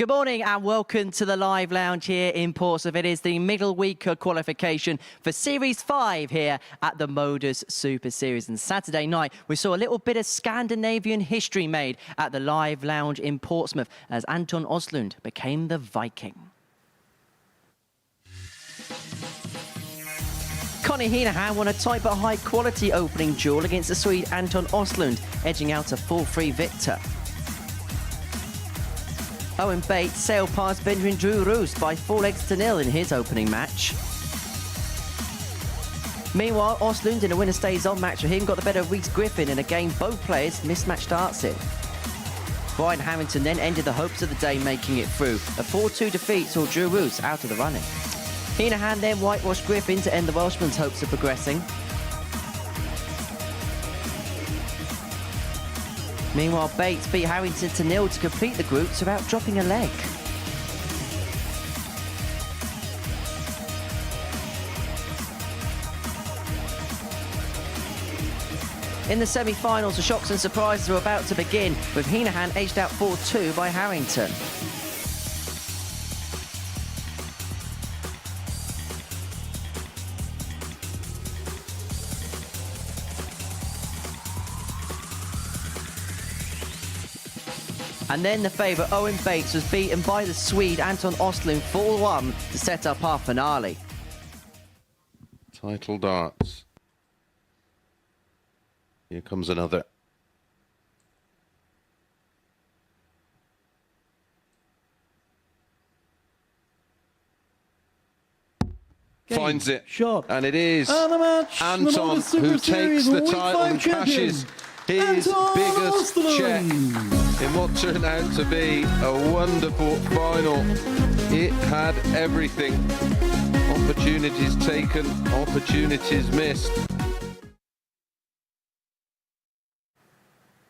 Good morning and welcome to the live lounge here in Portsmouth. It is the middle week of qualification for Series 5 here at the MODUS Super Series. And Saturday night, we saw a little bit of Scandinavian history made at the live lounge in Portsmouth as Anton Oslund became the Viking. Connie Heenahan won a tight but high quality opening duel against the Swede Anton Oslund, edging out a 4-3 victor. Owen Bates sailed past Benjamin Drew Roos by 4-0 in his opening match. Meanwhile, Oslund in a winner-stays-on match for him got the better of Rhys Griffin in a game both players mismatched darts in. Brian Harrington then ended the hopes of the day, making it through. A 4-2 defeat saw Drew Roos out of the running. Heenahan then whitewashed Griffin to end the Welshman's hopes of progressing. Meanwhile, Bates beat Harrington to 0 to complete the groups without dropping a leg. In the semi-finals, the shocks and surprises are about to begin, with Heenahan edged out 4-2 by Harrington. And then the favourite, Owen Bates, was beaten by the Swede Anton Oslund 4-1 to set up our finale. Title darts. Here comes another. Finds it. Shot. And it is match, Anton who takes the title and cashes his biggest check in what turned out to be a wonderful final. It had everything. Opportunities taken, opportunities missed.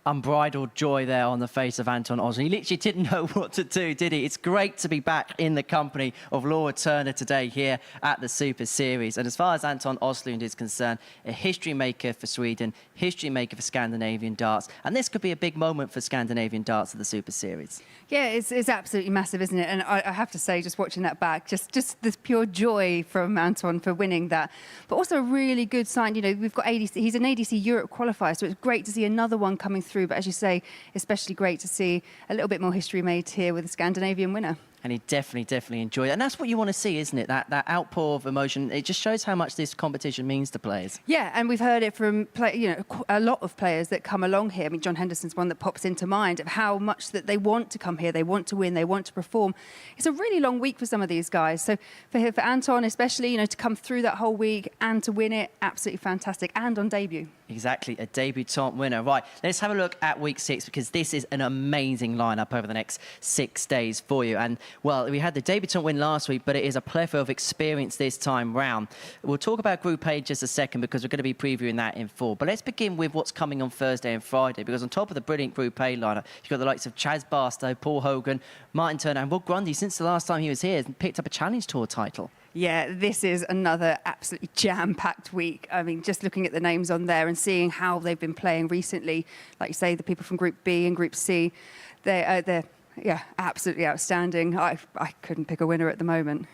Unbridled joy there on the face of Anton Oslund. He literally didn't know what to do, did he? It's great to be back in the company of Laura Turner today here at the Super Series. And as far as Anton Oslund is concerned, a history maker for Sweden, history maker for Scandinavian darts. And this could be a big moment for Scandinavian darts at the Super Series. Yeah, it's absolutely massive, isn't it? And I have to say, just watching that back, just this pure joy from Anton for winning that. But also a really good sign, you know, we've got ADC, he's an ADC Europe qualifier, so it's great to see another one coming through. But as you say, especially great to see a little bit more history made here with a Scandinavian winner. And he definitely enjoyed it. And that's what you want to see, isn't it? That outpour of emotion. It just shows how much this competition means to players. Yeah, and we've heard it from a lot of players that come along here. I mean, John Henderson's one that pops into mind of how much that they want to come here, they want to win, they want to perform. It's a really long week for some of these guys. So for Anton especially, you know, to come through that whole week and to win it, absolutely fantastic. And on debut. Exactly, a debutant winner. Right, let's have a look at week 6 because this is an amazing lineup over the next 6 days for you. And, well, we had the debutant win last week, but it is a plethora of experience this time round. We'll talk about Group A just a second because we're going to be previewing that in full. But let's begin with what's coming on Thursday and Friday because on top of the brilliant Group A lineup, you've got the likes of Chaz Barstow, Paul Hogan, Martin Turner and Will Grundy, since the last time he was here, picked up a Challenge Tour title. Yeah, this is another absolutely jam-packed week. I mean, just looking at the names on there and seeing how they've been playing recently, like you say, the people from Group B and Group C, they're yeah, absolutely outstanding. I couldn't pick a winner at the moment.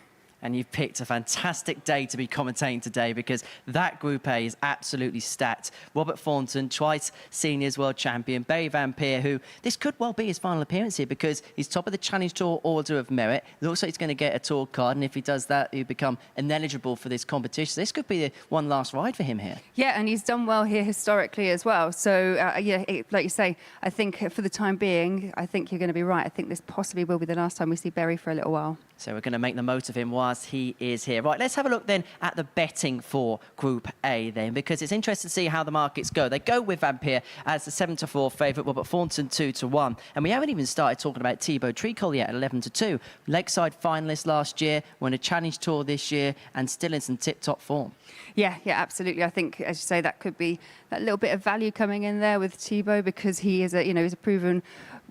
And you've picked a fantastic day to be commentating today because that Group A is absolutely stacked. Robert Thornton, twice seniors world champion, Barry Van Peer, who this could well be his final appearance here because he's top of the Challenge Tour Order of Merit. It looks like he's going to get a tour card, and if he does that, he'll become ineligible for this competition. So this could be the one last ride for him here. Yeah, and he's done well here historically as well. So, yeah, like you say, I think for the time being, I think you're going to be right. I think this possibly will be the last time we see Barry for a little while. So we're going to make the most of him whilst he is here. Right, let's have a look then at the betting for Group A then, because it's interesting to see how the markets go. They go with Van Peer as the 7-4 favourite, Robert Thornton 2-1. And we haven't even started talking about Thibaut Tricol yet at 11-2. Lakeside finalist last year, won a Challenge Tour this year, and still in some tip-top form. Yeah, absolutely. I think, as you say, that could be that little bit of value coming in there with Thibaut because he is he's a proven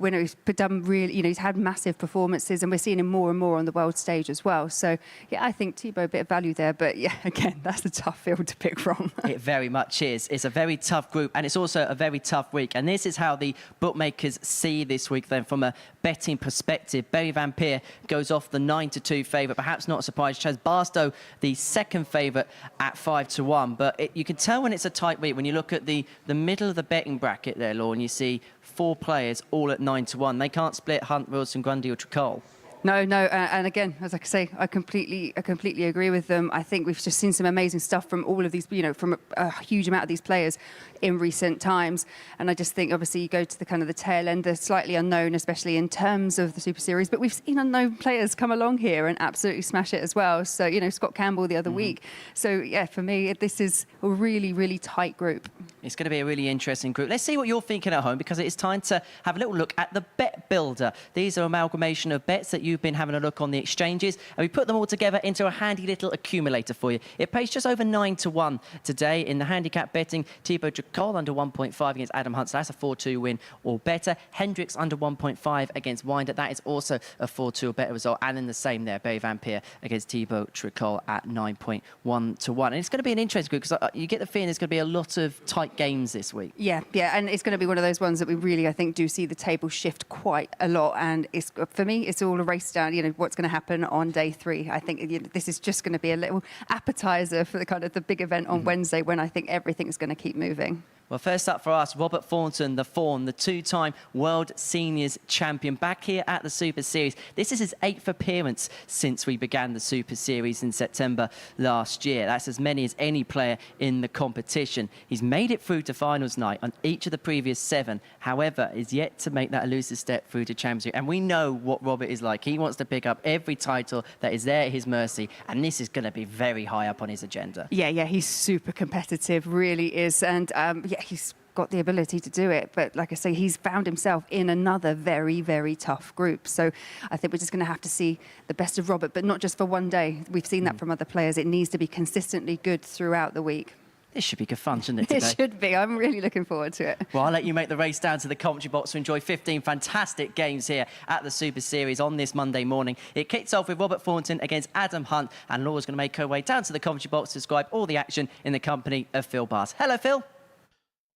winner who's done really, he's had massive performances, and we're seeing him more and more on the world stage as well. So, yeah, I think Thibaut, a bit of value there. But, yeah, again, that's a tough field to pick from. It very much is. It's a very tough group, and it's also a very tough week. And this is how the bookmakers see this week, then, from a betting perspective. Berry Van Peer goes off the 9-2 favourite. Perhaps not a surprise. Chaz Barstow, the second favourite at 5-1. But you can tell when it's a tight week when you look at the middle of the betting bracket there, Law, and you see 4 players all at 9-1. They can't split Hunt, Wilson, Grundy or Tricol. No, and again, as I say, I completely agree with them. I think we've just seen some amazing stuff from all of these, from a huge amount of these players in recent times. And I just think, obviously, you go to the kind of the tail end, the slightly unknown, especially in terms of the Super Series. But we've seen unknown players come along here and absolutely smash it as well. So, Scott Campbell the other week. So, yeah, for me, this is a really, really tight group. It's going to be a really interesting group. Let's see what you're thinking at home, because it is time to have a little look at the Bet Builder. These are amalgamation of bets that you've been having a look on the exchanges, and we put them all together into a handy little accumulator for you. It pays just over 9-1 today in the handicap betting. Thibaut Tricol under 1.5 against Adam Hunt, so that's a 4-2 win or better. Hendricks under 1.5 against Winder, that is also a 4-2 or better result. And then the same there, Berry Van Peer against Thibaut Tricol at 9.1-1. And it's going to be an interesting group, because you get the feeling there's going to be a lot of tight games this week. Yeah, and it's going to be one of those ones that we really, I think, do see the table shift quite a lot. And it's, for me, it's all a race down, what's going to happen on day 3. I think this is just going to be a little appetizer for the kind of the big event on Wednesday, when I think everything's going to keep moving. Well, first up for us, Robert Thornton, the Fawn, the 2-time World Seniors champion, back here at the Super Series. This is his 8th appearance since we began the Super Series in September last year. That's as many as any player in the competition. He's made it through to finals night on each of the previous 7. However, is yet to make that elusive step through to Champions League. And we know what Robert is like. He wants to pick up every title that is there at his mercy. And this is going to be very high up on his agenda. Yeah, he's super competitive, really is. And, he's got the ability to do it. But like I say, he's found himself in another very, very tough group. So I think we're just going to have to see the best of Robert, but not just for one day. We've seen that from other players. It needs to be consistently good throughout the week. This should be good fun, shouldn't it, today? It should be. I'm really looking forward to it. Well, I'll let you make the race down to the commentary box to enjoy 15 fantastic games here at the Super Series on this Monday morning. It kicks off with Robert Thornton against Adam Hunt, and Laura's going to make her way down to the commentary box to describe all the action in the company of Phil Bars. Hello, Phil.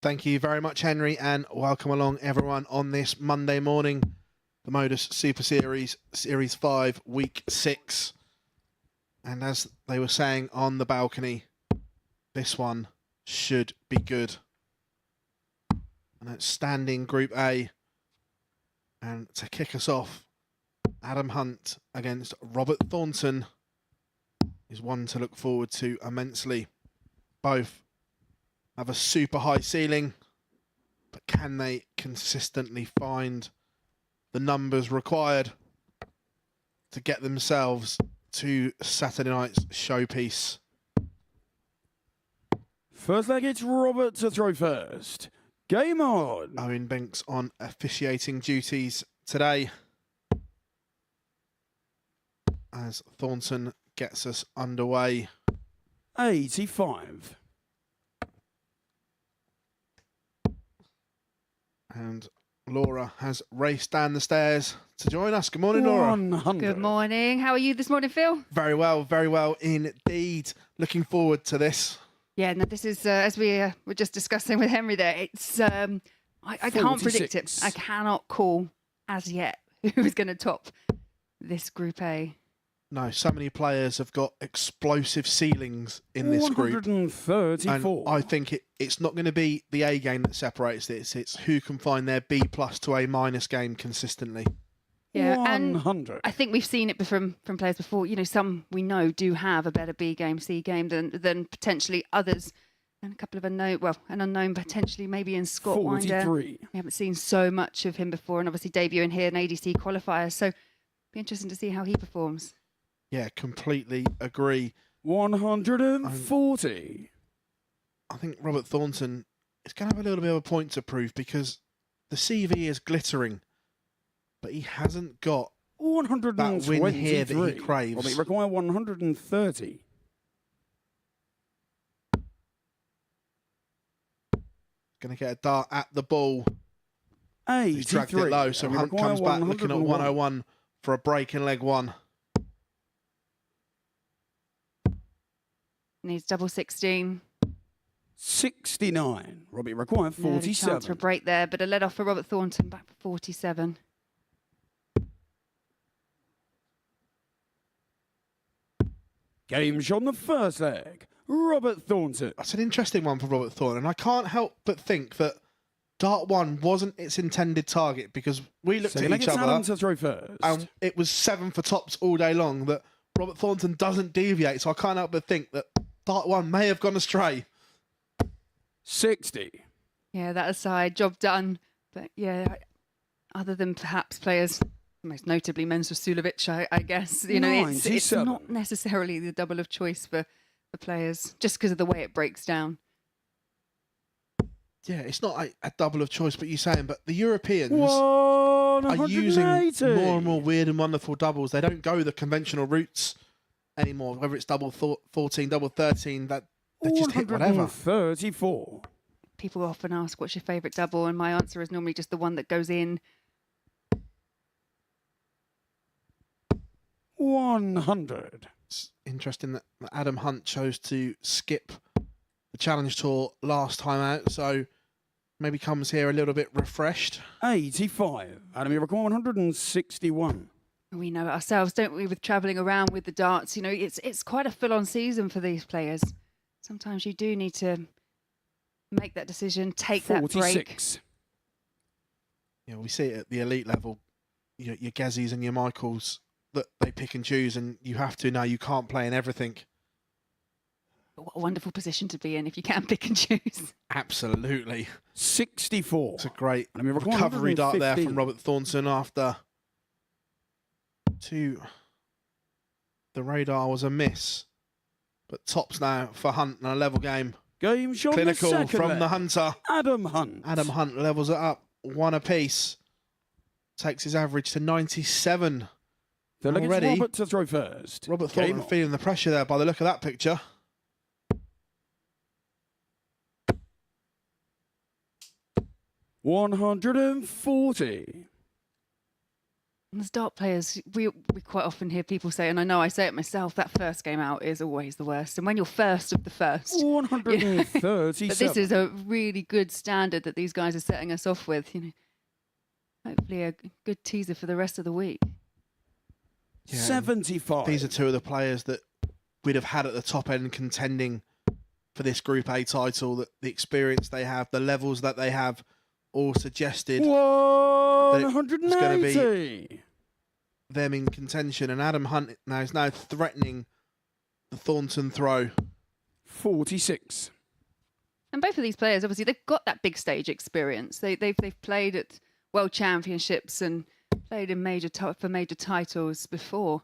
Thank you very much, Henry, and welcome along, everyone, on this Monday morning. The MODUS Super Series, Series 5, Week 6. And as they were saying on the balcony, this one should be good. An outstanding Group A. And to kick us off, Adam Hunt against Robert Thornton is one to look forward to immensely. Both have a super high ceiling, but can they consistently find the numbers required to get themselves to Saturday night's showpiece? First leg, it's Robert to throw first. Game on. Owen Binks on officiating duties today, as Thornton gets us underway. 85. And Laura has raced down the stairs to join us. Good morning, Laura. 100. Good morning. How are you this morning, Phil? Very well indeed. Looking forward to this. Yeah, no, this is, as we were just discussing with Henry there, it's, I can't predict it. 46. I cannot call as yet who's going to top this Group A. No, so many players have got explosive ceilings in this group. 134. And I think it's not going to be the A game that separates this. It's who can find their B+ to A- game consistently. Yeah, 100. and I think we've seen it from players before. Some we know do have a better B game, C game than potentially others. And a couple of an unknown potentially maybe in Scott Winder. 43. We haven't seen so much of him before, and obviously debuting here in ADC qualifiers. So be interesting to see how he performs. Yeah, completely agree. 140. I think Robert Thornton is going to have a little bit of a point to prove, because the CV is glittering, but he hasn't got 123. that win here that he craves. Well, they require 130. Going to get a dart at the ball. He's dragged it 83. low, so And we Hunt require comes back looking at 101. 101 for a break in leg one. Needs double 16. 69. Robbie require Early chance 47. for a break there, but a let off for Robert Thornton, back for 47. Game shot on the first leg. Robert Thornton. That's an interesting one for Robert Thornton, and I can't help but think that dart one wasn't its intended target, because we looked So at each Adam other to throw first. and it was 7 for tops all day long, that Robert Thornton doesn't deviate, so I can't help but think that dart one may have gone astray. 60. Yeah, that aside, job done. But yeah, other than perhaps players, most notably Mensur Sulovic, I guess, you know, it's 97. not necessarily the double of choice for players, just because of the way it breaks down. Yeah, it's not a double of choice, but you're saying, but the Europeans are 180. using more and more weird and wonderful doubles. They don't go the conventional routes anymore, whether it's double 14, double 13, that they just hit whatever. 134. People often ask, what's your favourite double? And my answer is normally just the one that goes in. 100. It's interesting that Adam Hunt chose to skip the Challenge Tour last time out, so maybe comes here a little bit refreshed. 85. Adam, you require 161. We know it ourselves, don't we, with travelling around with the darts. You know, it's quite a full-on season for these players. Sometimes you do need to make that decision, take that break. 46. Yeah, we see it at the elite level, your Gazzies and your Michaels, that they pick and choose, and you have to now. You can't play in everything. What a wonderful position to be in if you can pick and choose. Absolutely. 64. It's a great And we require recovery dart there 115. from Robert Thornton after the radar was a miss. But tops now for Hunt in a level game. Game shot on the Clinical second from leg. the Hunter. Adam Hunt. Adam Hunt levels it up one apiece. Takes his average to 97. The leg is already. Robert to throw first. Robert Game Thornton on. feeling the pressure there by the look of that picture. $140. And as dart players, we quite often hear people say, and I know I say it myself, that first game out is always the worst. And when you're first of the first, 137. but this is a really good standard that these guys are setting us off with. You know, hopefully a good teaser for the rest of the week. Yeah, 75. These are two of the players that we'd have had at the top end contending for this Group A title. That the experience they have, the levels that they have, all suggested it's gonna 180. them in contention. And Adam Hunt is now threatening the Thornton throw. 46. And both of these players, obviously, they've got that big stage experience. They've played at World Championships and played in for major titles before.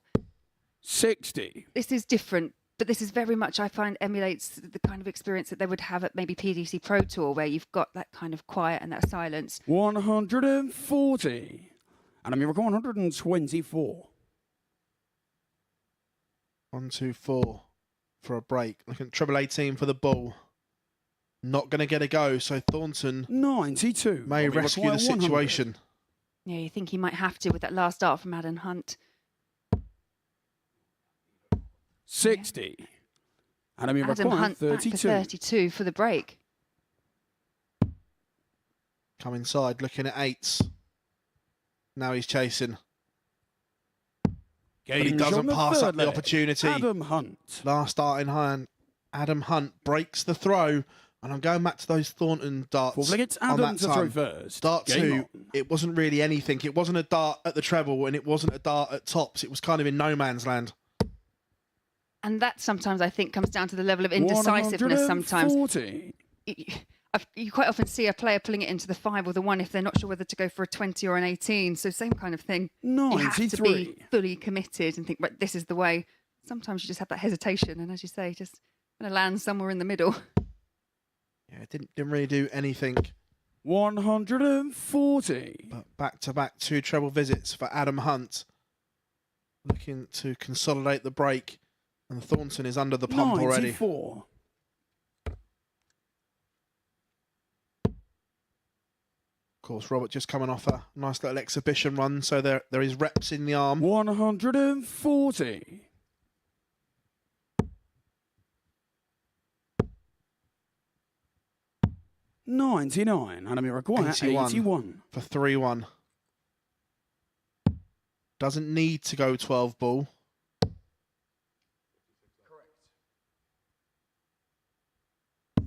60. This is different, but this is very much, I find, emulates the kind of experience that they would have at maybe PDC Pro Tour, where you've got that kind of quiet and that silence. 140. And I'm going to record 124. 1, 2, 4 for a break. Looking at treble 18 for the ball. Not going to get a go, so Thornton 92. may Robbie rescue require the 100. situation. Yeah, you think he might have to with that last dart from Adam Hunt. 60. And I'm going to Adam require Hunt back 32. for 32 for the break. Come inside, looking at 8s. Now he's chasing. But he Game doesn't on the pass third up the leg. opportunity. Adam Hunt. Last dart in hand. Adam Hunt breaks the throw. And I'm going back to those Thornton darts. Fourth leg, it's on Adam that to throw time. first. Dart Game 2, on. it wasn't really anything. It wasn't a dart at the treble and it wasn't a dart at tops. It was kind of in no man's land. And that sometimes, I think, comes down to the level of indecisiveness sometimes. 140. You quite often see a player pulling it into the 5 or the 1 if they're not sure whether to go for a 20 or an 18. So same kind of thing. You have to 93. be fully committed and think, right, this is the way. Sometimes you just have that hesitation. And as you say, just going to land somewhere in the middle. Yeah, it didn't really do anything. 140. But back-to-back 2 treble visits for Adam Hunt. Looking to consolidate the break. And Thornton is under the pump already. 94. course, Robert just coming off a nice little exhibition run, so there is reps in the arm. 140. 99, and we require 81. For 3-1. Doesn't need to go 12 ball.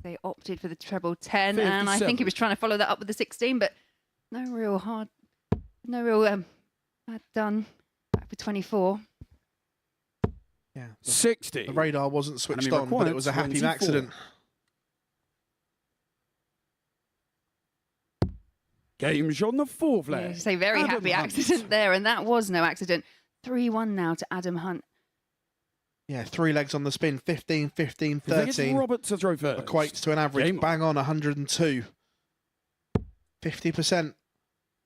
They opted for the treble 10, and I think he was trying to follow that up with the 16, but no real bad done. Back for 24. Yeah. 60. The radar wasn't switched on, but it was a happy 24. accident. Game shot on the fourth Yeah, leg. you say very Adam happy Hunt. accident there, and that was no accident. 3-1 now to Adam Hunt. Yeah, 3 legs on the spin, 15, 15, I think it's 13. Robert to throw first. Equates to an average, Game on. bang on 102. 50%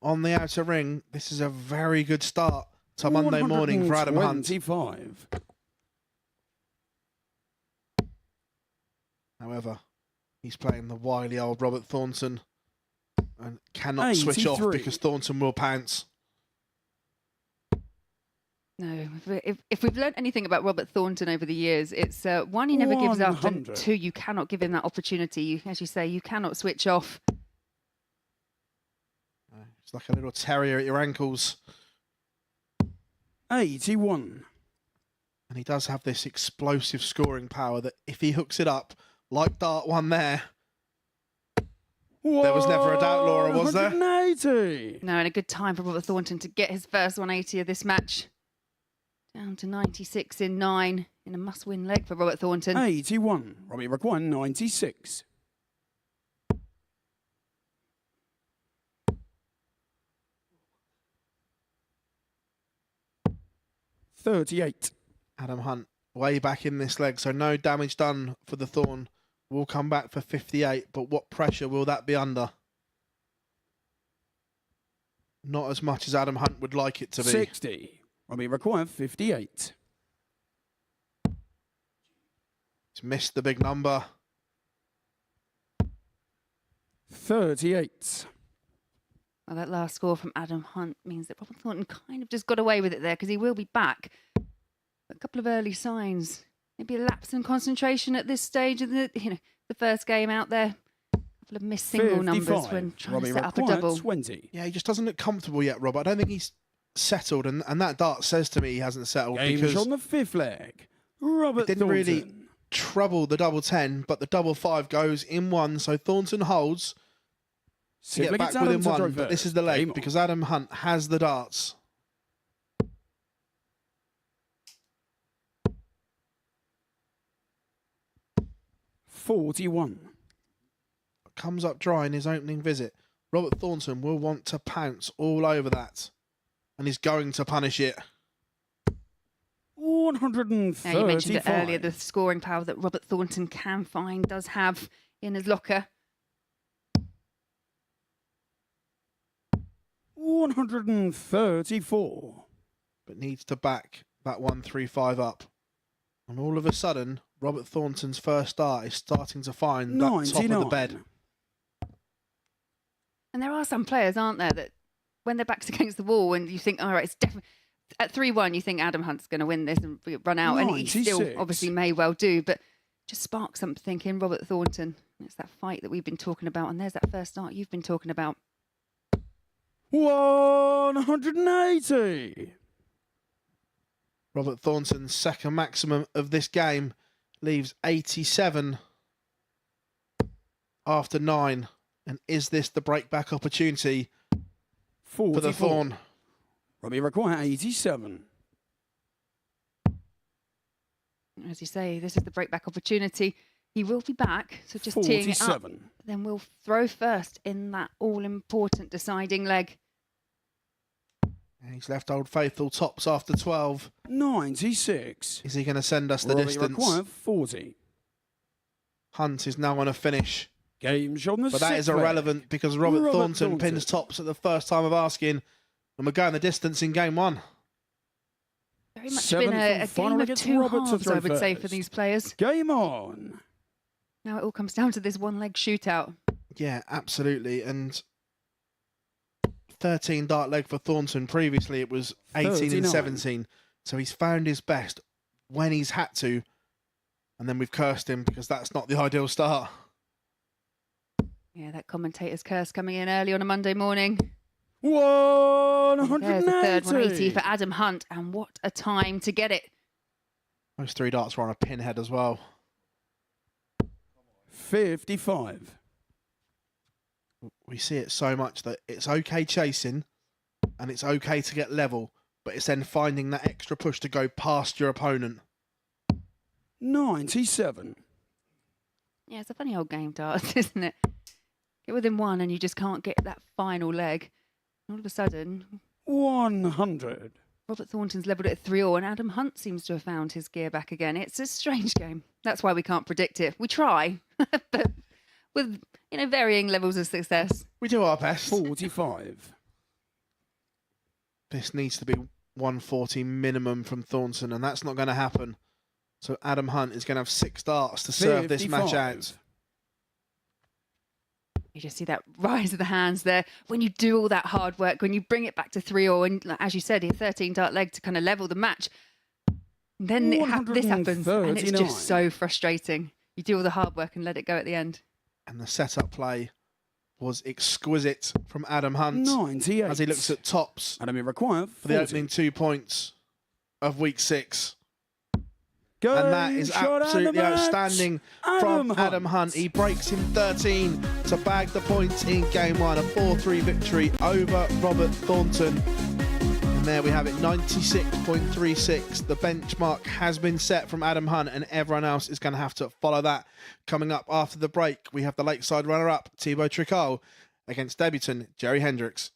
on the outer ring. This is a very good start to Monday morning for Adam Hunt. 125. However, he's playing the wily old Robert Thornton and cannot switch off 83. because Thornton will pounce. No, if we've learned anything about Robert Thornton over the years, it's one, he never gives up, and 100. 2, you cannot give him that opportunity. As you say, you cannot switch off. It's like a little terrier at your ankles. 81. And he does have this explosive scoring power that if he hooks it up, like Dart 1 there, there was never a doubt, Laura, was there? 180. No, and a good time for Robert Thornton to get his first 180 of this match. Down to 96 in 9 in a must-win leg for Robert Thornton. 81. Robbie require 96. 38. Adam Hunt way back in this leg, so no damage done for the Thorn. Will come back for 58, but what pressure will that be under? Not as much as Adam Hunt would like it to be. 60. Robbie require 58. He's missed the big number. 38. Well, that last score from Adam Hunt means that Robert Thornton kind of just got away with it there, because he will be back. A couple of early signs. Maybe a lapse in concentration at this stage of the first game out there. A couple of missed single numbers when trying Robbie to set up a required double. 20. Yeah, he just doesn't look comfortable yet, Rob. I don't think he's settled, and that dart says to me he hasn't settled Game's because on the fifth leg. Robert didn't Thornton. really trouble the double 10, but the double 5 goes in 1, so Thornton holds to get back within 1, but this is the leg because Adam Hunt has the darts. $41. Comes up dry in his opening visit. Robert Thornton will want to pounce all over that, and he's going to punish it. 135. Now, you mentioned it earlier, the scoring power that Robert Thornton can find, does have in his locker. 134. But needs to back that 135 up. And all of a sudden, Robert Thornton's first start is starting to find that top of the bed. And there are some players, aren't there, that when their back's against the wall and you think, all right, it's definitely... At 3-1, you think Adam Hunt's going to win this and run out, 96. and he still obviously may well do, but just spark something in Robert Thornton. It's that fight that we've been talking about, and there's that first start you've been talking about. 180. Robert Thornton's second maximum of this game leaves 87 after 9. And is this the breakback opportunity 44. for the Thorn? Robbie require 87. As you say, this is the breakback opportunity. He will be back, so just teeing it up. 47. Then we'll throw first in that all-important deciding leg. And he's left Old Faithful tops after 12. 96. Is he going to send us the Robbie distance? require 40. Hunt is now on a finish. Game's on the But that is sixth leg. irrelevant because Robert Thornton pins tops at the first time of asking. And we're going the distance in game 1. Very much Seventh been and a final game of against two Robert to halves, throw I would say, for first. these players. Game on. Now it all comes down to this one-leg shootout. Yeah, absolutely. And 13 dart leg for Thornton. Previously, it was 18 and 39. 17. So he's found his best when he's had to. And then we've cursed him because that's not the ideal start. Yeah, that commentator's curse coming in early on a Monday morning. 180. There's the third 180 for Adam Hunt, and what a time to get it. Those 3 darts were on a pinhead as well. 55. We see it so much that it's okay chasing and it's okay to get level, but it's then finding that extra push to go past your opponent. 97. Yeah, it's a funny old game, darts, isn't it? Get within one and you just can't get that final leg. All of a sudden, 100. Robert Thornton's levelled it at 3-all, and Adam Hunt seems to have found his gear back again. It's a strange game. That's why we can't predict it. We try, but with varying levels of success. We do our best. 45. This needs to be 140 minimum from Thornton, and that's not going to happen. So Adam Hunt is going to have 6 darts to serve this match 55. out. You just see that rise of the hands there. When you do all that hard work, when you bring it back to 3-all, and as you said, a 13 dart leg to kind of level the match, then this happens, and it's just so frustrating. You do all the hard work and let it go at the end. And the setup play was exquisite from Adam Hunt 98. as he looks at tops And I mean require for the 40. opening 2 points of week 6. Go And that is shot absolutely and the match. outstanding from Adam Hunt. He breaks in 13 to bag the points in game 1. A 4-3 victory over Robert Thornton. And there we have it, 96.36. The benchmark has been set from Adam Hunt, and everyone else is going to have to follow that. Coming up after the break, we have the Lakeside runner-up, Thibaut Tricot, against debutant Jerry Hendricks.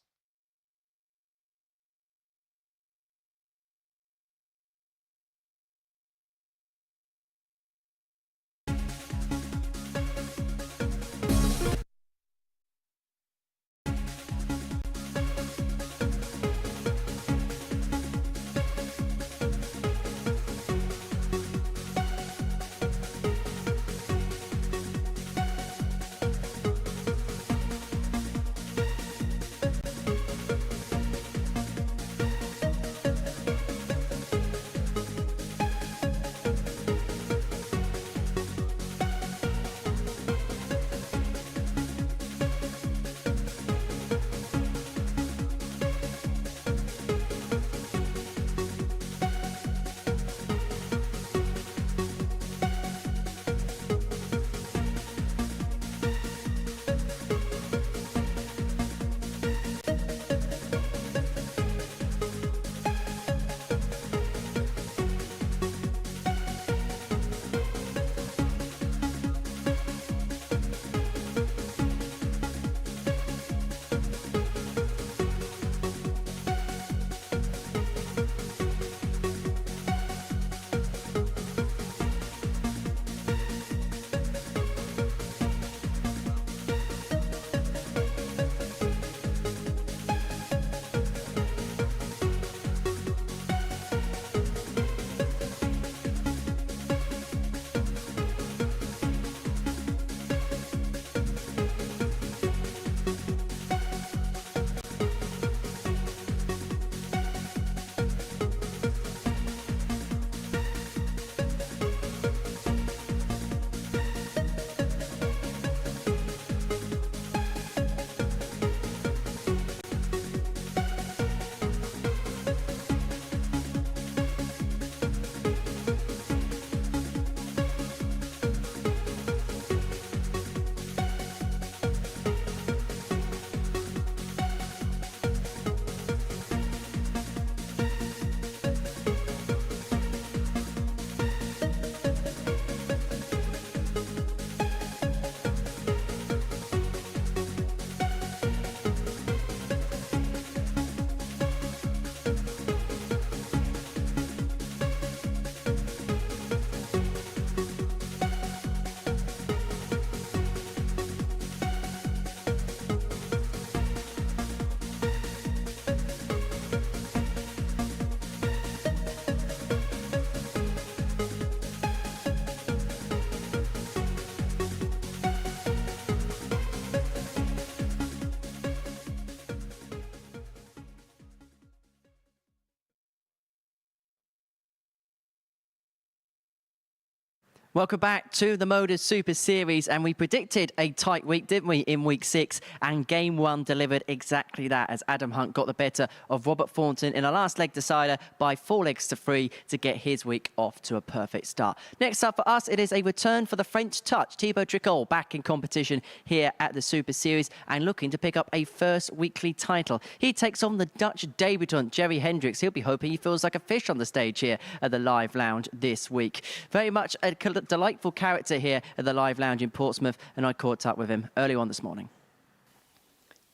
Welcome back to the MODUS Super Series, and we predicted a tight week, didn't we, in week 6, and game 1 delivered exactly that as Adam Hunt got the better of Robert Thornton in a last leg decider by 4 legs to 3 to get his week off to a perfect start. Next up for us, it is a return for the French touch. Thibaut Tricol back in competition here at the Super Series and looking to pick up a first weekly title. He takes on the Dutch debutant Jerry Hendricks. He'll be hoping he feels like a fish on the stage here at the Live Lounge this week. Very much a delightful character here at the Live Lounge in Portsmouth, and I caught up with him early on this morning.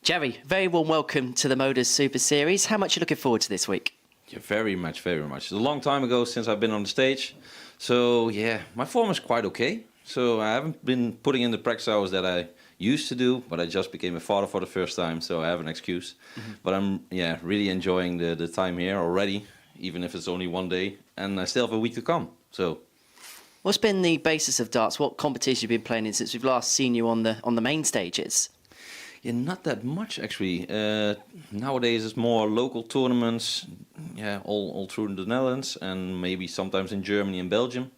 Jerry, very warm welcome to the MODUS Super Series. How much are you looking forward to this week? Yeah, very much, very much. It's a long time ago since I've been on the stage. So, yeah, my form is quite okay. So I haven't been putting in the practice hours that I used to do, but I just became a father for the first time, so I have an excuse. But I'm, yeah, really enjoying the time here already, even if it's only one day. And I still have a week to come, so... What's been the basis of darts? What competition have you been playing in since we've last seen you on the main stages? Yeah, not that much actually. Nowadays it's more local tournaments, yeah, all through the Netherlands and maybe sometimes in Germany and Belgium.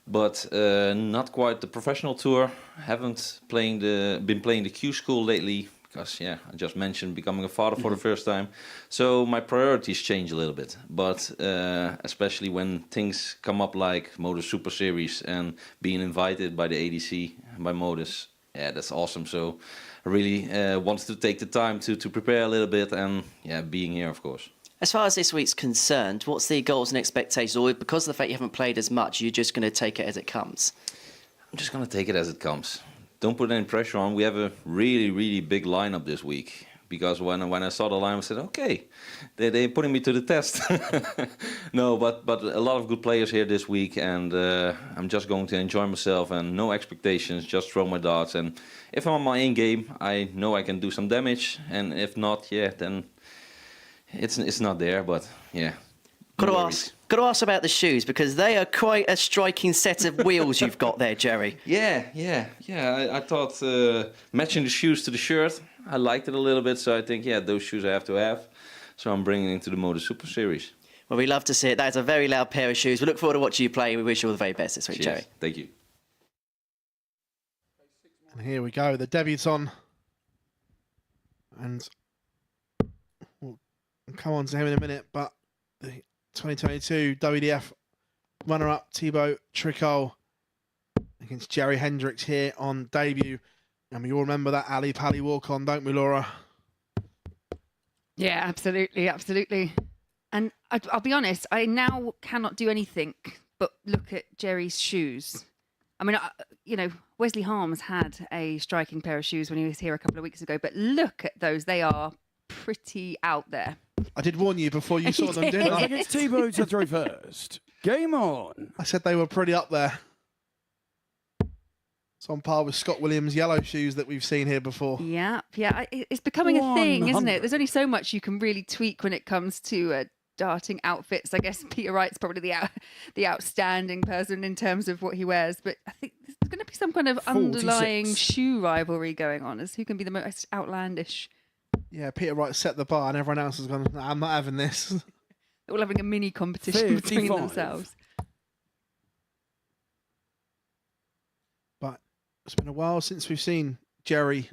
But not quite the professional tour. Haven't been playing the Q School lately because, yeah, I just mentioned becoming a father for the first time. So my priorities change a little bit. But especially when things come up like MODUS Super Series and being invited by the ADC, by MODUS, yeah, that's awesome. So I really wanted to take the time to prepare a little bit and, yeah, being here, of course. As far as this week's concerned, what's the goals and expectations? Or because of the fact you haven't played as much, you're just going to take it as it comes? I'm just going to take it as it comes. Don't put any pressure on. We have a really, really big lineup this week. Because when I saw the lineup, I said, okay, they're putting me to the test. No, but a lot of good players here this week. And I'm just going to enjoy myself and no expectations, just throw my darts. And if I'm on my in-game, I know I can do some damage. And if not, yeah, then it's not there. But, yeah. Got to ask about the shoes, because they are quite a striking set of wheels you've got there, Jerry. Yeah. I thought matching the shoes to the shirt, I liked it a little bit. So I think, yeah, those shoes I have to have. So I'm bringing it into the MODUS Super Series. Well, we love to see it. That is a very loud pair of shoes. We look forward to watching you play. We wish you all the very best this week, Cheers. Jerry. Thank you. And here we go, the debutant. And we'll come on to him in a minute, but the 2022 WDF runner-up Thibaut Tricol against Jerry Hendricks here on debut. And we all remember that Ali Pally walk-on, don't we, Laura? Yeah, absolutely. And I'll be honest, I now cannot do anything but look at Jerry's shoes. I mean, you know, Wesley Harms had a striking pair of shoes when he was here a couple of weeks ago, but look at those. They are pretty out there. I did warn you before you saw them, didn't I? It's Thibaut to throw first. Game on. I said they were pretty up there. It's on par with Scott Williams' yellow shoes that we've seen here before. Yeah. It's becoming a thing, isn't it? There's only so much you can really tweak when it comes to darting outfits. I guess Peter Wright's probably the outstanding person in terms of what he wears, but I think there's going to be some kind of 46. underlying shoe rivalry going on as who can be the most outlandish. Yeah, Peter Wright set the bar and everyone else has gone, nah, I'm not having this. They're all having a mini competition between 55. themselves. But it's been a while since we've seen Jerry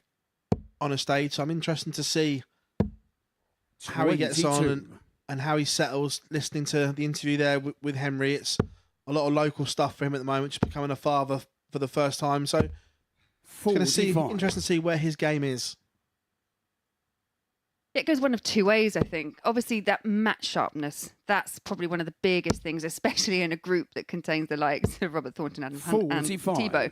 on a stage, so I'm interested to see how he gets on and how he settles. Listening to the interview there with Henry, it's a lot of local stuff for him at the moment, just becoming a father for the first time. So it's going to see, interesting to see where his game is. It goes one of two ways, I think. Obviously, that match sharpness, that's probably one of the biggest things, especially in a group that contains the likes of Robert Thornton, Adam Hunt and Thibaut.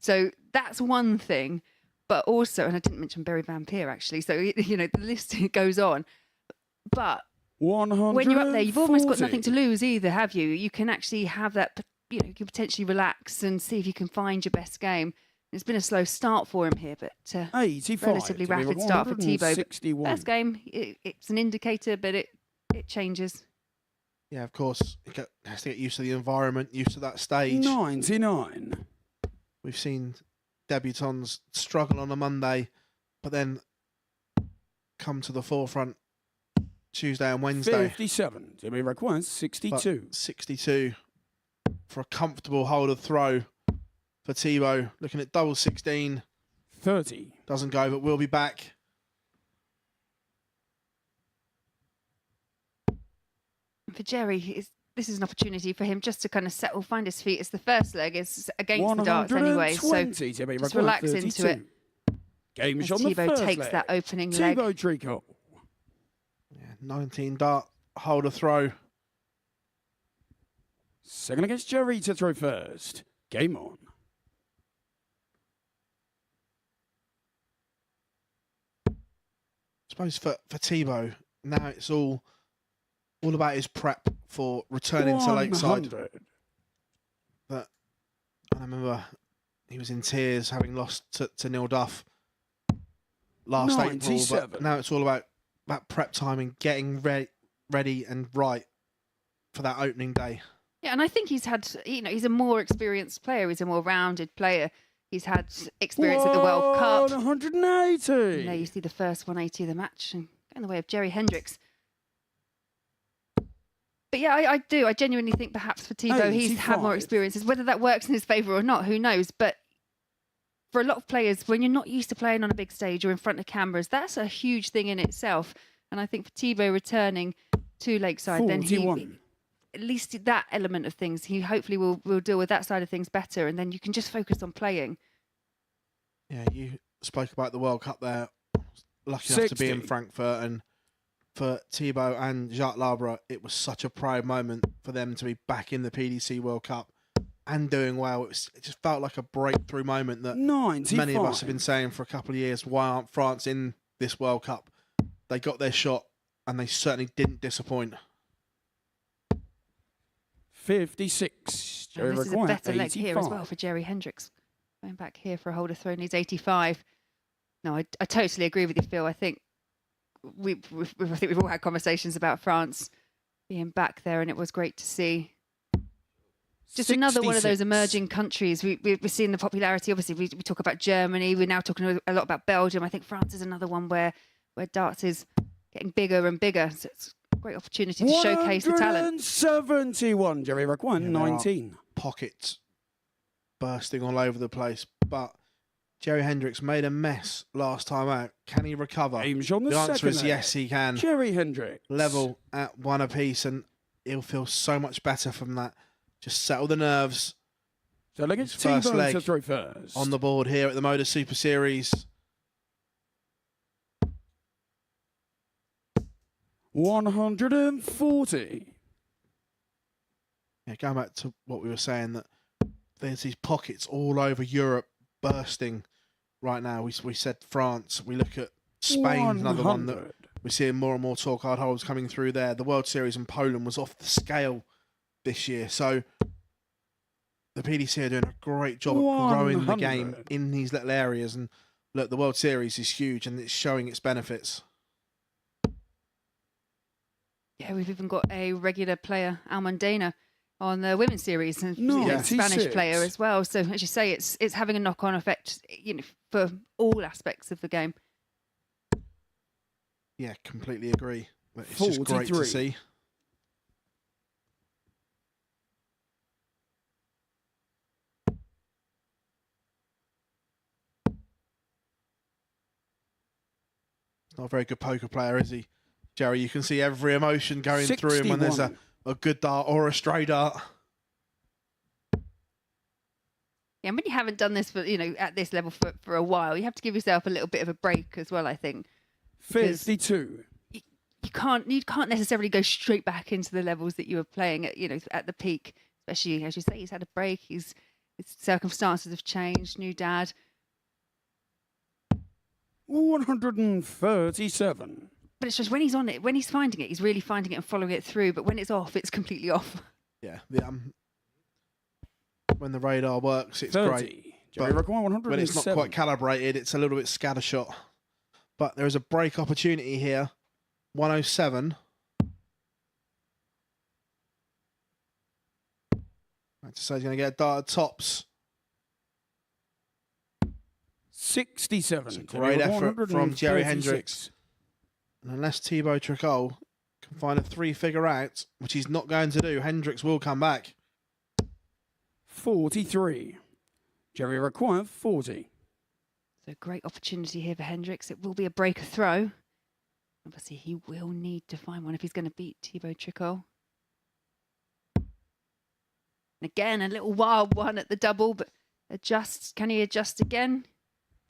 So that's one thing. But also, and I didn't mention Berry Vampire, actually. So, you know, the list goes on. But when you're up there, you've almost got nothing to lose either, have you? You can actually have that, you know, you can potentially relax and see if you can find your best game. It's been a slow start for him here, but relatively rapid start for Thibaut. First game, it's an indicator, but it changes. Yeah, of course. He has to get used to the environment, used to that stage. 99. We've seen debutants struggle on a Monday, but then come to the forefront Tuesday and Wednesday. 57. To be request 62. But 62 for a comfortable hold of throw for Thibaut. Looking at double 16. 30. Doesn't go, but we'll be back. For Jerry, this is an opportunity for him just to kind of settle, find his feet. It's the first leg. It's against the darts anyway. So 120 to be just required, relax 32. into it. Game As shot on the Thibaut first takes leg. that opening leg. Thibaut Tricot. Yeah, 19 dart, holder throw. Second against Jerry to throw first. Game on. I suppose for Thibaut, now it's all about his prep for returning to Lakeside. 100. But I remember he was in tears having lost to Neil Duff last April. 97. But now it's all about prep time and getting ready and right for that opening day. Yeah, and I think he's had, he's a more experienced player. He's a more rounded player. He's had experience at the World Cup. 180. And there you see the first 180 of the match and go in the way of Jerry Hendricks. But yeah, I do. I genuinely think perhaps for Thibaut, he's had more 85. experiences. Whether that works in his favour or not, who knows? But for a lot of players, when you're not used to playing on a big stage or in front of cameras, that's a huge thing in itself. And I think for Thibaut returning to Lakeside, then 41. at least that element of things, he hopefully will deal with that side of things better. And then you can just focus on playing. Yeah, you spoke about the World Cup there. Lucky enough to be in 60. Frankfurt, and for Thibaut and Jacques Labre, it was such a proud moment for them to be back in the PDC World Cup and doing well. It just felt like a breakthrough moment that 95. many of us have been saying for a couple of years. Why aren't France in this World Cup? They got their shot, and they certainly didn't disappoint. 56. And this is a better leg here as 85. well for Jerry Hendricks. Going back here for a holder throw needs 85. No, I totally agree with you, Phil. I think I think we've all had conversations about France being back there, and it was great to see. Just another one of those 66. emerging countries. We're seeing the popularity. Obviously, we talk about Germany. We're now talking a lot about Belgium. I think France is another one where darts is getting bigger and bigger. So it's a great opportunity to showcase the talent. 171, Jerry Rock, Yeah, there are 119. pockets bursting all over the place, but Jerry Hendricks made a mess last time out. Can he recover? Game shot on the The answer second is leg. yes, he can. Jerry Hendricks. Level at one apiece, and he'll feel so much better from that. Just settle the nerves. So look at His first Thibaut leg to throw first. on the board here at the MODUS Super Series. 140. Yeah, going back to what we were saying, that there's these pockets all over Europe bursting right now. We said France. We look at Spain, another one that 100. we're seeing more and more tour card holders coming through there. The World Series in Poland was off the scale this year. So the PDC are doing a great job at growing the 100. game in these little areas. And look, the World Series is huge and it's showing its benefits. Yeah, we've even got a regular player, Almudena, on the women's series, and he's a 96. Spanish player as well. So as you say, it's having a knock-on effect, for all aspects of the game. Yeah, completely agree. But it's just great to 43. see. Not a very good poker player, is he? Jerry, you can see every emotion going through him when there's a 61. good dart or a stray dart. Yeah, and when you haven't done this for, at this level for a while, you have to give yourself a little bit of a break as well, I think. 52. You can't necessarily go straight back into the levels that you were playing at, at the peak, especially, as you say, he's had a break, his circumstances have changed, new dad. 137. But it's just when he's on it, when he's finding it, he's really finding it and following it through. But when it's off, it's completely off. Yeah, when the radar works, it's 30. great. Jerry But Rock 107. when it's not quite calibrated, it's a little bit scattershot. But there is a break opportunity here. 107. So he's going to get a dart at tops. 67. It's a great effort from Jerry Hendricks. And unless Thibaut Tricot can find a three-figure out, which he's not going to do, Hendricks will come back. 43. Jerry require 40. So great opportunity here for Hendricks. It will be a breaker throw. Obviously, he will need to find one if he's going to beat Thibaut Tricol. And again, a little wild one at the double, but adjust. Can he adjust again?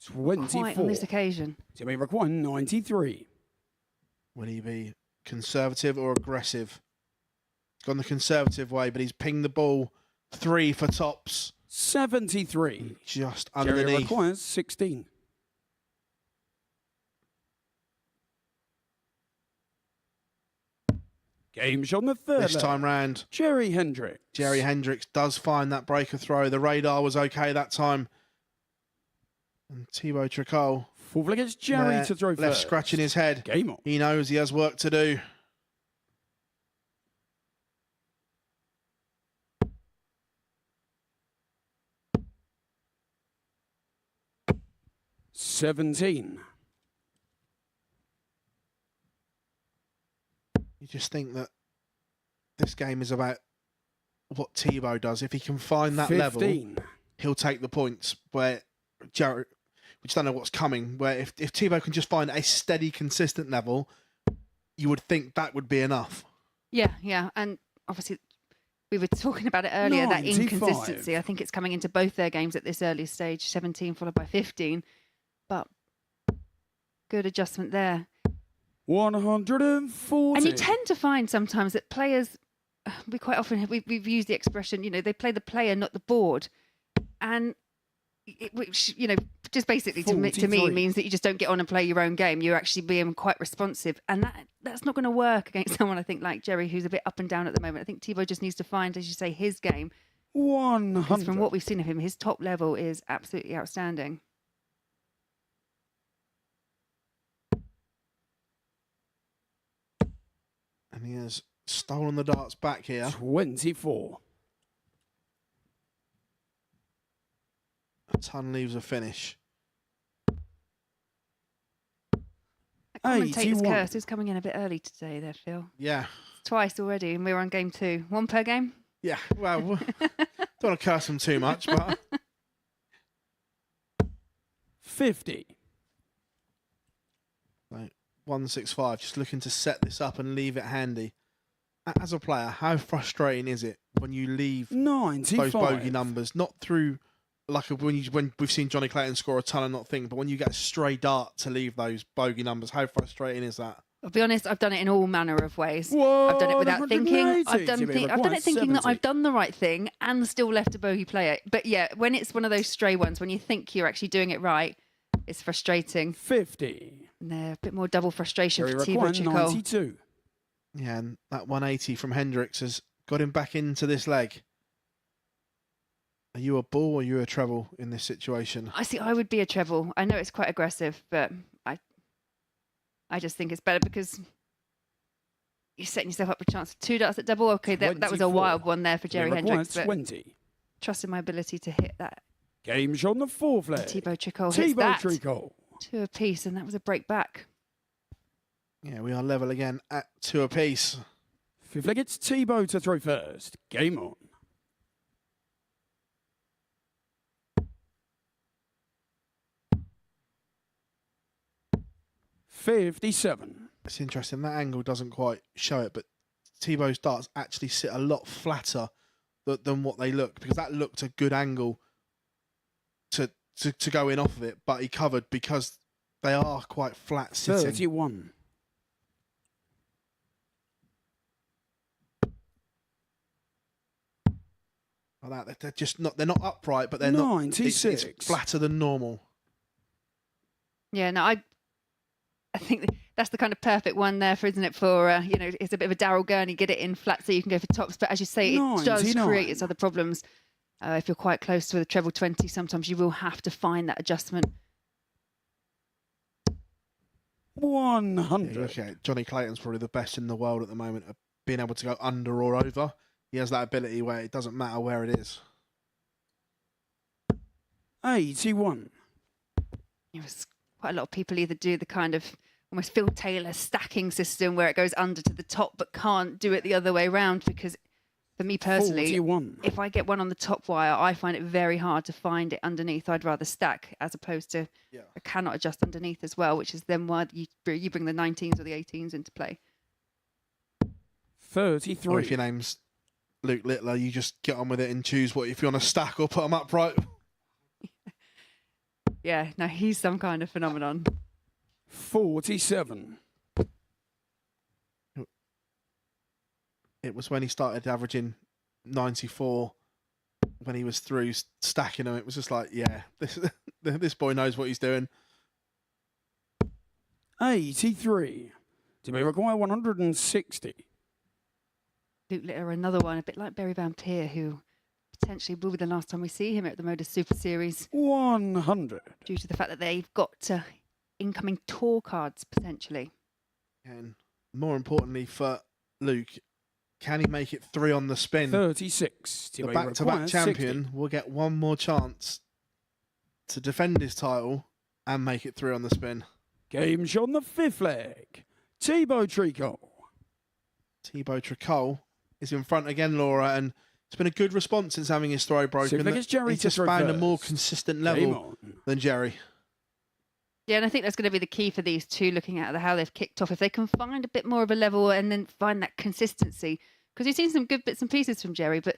24. Quite on this occasion. Jerry require 93. Will he be conservative or aggressive? He's gone the conservative way, but he's pinged the ball 3 for tops. 73. Just Jerry underneath. requires 16. Game shot on the third. This time round, Jerry Hendricks. Jerry Hendricks does find that breaker throw. The radar was okay that time. And Thibaut Tricol, Full flick against Jerry there, to throw left first. scratching his head. Game on. He knows he has work to do. $17. You just think that this game is about what Thibaut does. If he can find that 15. level, he'll take the points. Where Jerry, we just don't know what's coming. Where if Thibaut can just find a steady, consistent level, you would think that would be enough. Yeah. And obviously, we were talking about it earlier, that 95. inconsistency. I think it's coming into both their games at this early stage, 17 followed by 15. But good adjustment there. 140. And you tend to find sometimes that players, we quite often, we've used the expression, they play the player, not the board. And which, just basically to me 43. means that you just don't get on and play your own game. You're actually being quite responsive. And that's not going to work against someone, I think, like Jerry, who's a bit up and down at the moment. I think Thibaut just needs to find, as you say, his game. 100. Because from what we've seen of him, his top level is absolutely outstanding. And he has stolen the darts back here. 24. A ton leaves a finish. That commentator's 81. curse is coming in a bit early today there, Phil. Yeah. Twice already, and we're on game 2. One per game? Yeah. Well, don't want to curse him too much, but 50. 165, just looking to set this up and leave it handy. As a player, how frustrating is it when you leave 95. those bogey numbers, not through like when we've seen Johnny Clayton score a ton and not think, but when you get a stray dart to leave those bogey numbers, how frustrating is that? I'll be honest, I've done it in all manner of ways. Whoa, I've done it without thinking. 180. I've done it thinking that I've done the right thing and still left a bogey player. But yeah, when it's one of those stray ones, when you think you're actually doing it right, it's frustrating. 50. And a bit more double frustration Jerry for Thibaut require Tricol. 92. Yeah, and that 180 from Hendricks has got him back into this leg. Are you a ball or are you a treble in this situation? I would be a treble. I know it's quite aggressive, but I just think it's better because you're setting yourself up for a chance of 2 darts at double. Okay, that was a 24. wild one there for Jerry Jerry require Hendricks, but 20. trust in my ability to hit that. Game shot on the fourth leg. Thibaut Tricol hits Thibaut that. Tricol. 2 apiece, and that was a break back. Yeah, we are level again at 2 apiece. Fifth leg, it's Thibaut to throw first. Game on. $57. It's interesting, that angle doesn't quite show it, but Thibaut's darts actually sit a lot flatter than what they look, because that looked a good angle to go in off of it, but he covered because they are quite flat sitting. 31. Like that, they're just not, they're not upright, but they're not, 96. it's flatter than normal. Yeah, no, I think that's the kind of perfect one there for, isn't it? For it's a bit of a Darryl Gurney, get it in flat so you can go for tops. But as you say, it does 99. create its other problems. If you're quite close to the treble 20, sometimes you will have to find that adjustment. 100. Okay, Johnny Clayton's probably the best in the world at the moment at being able to go under or over. He has that ability where it doesn't matter where it is. 81. Quite a lot of people either do the kind of almost Phil Taylor stacking system where it goes under to the top but can't do it the other way around because For me personally, 41. if I get one on the top wire, I find it very hard to find it underneath. I'd rather stack as opposed to I cannot adjust underneath as well, which is then why you bring the 19s or the 18s into play. 33. Or if your name's Luke Littler, you just get on with it and choose what if you want to stack or put them upright. Yeah, no, he's some kind of phenomenon. 47. It was when he started averaging 94 when he was through stacking them. It was just like, yeah, this boy knows what he's doing. 83. To be required 160. Luke Litter, another one, a bit like Barry Van Peer, who potentially will be the last time we see him at the MODUS Super Series 100. due to the fact that they've got incoming tour cards potentially. And more importantly for Luke, can he make it 3 on the spin? 36. To The be back-to-back required champion 60. will get one more chance to defend his title and make it 3 on the spin. Game shot on the 5th leg. Thibaut Tricot. Thibaut Tricot is in front again, Laura, and it's been a good response since having his throw broken. So it's Jerry He's just to found a reverse. more consistent Game level on. than Jerry. Yeah, and I think that's going to be the key for these two, looking at how they've kicked off. If they can find a bit more of a level and then find that consistency, because we've seen some good bits and pieces from Jerry, but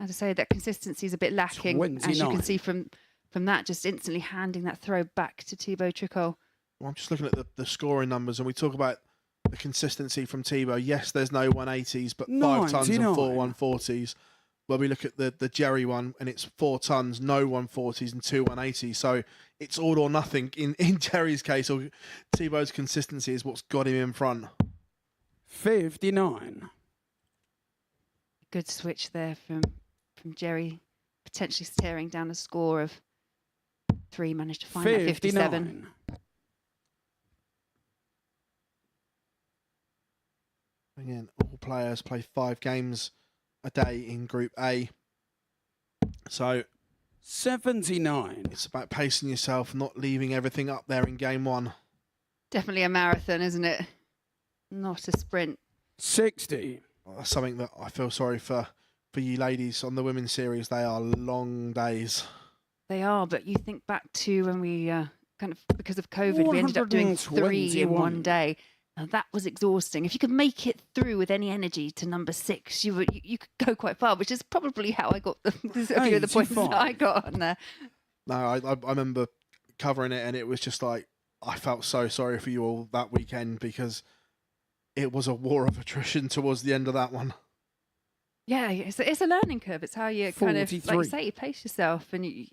as I say, that consistency is a bit lacking. As you 29. can see from that, just instantly handing that throw back to Thibaut Tricot. Well, I'm just looking at the scoring numbers, and we talk about the consistency from Thibaut. Yes, there's no 180s, but 5 tons and 4 99. 140s. Well, we look at the Jerry one, and it's 4 tons, no 140s, and 2 180s. So it's all or nothing in Jerry's case. Or Thibaut's consistency is what's got him in front. 59. Good switch there from Jerry, potentially tearing down a score of 3, managed to find that 57. 59. Again, all players play 5 games a day in Group A. So 79. it's about pacing yourself, not leaving everything up there in game 1. Definitely a marathon, isn't it? Not a sprint. 60. Well, that's something that I feel sorry for you ladies on the women's series. They are long days. They are, but you think back to when we kind of, because of COVID, we ended up doing 3 in 1 day. Now that was exhausting. If you could make it through with any energy to number 6, you could go quite far, which is probably how I got a few of the points that I got on there. No, I remember covering it, and it was just like, I felt so sorry for you all that weekend because it was a war of attrition towards the end of that one. Yeah, it's a learning curve. It's how you kind of, like you 43. say, you pace yourself and you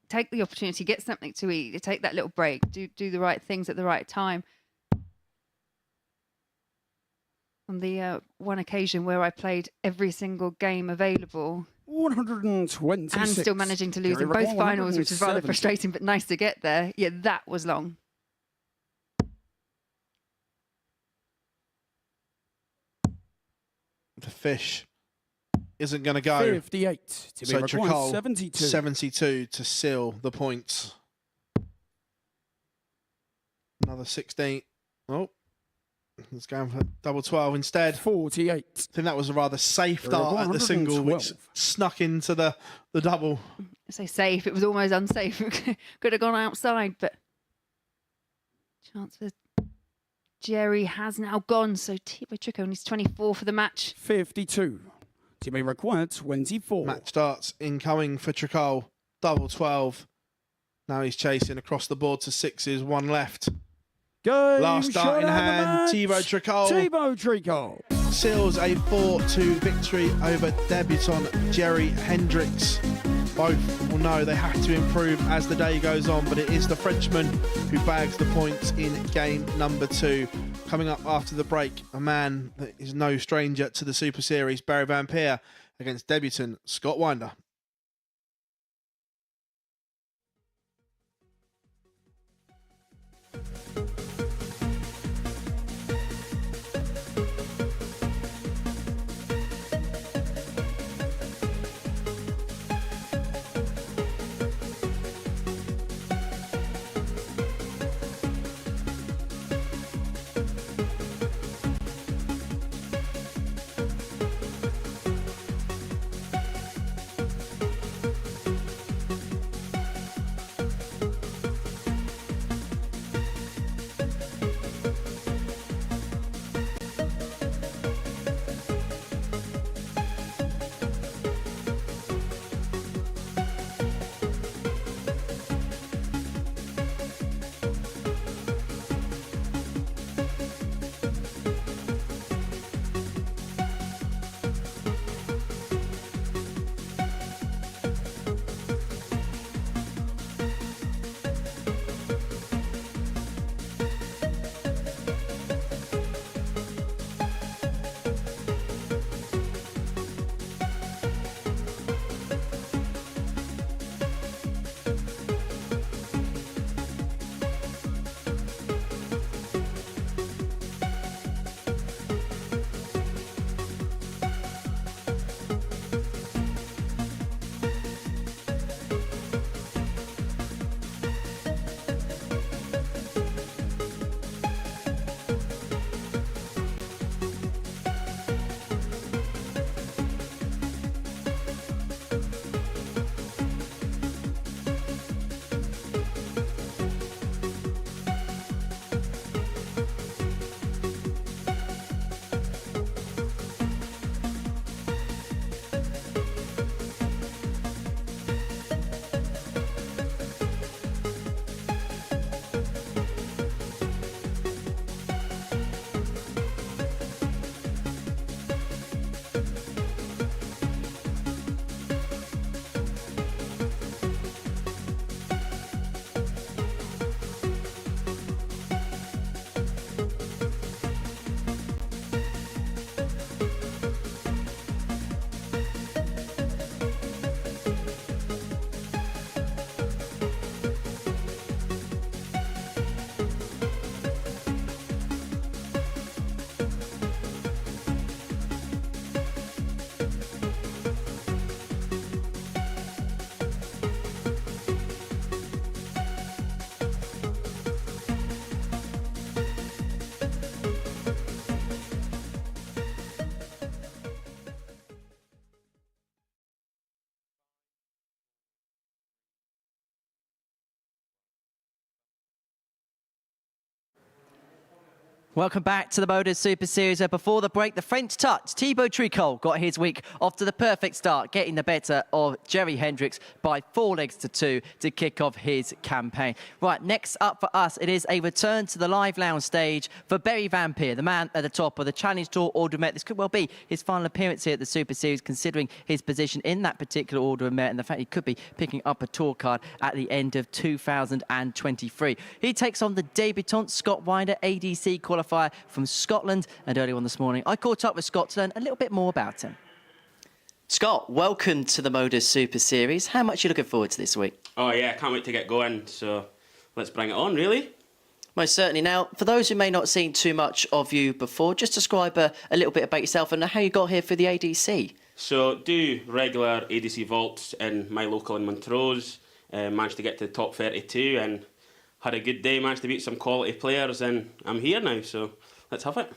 take the opportunity, get something to eat, you take that little break, do the right things at the right time. On the one occasion where I played every single game available 126. and still managing to lose in both finals, which is rather 170. frustrating, but nice to get there. Yeah, that was long. The fish isn't going to go. 58. To be So required Tricol, 72. 72 to seal the points. Another 16. Oh, it's going for double 12 instead. 48. I think that was a rather safe dart at the single, which 112. snuck into the double. I say safe, it was almost unsafe. Could have gone outside, but chance for Jerry has now gone. So Thibaut Tricot needs 24 for the match. 52. To be required 24. Match starts incoming for Tricol. Double 12. Now he's chasing across the board to 6s, 1 left. Game Last shot dart in of the hand, match. Thibaut Tricol Thibaut Tricot. seals a 4-2 victory over debutant Jerry Hendricks. Both will know they have to improve as the day goes on, but it is the Frenchman who bags the points in game number 2. Coming up after the break, a man that is no stranger to the Super Series, Barry Van Peer, against debutant Scott Winder. Welcome back to the MODUS Super Series. Before the break, the French touch, Thibaut Tricol, got his week off to the perfect start, getting the better of Jerry Hendricks by 4 legs to 2 to kick off his campaign. Right, next up for us, it is a return to the live lounge stage for Berry Van Peer, the man at the top of the Challenge Tour Order of Merit. This could well be his final appearance here at the Super Series, considering his position in that particular Order of Merit and the fact he could be picking up a tour card at the end of 2023. He takes on the debutant Scott Winder, ADC qualifier from Scotland, and earlier on this morning I caught up with Scott to learn a little bit more about him. Scott, welcome to the MODUS Super Series. How much are you looking forward to this week? Oh yeah, I can't wait to get going, so let's bring it on, really. Most certainly. Now, for those who may not have seen too much of you before, just describe a little bit about yourself and how you got here for the ADC. So do regular ADC vaults in my local in Montrose, managed to get to the top 32 and had a good day, managed to beat some quality players, and I'm here now, so let's have it.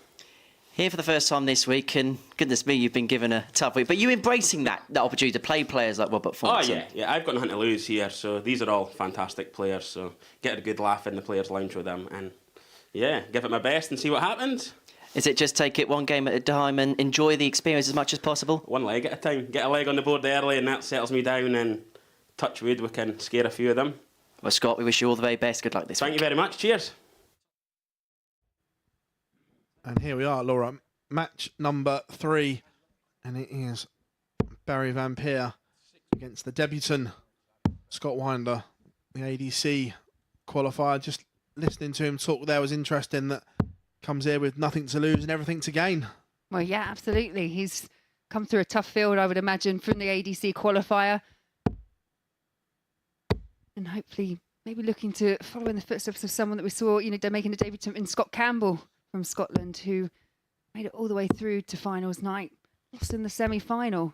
Here for the first time this week, and goodness me, you've been given a tough week, but you embracing that opportunity to play players like Robert Thornton. Oh yeah, I've got nothing to lose here, so these are all fantastic players, so get a good laugh in the players' lounge with them, and yeah, give it my best and see what happens. Is it just take it one game at a time and enjoy the experience as much as possible? One leg at a time, get a leg on the board early and that settles me down, and touch wood, we can scare a few of them. Well, Scott, we wish you all the very best. Good luck this week. Thank you very much, cheers. And here we are, Laura. Match number 3. And it is Berry Van Peer against the debutant Scott Winder, the ADC qualifier. Just listening to him talk there was interesting, that comes here with nothing to lose and everything to gain. Well, yeah, absolutely. He's come through a tough field, I would imagine, from the ADC qualifier. And hopefully maybe looking to follow in the footsteps of someone that we saw, making a debut in Scott Campbell from Scotland, who made it all the way through to finals night, lost in the semi-final.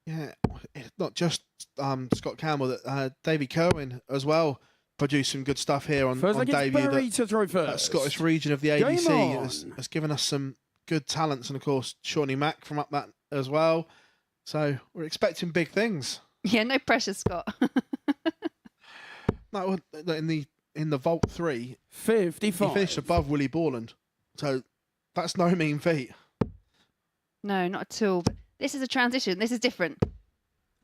Yeah, it's not just Scott Campbell, that Davy Kerwin as well produced some good stuff here on debut. That Scottish region of the ADC has given us some good talents, and of course Shawnee Mack from up that as well. So we're expecting big things. Yeah, no pressure, Scott. No, in the Vault 3, 55. he finished above Willie Borland, so that's no mean feat. No, not at all. But this is a transition. This is different.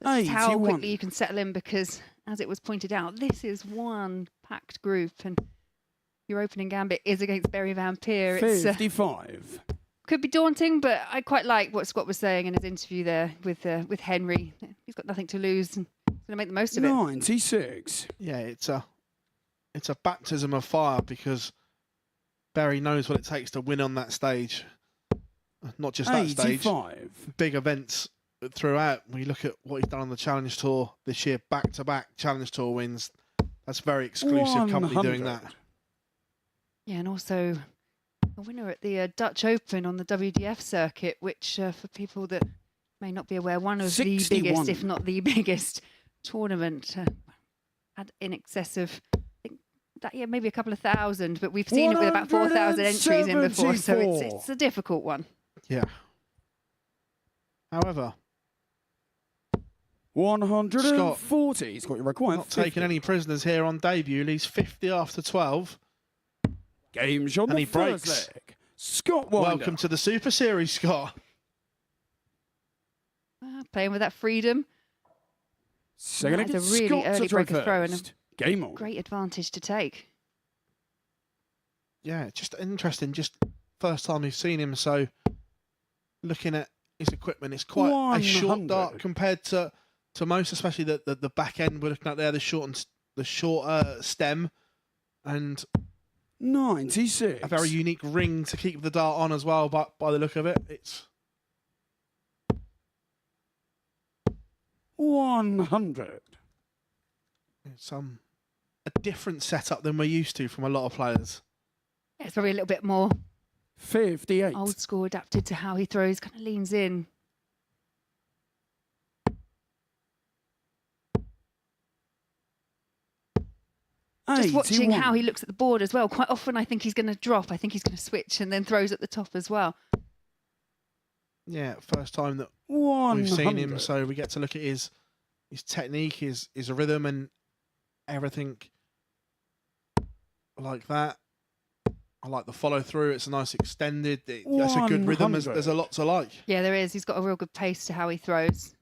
This is how 81. quickly you can settle in, because, as it was pointed out, this is one packed group, and your opening gambit is against Berry Van Peer. 55. Could be daunting, but I quite like what Scott was saying in his interview there with Henry. He's got nothing to lose, and he's going to make the most of it. 96. Yeah, it's a baptism of fire, because Berry knows what it takes to win on that stage. Not just that 85. stage, big events throughout. When you look at what he's done on the Challenge Tour this year, back-to-back Challenge Tour wins, that's very exclusive company 100. doing that. Yeah, and also a winner at the Dutch Open on the WDF circuit, which for people that may not be aware, one of 61. the biggest, if not the biggest, tournament. Had in excess of, I think, that year maybe a couple of thousand, but we've seen it with about 4,000 entries in before, so it's a difficult one. Yeah. However, 140. He's got your requirement. not taking any prisoners here on debut. He's 50 after 12. Game shot And the he first breaks. leg. Scott Winder. Welcome to the Super Series, Scott. Playing with that freedom. Second That's a against really Scott early to throw break of throw and first. Game on. Great advantage to take. Yeah, just interesting. Just first time we've seen him, so looking at his equipment, it's quite a short 100. dart compared to most, especially the back end we're looking at there, the short stem, and 96. a very unique ring to keep the dart on as well. But by the look of it, it's 100. a different setup than we're used to from a lot of players. Yeah, it's probably a little bit more 58. old school, adapted to how he throws, kind of leans in. Just watching 81. how he looks at the board as well. Quite often I think he's going to drop. I think he's going to switch and then throws at the top as well. Yeah, first time that 100. we've seen him, so we get to look at his technique, his rhythm, and everything like that. I like the follow through. It's a nice extended. That's a good rhythm. There's a lot to like. Yeah, there is. He's got a real good pace to how he throws.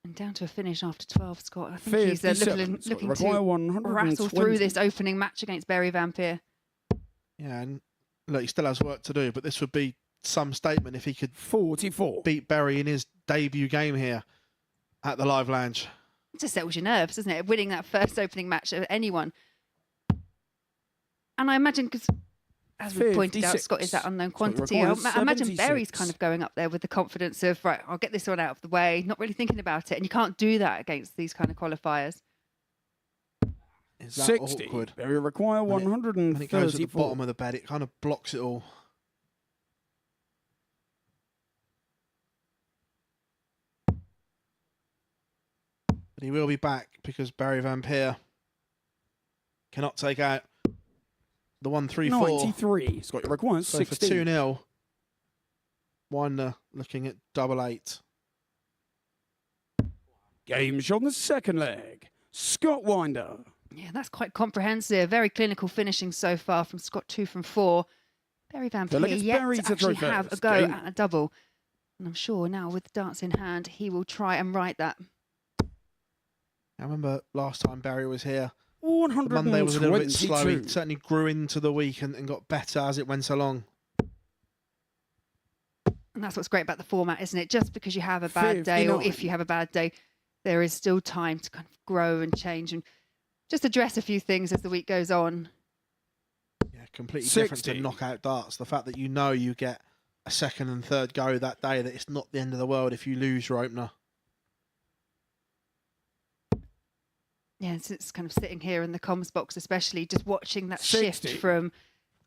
And down to a finish after 12, Scott. I think he's looking to rattle through this opening match against Barry Vampire. Yeah, and look, he still has work to do, but this would be some statement if he could 44. beat Barry in his debut game here at the Live Lounge. It just settles your nerves, doesn't it? Winning that first opening match of anyone. And I imagine, because as we pointed out, Scott is that unknown quantity. I imagine Barry's kind of going up there with the confidence of, right, I'll get this one out of the way, not really thinking about it. And you can't do that against these kind of qualifiers. Is that 60. awkward? Barry require 134. When it goes to the bottom of the bed, it kind of blocks it all. But he will be back because Barry Vampire cannot take out the 134. 93. Scott requires So 60. for 2-0, Winder looking at 888. Game shot in the second leg. Scott Winder. Yeah, that's quite comprehensive. Very clinical finishing so far from Scott, 2 from 4. Barry Vampire yet Barry to to actually throw have a first. go Game. at a double. And I'm sure now with the darts in hand, he will try and right that. I remember last time Barry was here, 122. Monday was a little bit slow. He certainly grew into the week and got better as it went along. And that's what's great about the format, isn't it? Just because you have a bad day, or 59. if you have a bad day, there is still time to kind of grow and change and just address a few things as the week goes on. Yeah, completely 60. different to knockout darts. The fact that you know you get a second and third go that day, that it's not the end of the world if you lose your opener. Yeah, it's kind of sitting here in the comms box, especially just watching that 60. shift from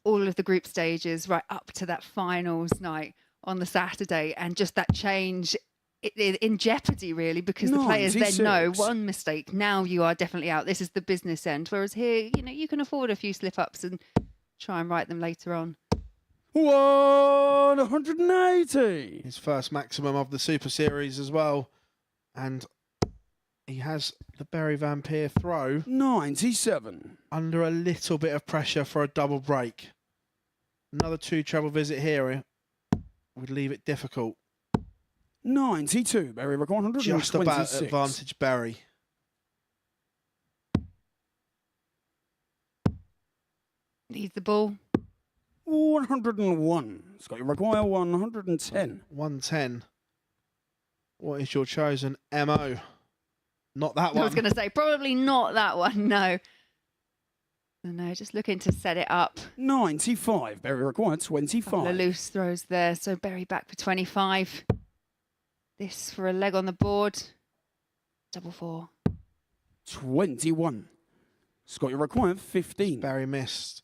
all of the group stages right up to that finals night on the Saturday, and just that change in jeopardy, really, because the players then know 96. one mistake, now you are definitely out. This is the business end. Whereas here, you know, you can afford a few slip-ups and try and right them later on. 180. His first maximum of the Super Series as well. And he has the Barry Vampire throw 97. under a little bit of pressure for a double break. Another 2 treble visit here would leave it difficult. 92. Barry require 126. Just about advantage Barry. Needs the ball. 101. Scott, you require 110. 110. What is your chosen MO? Not that one. I was going to say, probably not that one, no. No, just looking to set it up. 95. Barry required Couple 25. of loose throws there, so Barry back for 25. This for a leg on the board. Double 4. 21. Scott, you required 15. Barry missed.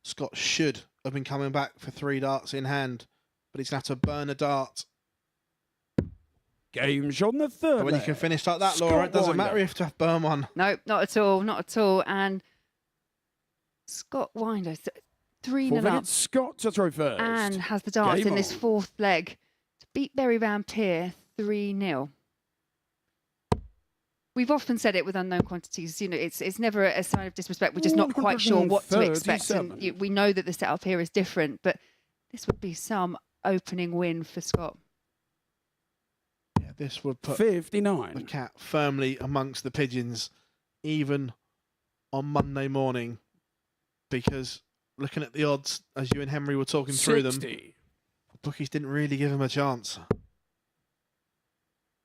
Scott should have been coming back for 3 darts in hand, but he's going to have to burn a dart. Game shot in the third. But when you leg. can finish like that, Scott Laura, it doesn't Winder. matter if you have to burn one. No, not at all, not at all. And Scott Winder, 3-0 up, Scott to throw first. and has the darts Game in this on. 4th leg to beat Barry Vampire 3-0. We've often said it with unknown quantities, you know, it's never a sign of disrespect. We're just not quite sure what to expect. And 137. we know that the setup here is different, but this would be some opening win for Scott. Yeah, this would put the 59. cat firmly amongst the pigeons, even on Monday morning, because looking at the odds, as you and Henry were talking through them, 60. the bookies didn't really give him a chance.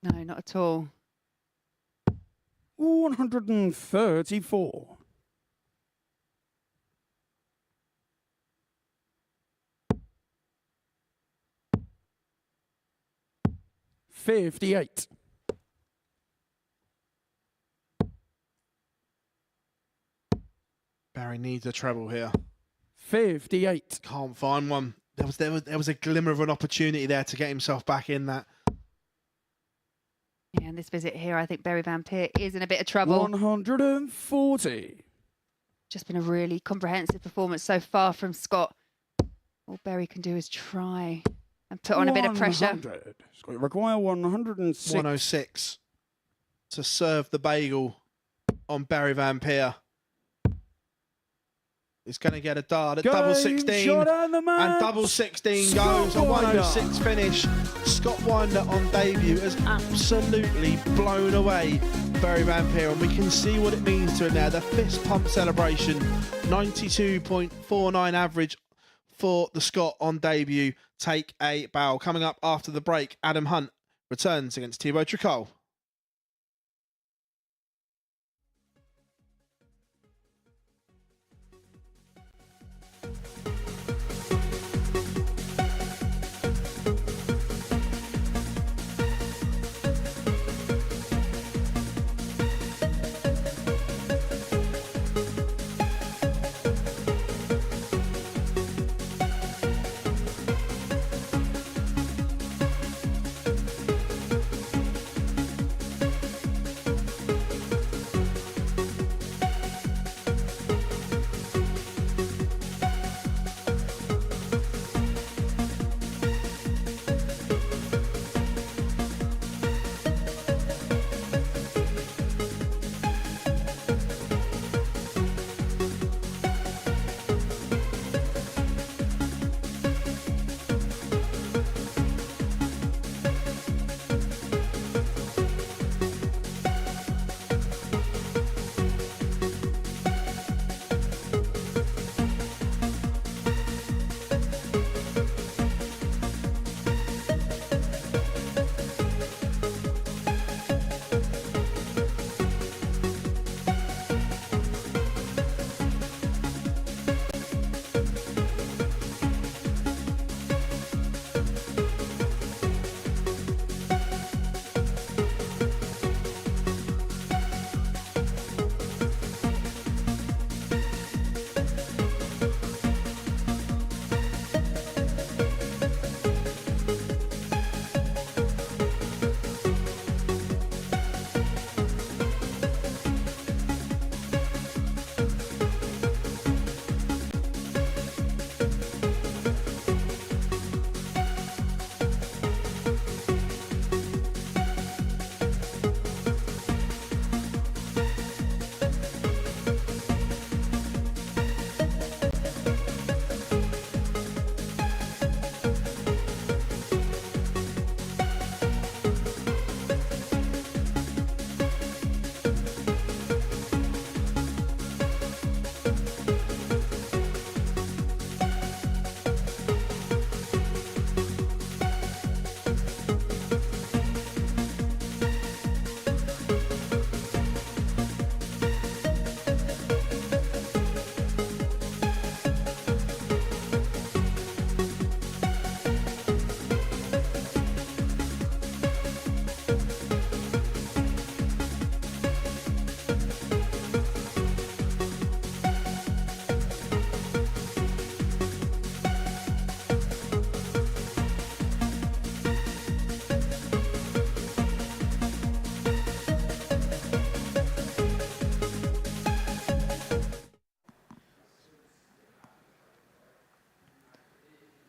No, not at all. 134. $58. Barry needs a treble here. 58. Can't find one. There was a glimmer of an opportunity there to get himself back in that. Yeah, and this visit here, I think Barry Vampire is in a bit of trouble. 140. Just been a really comprehensive performance so far from Scott. All Barry can do is try and put on a bit of pressure. 100. Scott, you require 106. 106 to serve the bagel on Barry Van Peer. He's going to get a dart at double 16. Shot on the match. And double 16 Scott goes. A Winder. 106 finish. Scott Winder on debut has absolutely blown away Barry Van Peer. And we can see what it means to him now. The fist pump celebration. 92.49 average for the Scot on debut. Take a bow. Coming up after the break, Adam Hunt returns against Thibaut Tricol.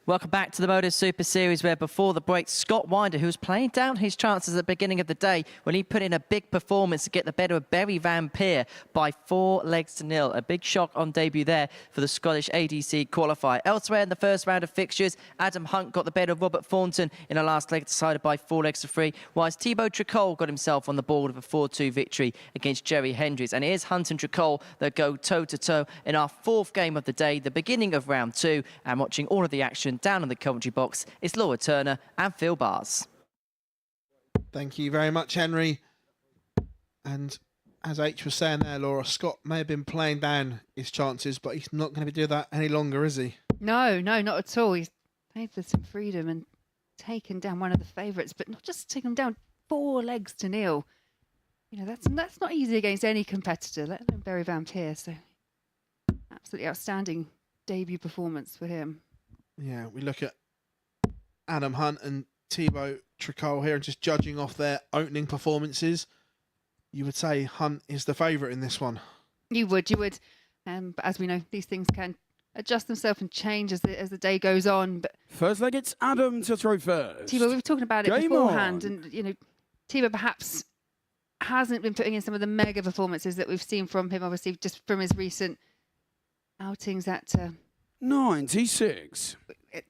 Welcome back to the MODUS Super Series, where before the break, Scott Winder, who was playing down his chances at the beginning of the day when he put in a big performance to get the better of Barry Van Peer by 4-0. A big shock on debut there for the Scottish ADC qualifier. Elsewhere in the first round of fixtures, Adam Hunt got the better of Robert Thornton in a last leg decided by 4-3, whilst Thibaut Tricol got himself on the board with a 4-2 victory against Jerry Hendricks. And it is Hunt and Tricol that go toe-to-toe in our fourth game of the day, the beginning of round 2, and watching all of the action down in the commentary box is Laura Turner and Phil Bars. Thank you very much, Henry. And as H was saying there, Laura, Scott may have been playing down his chances, but he's not going to do that any longer, is he? No, not at all. He's played with some freedom and taken down one of the favourites, but not just taken him down 4-0. You know, that's not easy against any competitor, let alone Barry Van Peer. So absolutely outstanding debut performance for him. Yeah, we look at Adam Hunt and Thibaut Tricol here and just judging off their opening performances. You would say Hunt is the favourite in this one. You would. But as we know, these things can adjust themselves and change as the day goes on. But first leg, it's Adam to throw first. Thibaut, we were talking about it Game beforehand, on. and you know, Thibaut perhaps hasn't been putting in some of the mega performances that we've seen from him, obviously, just from his recent outings at 96.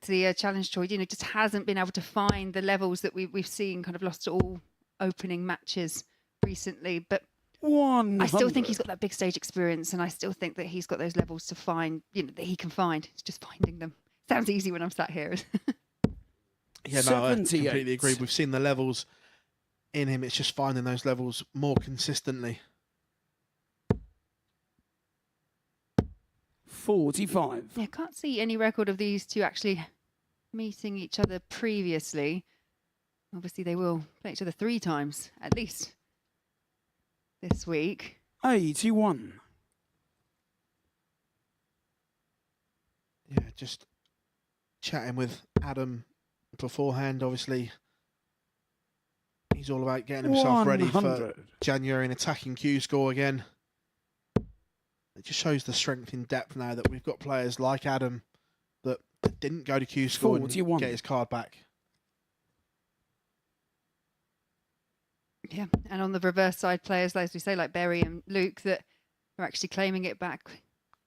the Challenge Tour. You know, just hasn't been able to find the levels that we've seen, kind of lost to all opening matches recently. But 100. I still think he's got that big stage experience, and I still think that he's got those levels to find, you know, that he can find. It's just finding them. Sounds easy when I'm sat here. Yeah, no, I 78. completely agree. We've seen the levels in him. It's just finding those levels more consistently. 45. Yeah, can't see any record of these two actually meeting each other previously. Obviously, they will play each other 3 times at least this week. 81. Yeah, just chatting with Adam beforehand. Obviously, he's all about getting himself ready for 100. January and attacking Q score again. It just shows the strength in depth now that we've got players like Adam that didn't go to Q score 41. and get his card back. Yeah, and on the reverse side, players, as we say, like Berry and Luke, that are actually claiming it back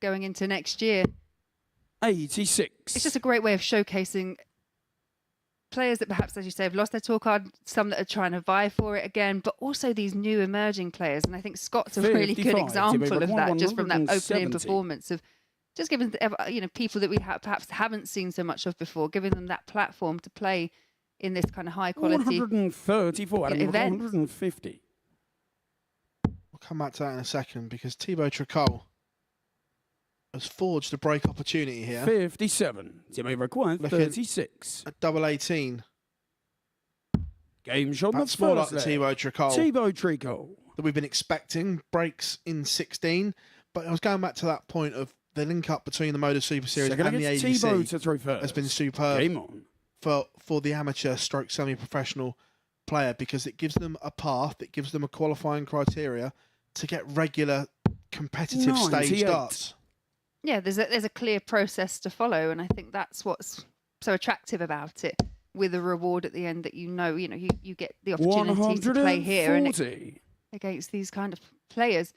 going into next year. 86. It's just a great way of showcasing players that perhaps, as you say, have lost their tour card, some that are trying to vie for it again, but also these new emerging players. And I think Scott's a really good 55. example of that, just from that opening 170. performance of just giving, you know, people that we perhaps haven't seen so much of before, giving them that platform to play in this kind of high quality 134. Adam, event. 150. We'll come back to that in a second because Thibaut Tricol has forged a break opportunity here. 57. Jimmy required Looking 36. At double 18. Game shot on the That's more like first the leg. Thibaut Tricol Thibaut Tricol. that we've been expecting. Breaks in 16. But I was going back to that point of the link up between the MODUS Super Series Second and the against Thibaut ADC to throw first. has been superb Game on. for the amateur stroke semi-professional player because it gives them a path, it gives them a qualifying criteria to get regular competitive stage 98. starts. yeah, there's a clear process to follow, and I think that's what's so attractive about it. With a reward at the end that you get the opportunity to play here and 140. against these kind of players.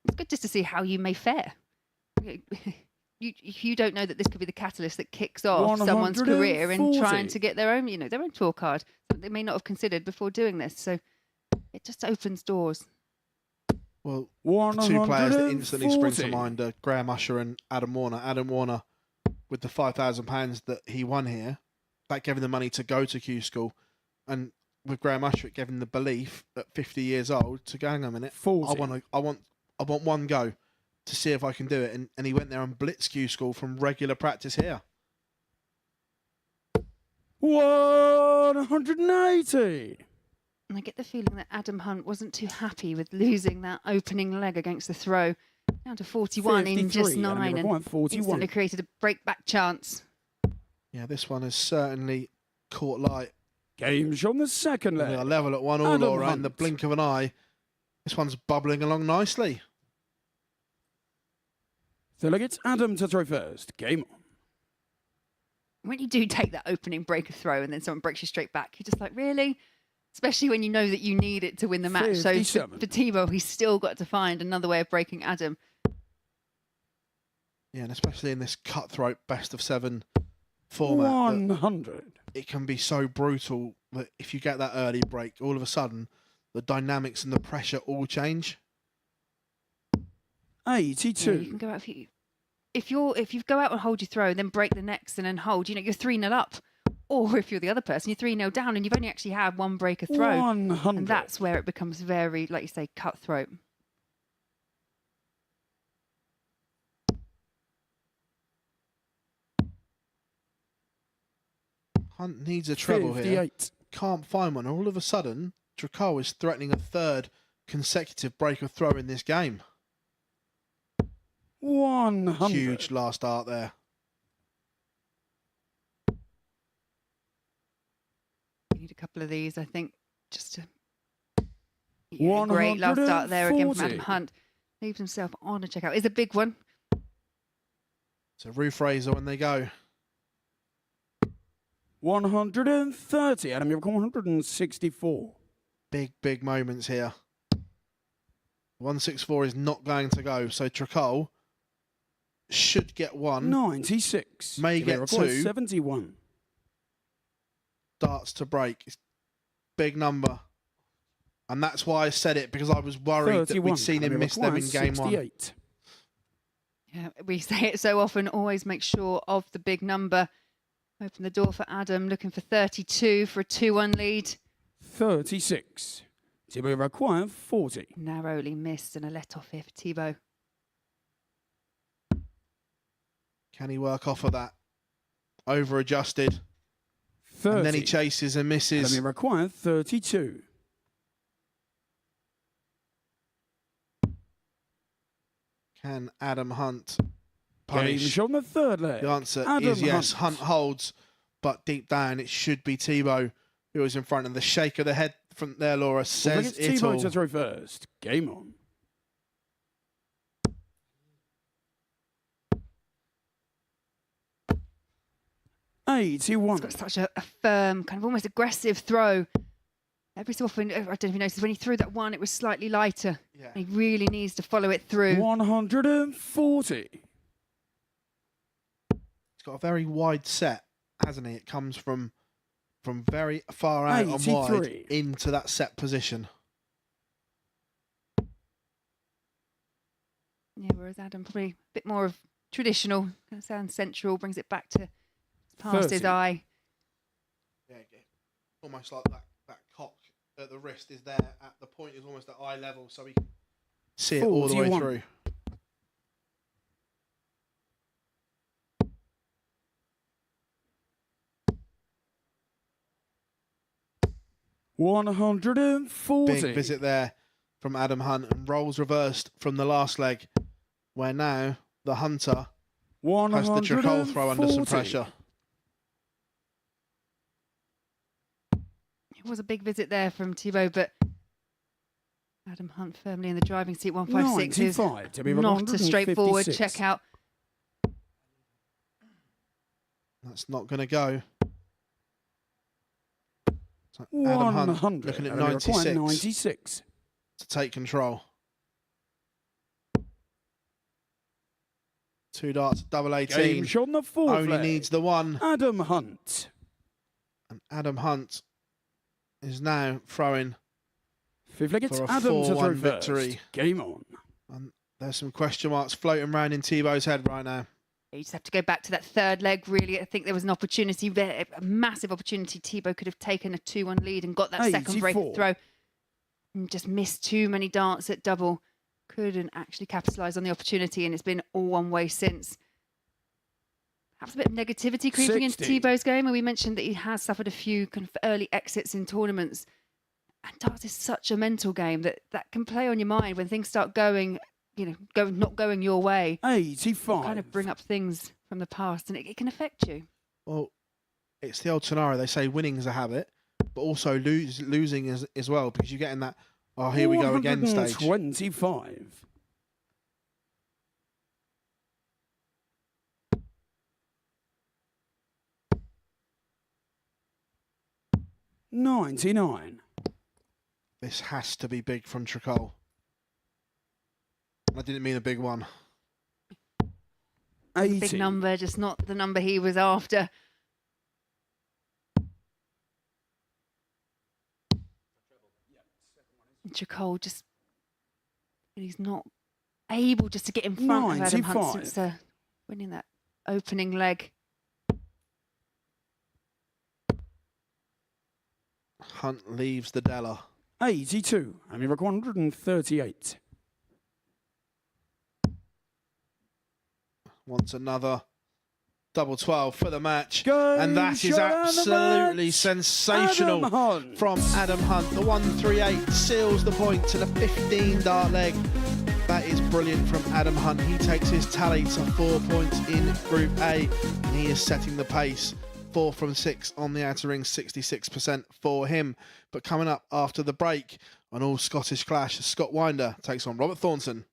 It's good just to see how you may fare. You don't know that this could be the catalyst that kicks off someone's career in 140. trying to get their own tour card that they may not have considered before doing this. So it just opens doors. Well, the 2 players that instantly spring to 140. mind are Graham Usher and Adam Warner. Adam Warner, with the £5,000 that he won here, that gave him the money to go to Q School. And with Graham Usher, it gave him the belief at 50 years old to go, hang on a minute, 40. I want one go to see if I can do it. And he went there and blitzed Q School from regular practice here. 180. And I get the feeling that Adam Hunt wasn't too happy with losing that opening leg against the throw. Down to 41 in just 53, 9 and 41. instantly created a break-back chance. Yeah, this one has certainly caught light. Game shot on the second We leg. are level at 1 all Adam around Hunt. the blink of an eye. This one's bubbling along nicely. So look, it's Adam to throw first. Game on. When you do take that opening break of throw and then someone breaks you straight back, you're just like, really? Especially when you know that you need it to win the match. So 57. for Thibaut, he's still got to find another way of breaking Adam. Yeah, and especially in this cutthroat best of 7 format, that 100. it can be so brutal that if you get that early break, all of a sudden the dynamics and the pressure all change. 82. Yeah, you can go out if you go out and hold your throw, then break the next and then hold. You're 3-0 up. Or if you're the other person, you're 3-0 down and you've only actually had one break of throw. 100. And that's where it becomes very, like you say, cutthroat. Hunt needs a treble here. 58. Can't find one. All of a sudden, Tricol is threatening a 3rd consecutive break of throw in this game. 100. Huge last art there. You need a couple of these, I think, just to... Yeah, great last start there again from Adam 140. Hunt. Leaves himself on a checkout. It's a big one. So roof raiser when they go. 130. Adam, you've got 164. Big moments here. 164 is not going to go. So Tricol should get one. 96. May get two. 71. Darts to break. It's big number. And that's why I said it, because I was worried that we'd seen him miss them in game 1. Yeah, we say it so often, always make sure of the big number. Open the door for Adam, looking for 32 for a 2-1 lead. 36. Thibaut required 40. Narrowly missed and a let-off here for Thibaut. Can he work off of that? Over-adjusted. 30. And then he chases and misses. Thibaut required 32. Can Adam Hunt Game punish? on the third leg. The answer Adam is yes. Hunt. Hunt holds, but deep down it should be Thibaut who is in front. And the shake of the head from there, Laura, says it's it Thibaut all. to throw first. Game on. He's got such a firm, kind of almost aggressive throw. Every so often, I don't know if you noticed, when he threw that one, it was slightly lighter. Yeah. He really needs to follow it through. 140. It's got a very wide set, hasn't he? It comes from very far out and 83. wide into that set position. Yeah, whereas Adam probably a bit more of traditional, kind of sounds central, brings it back to past his 30. eye. Yeah, almost like that cock at the wrist is there at the point is almost at eye level, so we can see it all the way 41. through. $140. Big visit there from Adam Hunt, and rolls reversed from the last leg, where now the Hunter has the Tricol throw under some pressure. It was a big visit there from Thibaut, but Adam Hunt firmly in the driving seat. 156 is 95 to be not a straightforward 156. check out. That's not going to go. So Adam Hunt 100. looking at And they require 96 96. to take control. 2 darts, double 18. Game shot on the fourth Only leg. needs the one. Adam Hunt. And Adam Hunt is now throwing. Fifth leg, it's For a Adam to 4-1 throw victory. first. Game on. And there's some question marks floating around in Thibaut's head right now. You just have to go back to that third leg, really. I think there was an opportunity there, a massive opportunity. Thibaut could have taken a 2-1 lead and got that second break 84. throw. And just missed too many darts at double. Couldn't actually capitalise on the opportunity, and it's been all one way since. Perhaps a bit of negativity creeping into 60. Thibaut's game, and we mentioned that he has suffered a few kind of early exits in tournaments. And darts is such a mental game that can play on your mind when things start going, not going your way. 85. Kind of bring up things from the past, and it can affect you. Well, it's the old scenario. They say winning is a habit, but also losing as well, because you get in that, oh, here we go again stage. 125. 99. This has to be big from Tricol. I didn't mean a big one. 80. Big number, just not the number he was after. Tricol just, he's not able just to get in front of Adam Hunt 95. since winning that opening leg. Hunt leaves the Della. 82. I mean, 138. Wants another double 12 for the match. Game And that is shot and the absolutely match. sensational Adam Hunt. from Adam Hunt. The 138 seals the point to the 15 dart leg. That is brilliant from Adam Hunt. He takes his tally to 4 points in Group A, and he is setting the pace. 4 from 6 on the outer ring, 66% for him. But coming up after the break, an all Scottish clash, Scott Winder takes on Robert Thornton.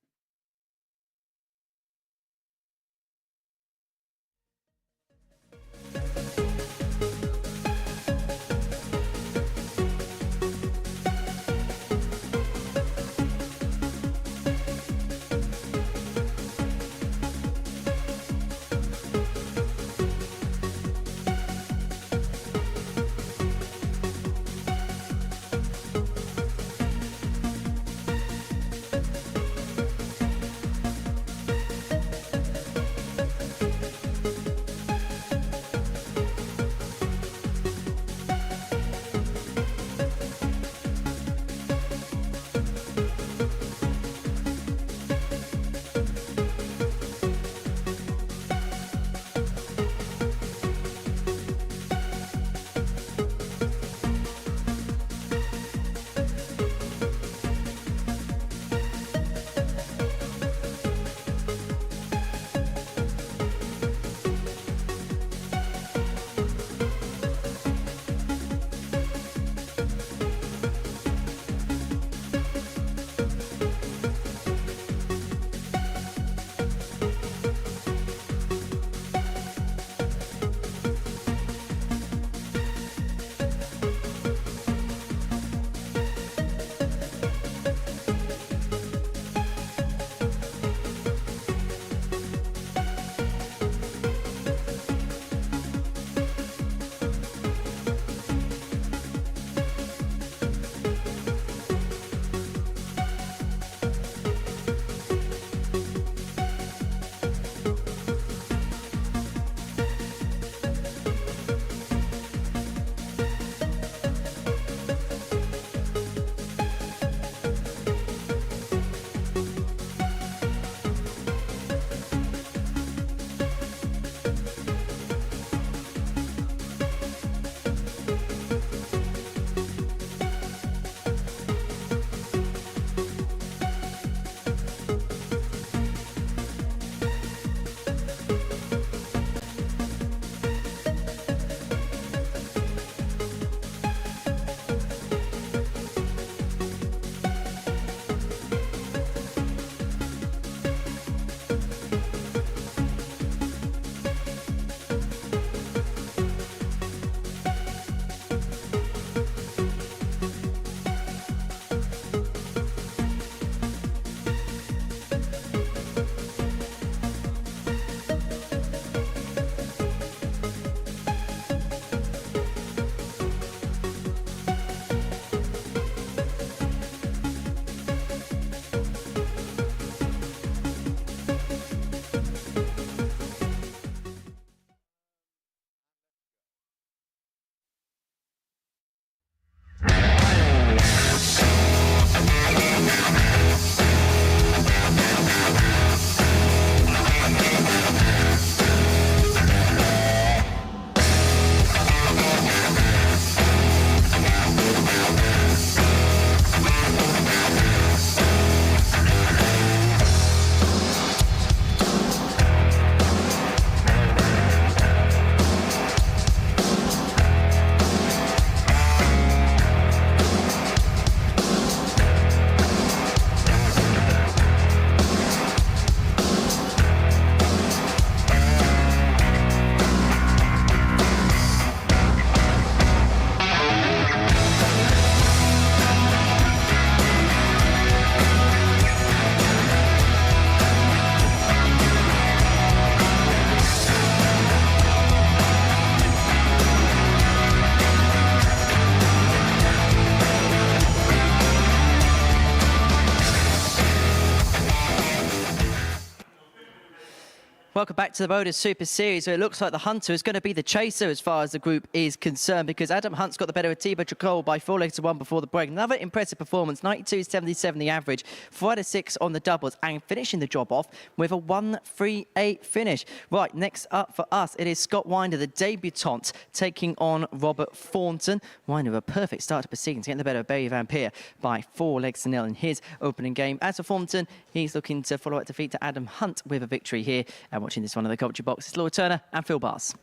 welcome back to the MODUS Super Series. So it looks like the Hunter is going to be the chaser as far as the group is concerned, because Adam Hunt's got the better of Thibaut Tricol by 4 legs to 1 before the break. Another impressive performance, 92.77 the average, 4 out of 6 on the doubles, and finishing the job off with a 1-3-8 finish. Right, next up for us, it is Scott Winder, the debutant, taking on Robert Thornton. Winder with a perfect start to proceedings, getting the better of Barry Van Peer by 4 legs to 0 in his opening game. As for Thornton, he's looking to follow up defeat to Adam Hunt with a victory here. And watching this one of the commentary box, it's Laura Turner and Phil Bars.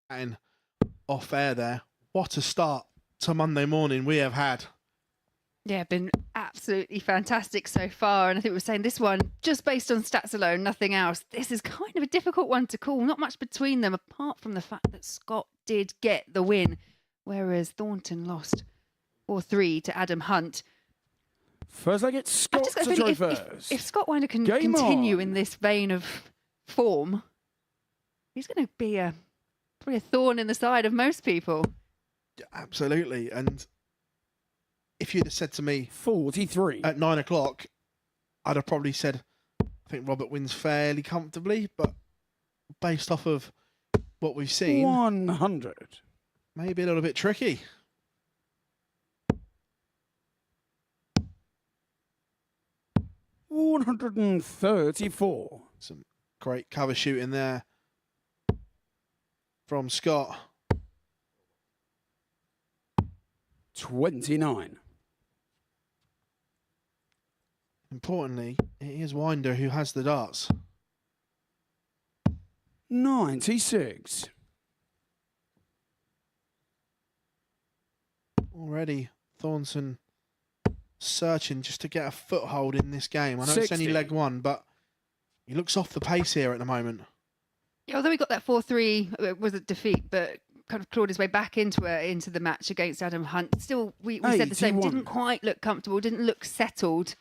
And off air there, what a start to Monday morning we have had. Yeah, been absolutely fantastic so far. And I think we were saying this one, just based on stats alone, nothing else. This is kind of a difficult one to call. Not much between them, apart from the fact that Scott did get the win, whereas Thornton lost 4-3 to Adam Hunt. First, I get Scott to throw first. If Scott Winder can continue in this vein of form, he's going to be probably a thorn in the side of most people. Absolutely. And if you'd have said to me 43 at 9 o'clock, I'd have probably said, I think Robert wins fairly comfortably, but based off of what we've seen, 100. Maybe a little bit tricky. $134. Some great cover shooting there from Scott. 29. Importantly, it is Winder who has the darts. 96. Already, Thornton searching just to get a foothold in this game. I know 60. it's only leg one, but he looks off the pace here at the moment. Yeah, although he got that 4-3, it was a defeat, but kind of clawed his way back into the match against Adam Hunt. Still, we said the same. 81. Didn't quite look comfortable. Didn't look settled.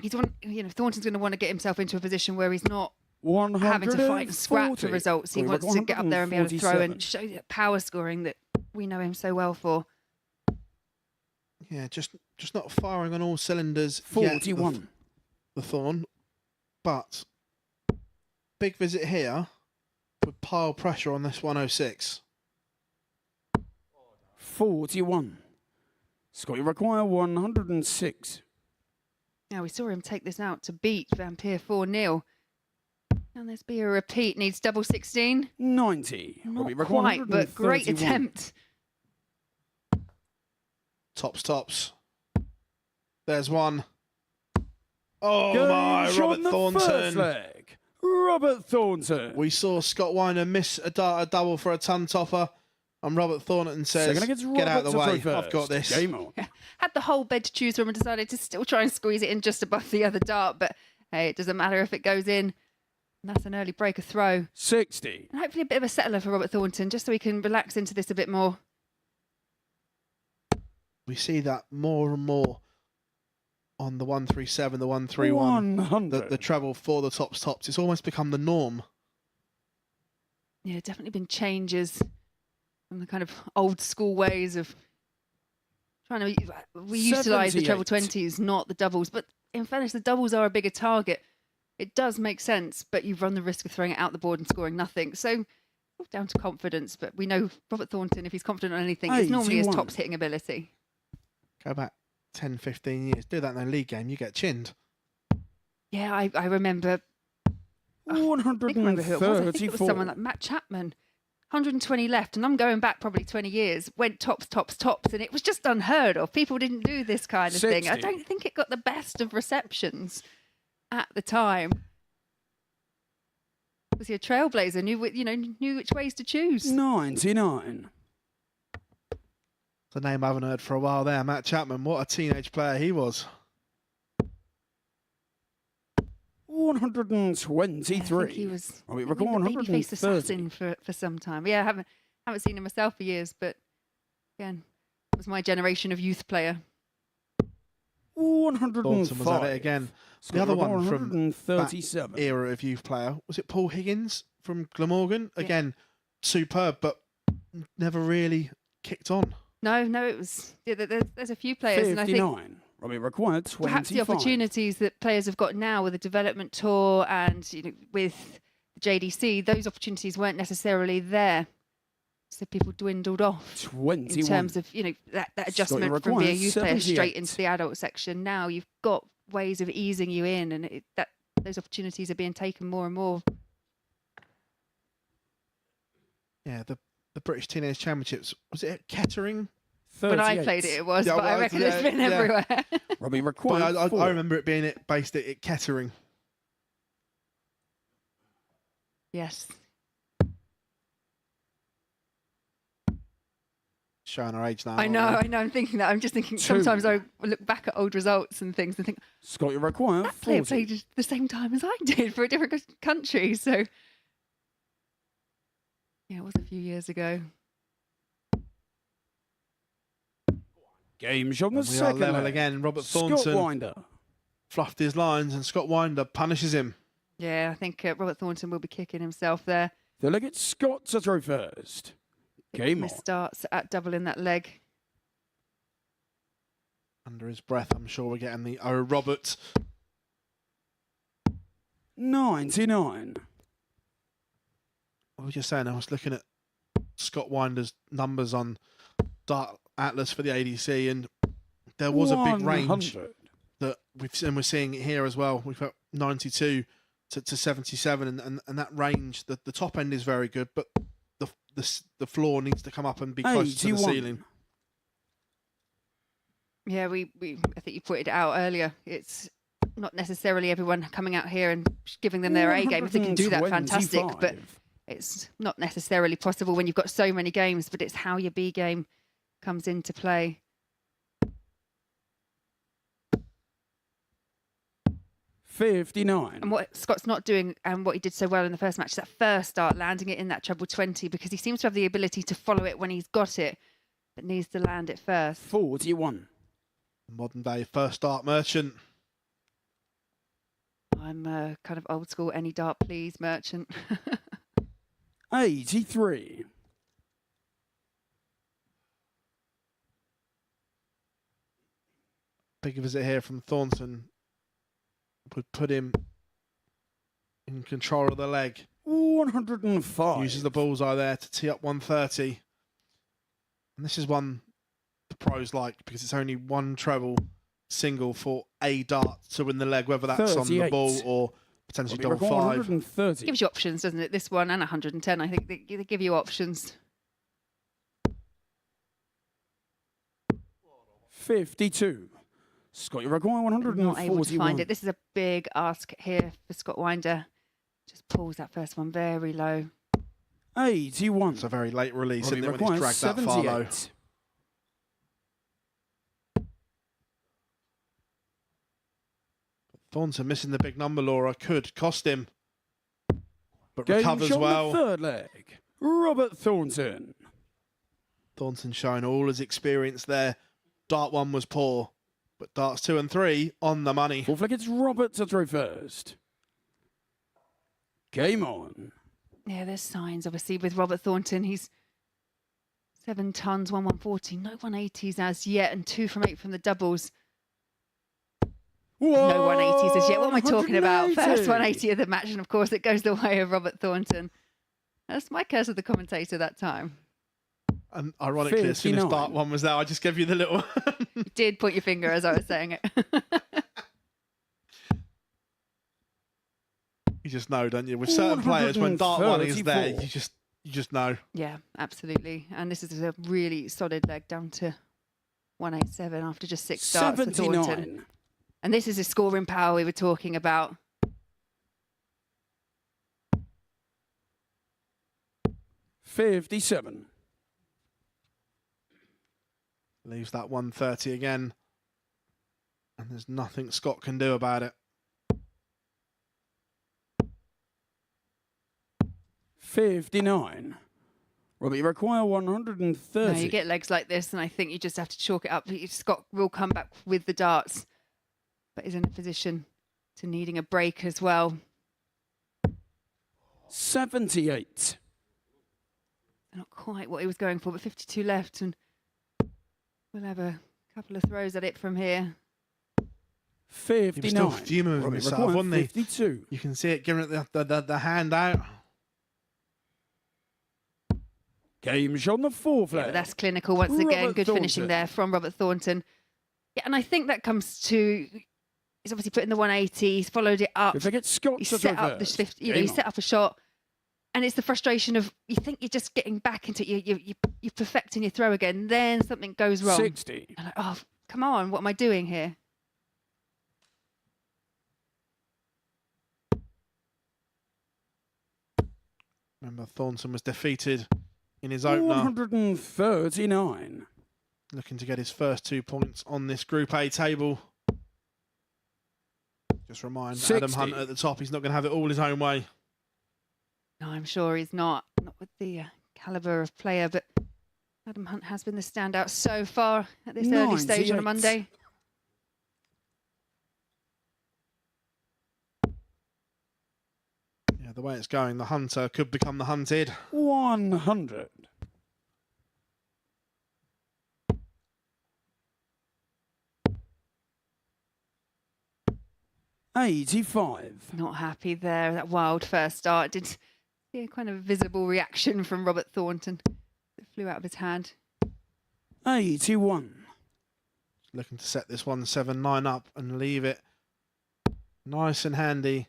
Thornton's going to want to get himself into a position where he's not having to fight and scrap for results. He wants to get up there and be able to throw and show that power scoring that we know him so well for. Yeah, just not firing on all cylinders 41. yet, the Thorn. But big visit here would pile pressure on this 106. 41. Scott, you require 106. Now, we saw him take this out to beat Van Peer 4-0. Can this be a repeat? Needs double 16? 90. Not quite, but great attempt. Tops. There's one. Oh Going my, short Robert in the first Thornton. leg. Robert Thornton. We saw Scott Winder miss a double for a ton topper. And Robert Thornton says, get out of the way, I've got this. Game on. Had the whole bed to choose from and decided to still try and squeeze it in just above the other dart. But hey, it doesn't matter if it goes in. And that's an early breaker throw. 60. And hopefully a bit of a settler for Robert Thornton, just so he can relax into this a bit more. We see that more and more on the 137, the 131. 100. The treble for the tops. It's almost become the norm. Yeah, definitely been changes from the kind of old school ways of trying to utilise the treble 20s, not the doubles. But in fairness, the doubles are a bigger target. It does make sense, but you run the risk of throwing it out the board and scoring nothing. So down to confidence, but we know Robert Thornton, if he's confident on anything, it's normally his tops hitting ability. Go back 10, 15 years. Do that in a league game, you get chinned. Yeah, I remember. 134. I think it was someone like Matt Chapman. 120 left, and I'm going back probably 20 years, went tops, and it was just unheard of. People didn't do this kind of 60. thing. I don't think it got the best of receptions at the time. Was he a trailblazer? Knew which ways to choose. 99. It's a name I haven't heard for a while there. Matt Chapman, what a teenage player he was. 123. I think he was the babyface assassin for some time. Yeah, I haven't seen him myself for years, but again, it was my generation of youth player. 105. Thornton was at it again. The other one from 137. that era of youth player, was it Paul Higgins from Glamorgan? Again, superb, but never really kicked on. No, it was. Yeah, there's a few players, 59. and I think Robbie required 25. Perhaps the opportunities that players have got now with the development tour and with the JDC, those opportunities weren't necessarily there. So people dwindled off 21. in terms of that adjustment from being a youth player 78. straight into the adult section. Now you've got ways of easing you in, and those opportunities are being taken more and more. Yeah, the British Teenage Championships, was it at Kettering? 38. When I played it was, Yeah, but I well, reckon yeah, it's been yeah. everywhere. Robbie But required I 4. remember it being based at Kettering. Yes. Showing our age now. I know. I'm thinking that. I'm just thinking 2. sometimes I look back at old results and things and think, Scott, you require that player 40. played the same time as I did for a different country. So, yeah, it was a few years ago. Game shot on the We are second level leg. again. Robert Scott Thornton Winder. fluffed his lines, and Scott Winder punishes him. Yeah, I think Robert Thornton will be kicking himself there. They'll look at Scott to throw first. Game on. Miss starts at double in that leg. Under his breath, I'm sure we're getting the "Oh, Robert." 99. I was just saying, I was looking at Scott Winder's numbers on Dart Atlas for the ADC, and there was a big range 100. that we're seeing it here as well. We've got 92 to 77, and that range, the top end is very good, but the floor needs to come up and be closer to the 81. ceiling. Yeah, I think you pointed it out earlier. It's not necessarily everyone coming out here and giving them their A game. If they can do that, fantastic. But 125. it's not necessarily possible when you've got so many games. But it's how your B game comes into play. 59. And what Scott's not doing, and what he did so well in the first match, is that first start, landing it in that treble 20, because he seems to have the ability to follow it when he's got it, but needs to land it first. 41. Modern day first start merchant. I'm kind of old school, any dart please merchant. 83. Big visit here from Thornton would put him in control of the leg. 105. Uses the bullseye there to tee up 130. And this is one the pros like, because it's only one treble single for a dart to win the leg, whether that's on the 38. ball or potentially Robbie double required five. 130. Gives you options, doesn't it? This one and 110, I think they give you options. 52. Scott, you require Not able to 141. find it. This is a big ask here for Scott Winder. Just pulls that first one very low. 81. It's a very late release, Robbie isn't it, when it's requires dragged that far low. 78. Thornton missing the big number, Laura, could cost him. But Game recovers shot on well. the third leg. Robert Thornton. Thornton showing all his experience there. Dart 1 was poor, but darts 2 and 3 on the money. Full flick, it's Robert to throw first. Game on. Yeah, there's signs, obviously, with Robert Thornton. He's 7 tons, 140, no 180s as yet, and 2 from 8 from the doubles. No 180s as yet. What am I talking about? First 180 of the match, and of course it goes the way of Robert Thornton. That's my curse of the commentator that time. And ironically, as soon as 59. Dart 1 was there, I just gave you the little... You did point your finger as I was saying it. You just know, don't you? With certain players, when Dart 1 is there, 134. you just know. Yeah, absolutely. And this is a really solid leg down to 187 after just 6 starts for Thornton. 79. And this is a scoring power we were talking about. 57. Leaves that 130 again. And there's nothing Scott can do about it. 59. Robbie, you require 130. No, you get legs like this, and I think you just have to chalk it up. Scott will come back with the darts, but is in a position to needing a break as well. 78. Not quite what he was going for, but 52 left, and we'll have a couple of throws at it from here. He was 59. still fuming with Robbie himself, required wasn't he? 52. You can see it giving it the hand out. Game shot on the fourth Yeah, leg. but that's clinical once again. Robert Good finishing Thornton. there from Robert Thornton. Yeah, and I think that comes to, he's obviously put in the 180, he's followed it up. If they get Scott He to set throw up the first. 50, you know, he set up a shot, and it's the frustration of you think you're just getting back into it, you're perfecting your throw again, then something goes wrong. 60. And like, oh, come on, what am I doing here? Remember, Thornton was defeated in his opener, 139. looking to get his first 2 points on this Group A table. Just remind 60. Adam Hunt at the top, he's not going to have it all his own way. No, I'm sure he's not with the calibre of player, but Adam Hunt has been the standout so far at this early stage on a 98. Monday. Yeah, the way it's going, the hunter could become the hunted. 100. $85. Not happy there. That wild first start. Did see a kind of visible reaction from Robert Thornton. It flew out of his hand. 81. Looking to set this 1-7-9 up and leave it nice and handy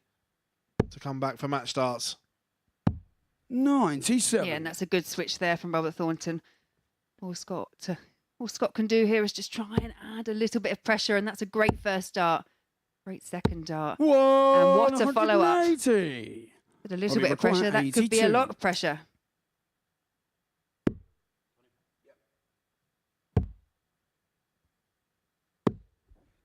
to come back for match starts. 97. Yeah, and that's a good switch there from Robert Thornton. All Scott can do here is just try and add a little bit of pressure, and that's a great first start. Great second dart. Whoa, And what a follow-up. 180. With a little Robbie bit of pressure, required that could be a 82. lot of pressure.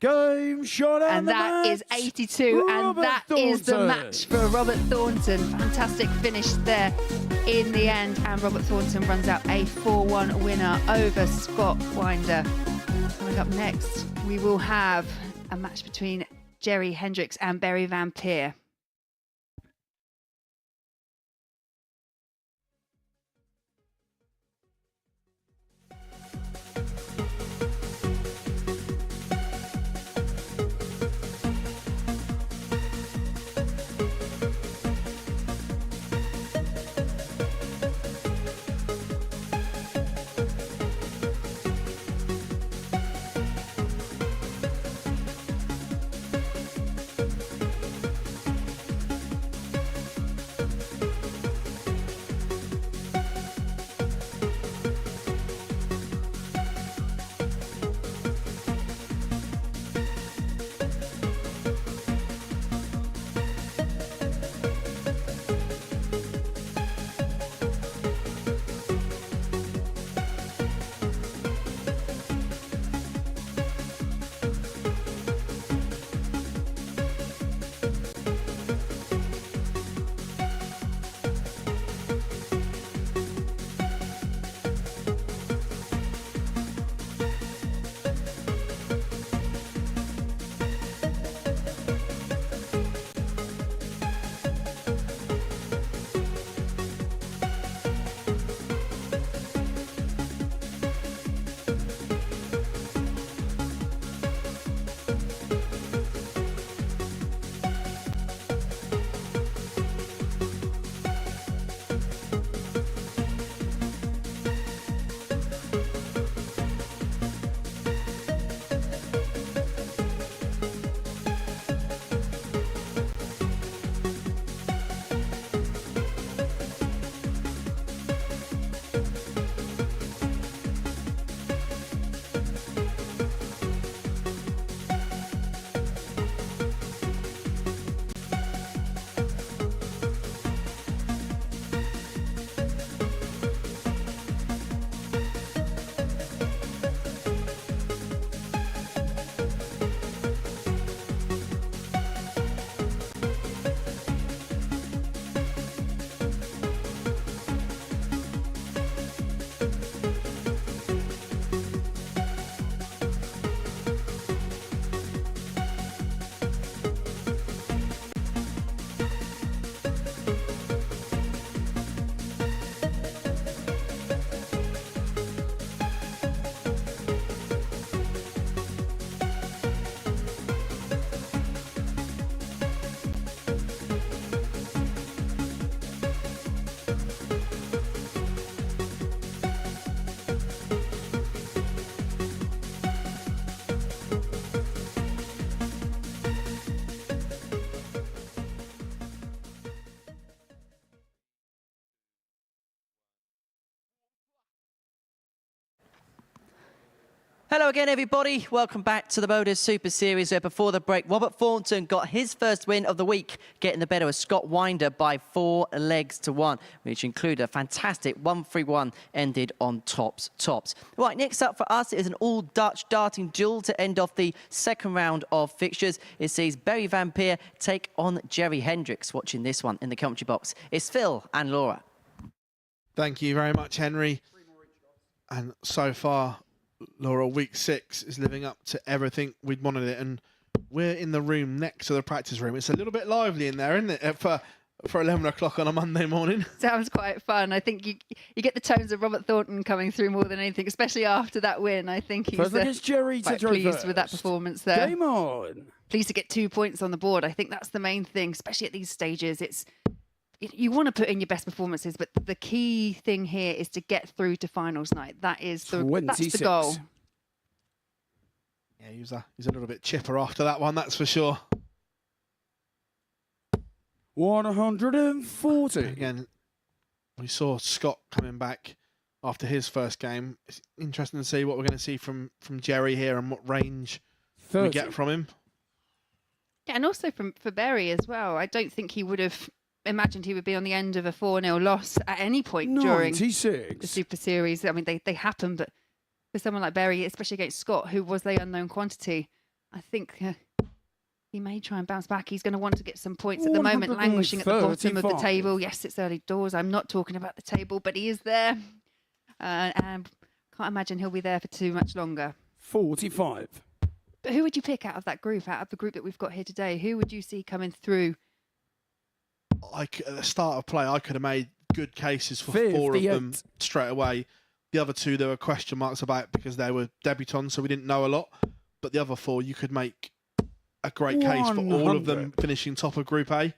Game shot And that is 82, and that is the match for Robert Thornton. Fantastic finish there in the end, and Robert Thornton runs out a 4-1 winner over Scott Winder. Coming up next, we will have a match between Jerry Hendricks and Berry Van Peer. Hello again, everybody. Welcome back to the MODUS Super Series, where before the break, Robert Thornton got his first win of the week, getting the better of Scott Winder by 4 legs to 1, which included a fantastic 1-3-1 ended on tops. Right, next up for us is an all-Dutch darting duel to end off the second round of fixtures. It sees Barry Van Peer take on Jerry Hendricks. Watching this one in the commentary box is Phil and Laura. Thank you very much, Henry. And so far, Laura, week 6 is living up to everything we'd wanted it, and we're in the room next to the practice room. It's a little bit lively in there, isn't it, for 11 o'clock on a Monday morning? Sounds quite fun. I think you get the tones of Robert Thornton coming through more than anything, especially after that win. I think he's quite pleased with that performance there. Game on. Pleased to get 2 points on the board. I think that's the main thing, especially at these stages. You want to put in your best performances, but the key thing here is to get through to finals night. That's the goal. Yeah, he's a little bit chipper after that one, that's for sure. 140. Again, we saw Scott coming back after his first game. It's interesting to see what we're going to see from Jerry here and what range 30. we get from him. Yeah, and also for Barry as well. I don't think he would have imagined he would be on the end of a 4-0 loss at any point during the Super Series. I mean, they happen, but for someone like Barry, especially against Scott, who was the unknown quantity, I think he may try and bounce back. He's going to want to get some points at the moment, languishing at the bottom of the table. Yes, it's early doors. I'm not talking about the table, but he is there. And can't imagine he'll be there for too much longer. 45. But who would you pick out of that group, out of the group that we've got here today? Who would you see coming through? At the start of play, I could have made good cases for 4 of them straight away. The other 2, there were question marks about because they were debutants, so we didn't know a lot. But the other 4, you could make a great case for all of them finishing top of Group A.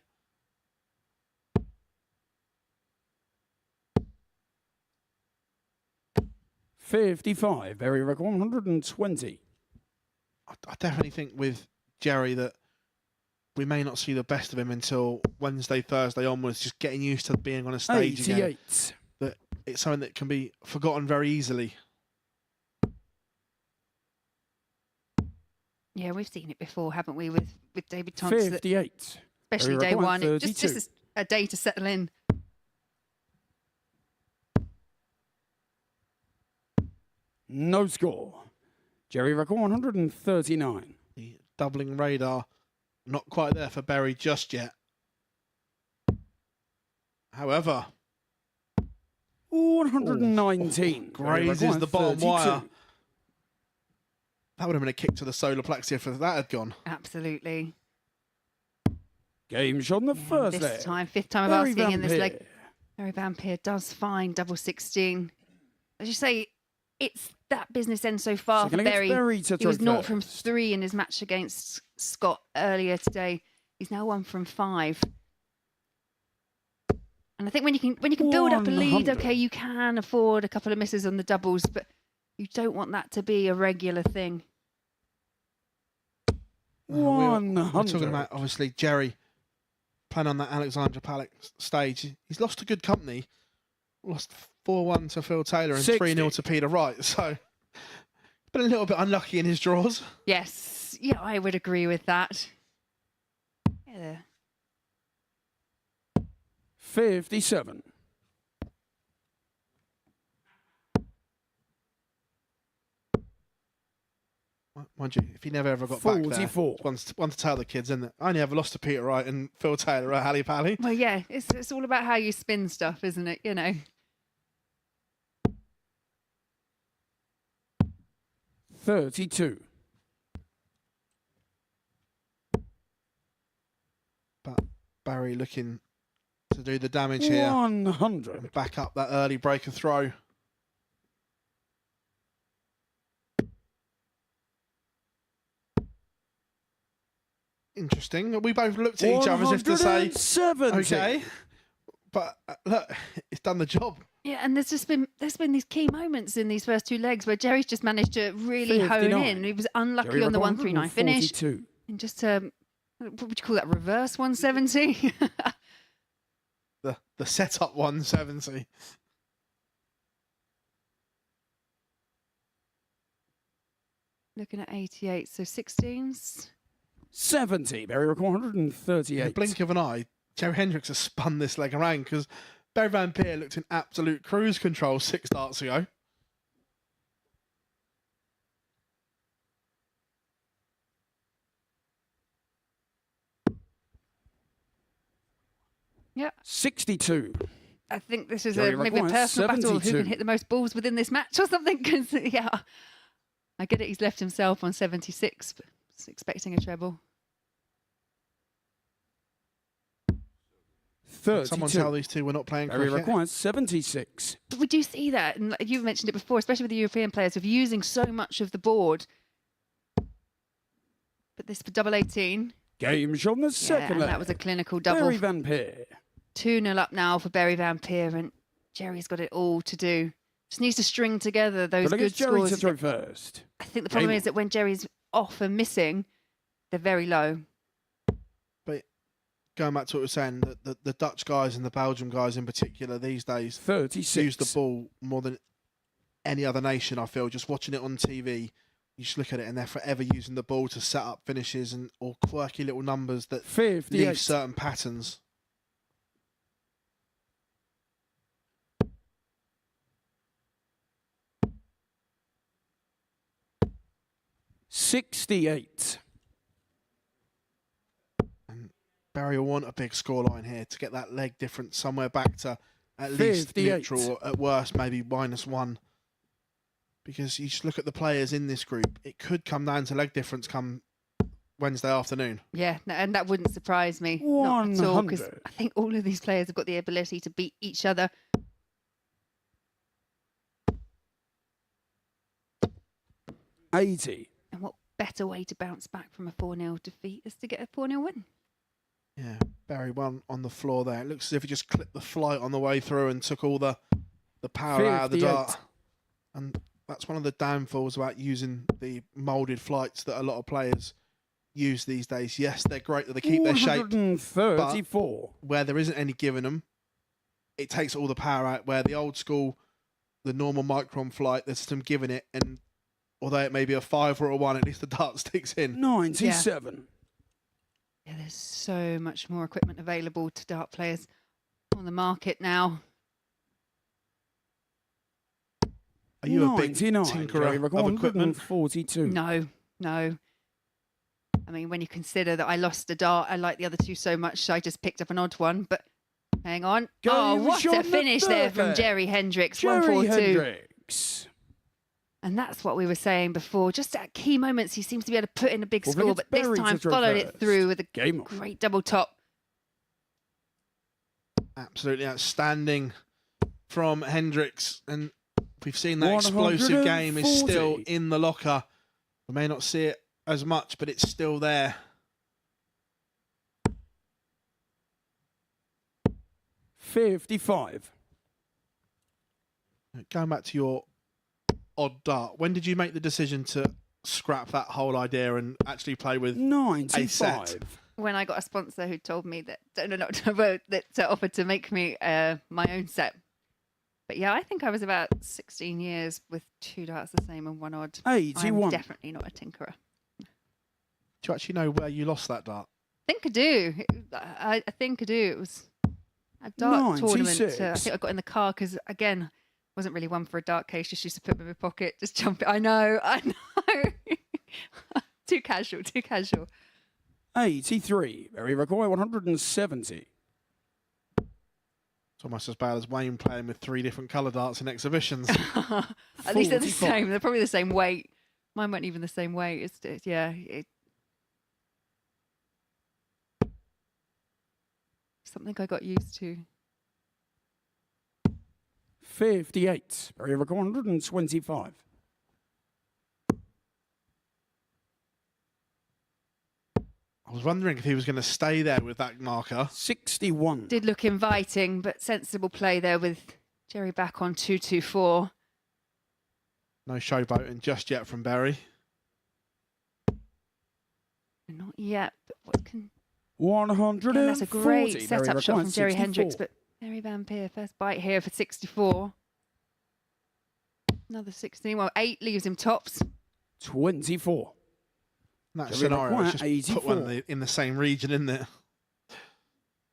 $55. Very record 120. I definitely think with Jerry that we may not see the best of him until Wednesday, Thursday onwards, just getting used to being on a stage 88. again. That it's something that can be forgotten very easily. Yeah, we've seen it before, haven't we, with David Thompson? 58. Especially day one. Just a day to settle in. No score. Jerry record 139. The doubling radar, not quite there for Barry just yet. However, 119. Grazes the bottom wire. That would have been a kick to the solar plexus if that had gone. Absolutely. Game shot on the first leg. This time, 5th time of asking in this leg. Barry Van Peer does fine, double 16. As you say, it's that business end so far for Barry. He was 0 from 3 in his match against Scott earlier today. He's now 1 from 5. And I think when you can build up a lead, okay, you can afford a couple of misses on the doubles, but you don't want that to be a regular thing. 100. We're talking about, obviously, Jerry playing on that Alexandra Palace stage. He's lost to good company. Lost 4-1 to Phil Taylor and 3-0 to Peter Wright. So, been a little bit unlucky in his draws. Yes. Yeah, I would agree with that. Yeah. 57. Mind you, if he never ever got 44. back there, one to tell the kids, isn't it? I only ever lost to Peter Wright and Phil Taylor at Hally Pally. Well, yeah, it's all about how you spin stuff, isn't it? You know. 32. But Barry looking to do the damage here. 100. And back up that early breaker throw. Interesting. We both looked at each other as if to say, 170. okay, but look, it's done the job. Yeah, and there's been these key moments in these first 2 legs where Jerry's just managed to really 59. hone in. He was unlucky Jerry on the 139 finish. 42. And just what would you call that? Reverse 170. The setup 170. Looking at 88, so 16s. 70. Barry record In the 138. blink of an eye, Jerry Hendricks has spun this leg around because Barry Van Peer looked in absolute cruise control 6 darts ago. Yeah. 62. I think this is Jerry maybe a requires personal battle of who 72. can hit the most balls within this match or something. Because, yeah, I get it. He's left himself on 76, but was expecting a treble. 32. Someone tell these two we're not playing Barry cricket. requires 76. But we do see that, and like you've mentioned it before, especially with the European players, of using so much of the board. But this for double 18. Game shot on the Yeah, second and leg. that was a clinical double. Barry Van Peer. 2-0 up now for Barry Van Peer, and Jerry's got it all to do. Just needs to string together those But good against Jerry scores. to throw first. I think the problem Game is that when Jerry's off and missing, they're very low. But going back to what we were saying, the Dutch guys and the Belgium guys in particular these days 36. use the ball more than any other nation, I feel. Just watching it on TV, you just look at it and they're forever using the ball to set up finishes and or quirky little numbers that 58. leave certain patterns. $68. And Barry will want a big scoreline here to get that leg difference somewhere back to at least 58. neutral, or at worst maybe -1. Because you just look at the players in this group, it could come down to leg difference come Wednesday afternoon. Yeah, and that wouldn't surprise me. Not at all, because 100. I think all of these players have got the ability to beat each other. 80. And what better way to bounce back from a 4-0 defeat is to get a 4-0 win. Yeah, Barry won on the floor there. It looks as if he just clipped the flight on the way through and took all the power out of the 58. dart. And that's one of the downfalls about using the moulded flights that a lot of players use these days. Yes, they're great that they keep their shape. 134. Where there isn't any giving them, it takes all the power out. Where the old school, the normal micron flight, there's some giving it. And although it may be a 5 or a 1, at least the dart sticks in. 97. Yeah, there's so much more equipment available to dart players on the market now. Are you a big 99. tinkerer of equipment? 142. No. I mean, when you consider that I lost a dart, I like the other two so much, I just picked up an odd one. But hang on. Oh, Game what shot a on the finish there third from leg. Jerry Hendricks, Jerry 142. Hendricks. And that's what we were saying before. Just at key moments, he seems to be able to put in a big Well, score, it's but this Barry to time throw followed first. it through with a Game on. great double top. Absolutely outstanding from Hendricks. And we've seen that explosive game is still 140. in the locker. We may not see it as much, but it's still there. 55. Going back to your odd dart, when did you make the decision to scrap that whole idea and actually play with 95. When I got a sponsor who told me that, that offered to make me my own set. But yeah, I think I was about 16 years with 2 darts the same and 1 odd. 81. I'm definitely not a tinkerer. Do you actually know where you lost that dart? I think I do. I think I do. It was a dart tournament. 96. I think I got in the car because, again, wasn't really one for a dart case. Just used to put them in my pocket, just jump it. I know. Too casual. 83. Very record 170. It's almost as bad as Wayne playing with 3 different colour darts in exhibitions. At least they're the 45. same. They're probably the same weight. Mine weren't even the same weight. Something I got used to. 58. Very record 125. I was wondering if he was going to stay there with that marker. 61. Did look inviting, but sensible play there with Jerry back on 2-2-4. No showboating just yet from Barry. Not yet, but what can... 140. Again, that's a great setup Very shot from record Jerry 64. Hendricks, but Barry Van Peer, first bite here for 64. Another 16. Well, 8 leaves him tops. 24. In that Jerry scenario, McQuire, it's just put one 84. in the same region, isn't it?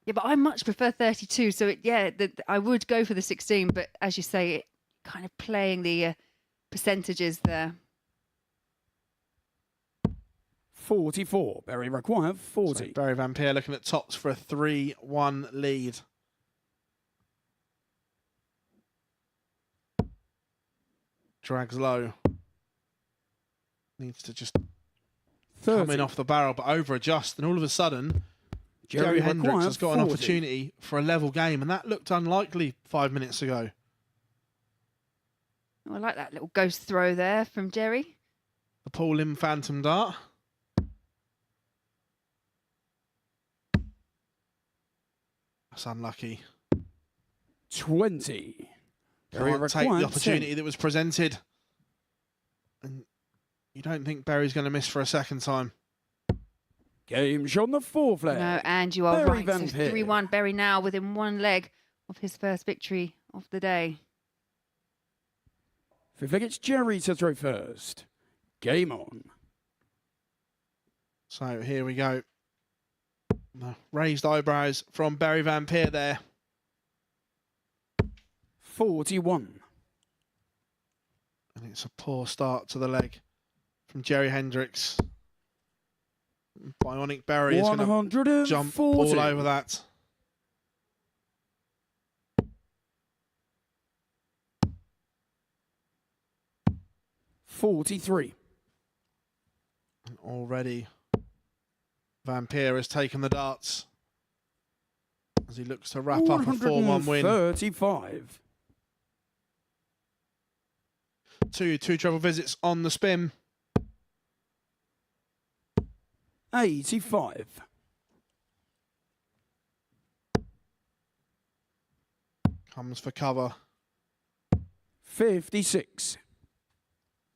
Yeah, but I much prefer 32. So I would go for the 16. But as you say, it kind of playing the percentages there. 44. Barry McQuire, 40. So Barry Van Peer looking at tops for a 3-1 lead. Drags low. Needs to just 30. come in off the barrel, but over adjust, and all of a sudden, Jerry Hendricks McQuire, has got an 40. opportunity for a level game, and that looked unlikely 5 minutes ago. Oh, I like that little ghost throw there from Jerry. The Paul Lim Phantom Dart. That's unlucky. 20. Barry Can't take McQuire, the opportunity 10. that was presented. And you don't think Barry's going to miss for a second time. Game shot on the 4th leg. No, and you are Barry right. Van So Peer. 3-1. Barry now within one leg of his first victory of the day. 5th leg, it's Jerry to throw first. Game on. So here we go. The raised eyebrows from Barry Van Peer there. 41. And it's a poor start to the leg from Jerry Hendricks. Bionic Barry is going to 140. jump all over that. $43. And already Van Peer has taken the darts as he looks to wrap up a 4-1 win. 135. Two treble visits on the spin. 85. Comes for cover. 56.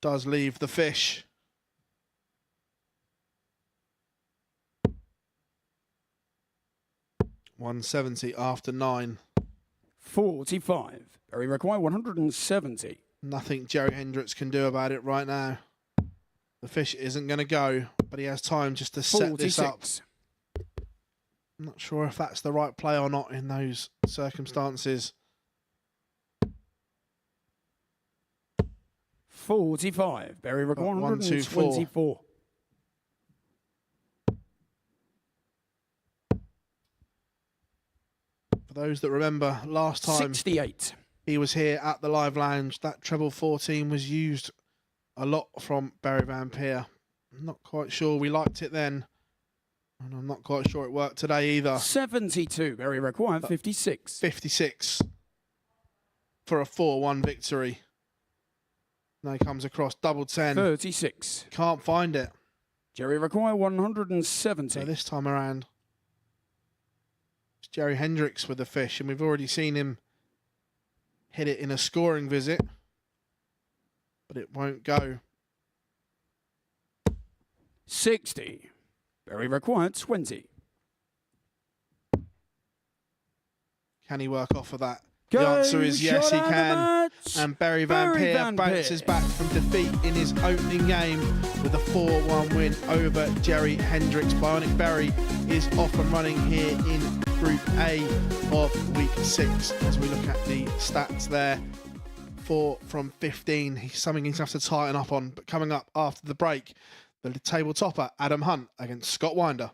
Does leave the fish. $170 after 9. 45. Barry McQuire, 170. Nothing Jerry Hendricks can do about it right now. The fish isn't going to go, but he has time just to set this up. 46. I'm not sure if that's the right play or not in those circumstances. 45. Barry McQuire, 124. 124. For those that remember, last time 68. he was here at the Live Lounge, that treble 14 was used a lot from Barry Van Peer. I'm not quite sure we liked it then, and I'm not quite sure it worked today either. 72. Barry McQuire, 56. 56 for a 4-1 victory. Now he comes across double 10. 36. Can't find it. Jerry McQuire, 170. So this time around, it's Jerry Hendricks with the fish, and we've already seen him hit it in a scoring visit, but it won't go. 60. Barry McQuire, 20. Can he work off of that? The answer is yes, he can. And Barry Van Peer bounces back from defeat in his opening game with a 4-1 win over Jerry Hendricks. Bionic Barry is off and running here in Group A of Week 6. As we look at the stats there, 4 from 15. He's something he's going to have to tighten up on. But coming up after the break, the table topper, Adam Hunt, against Scott Winder.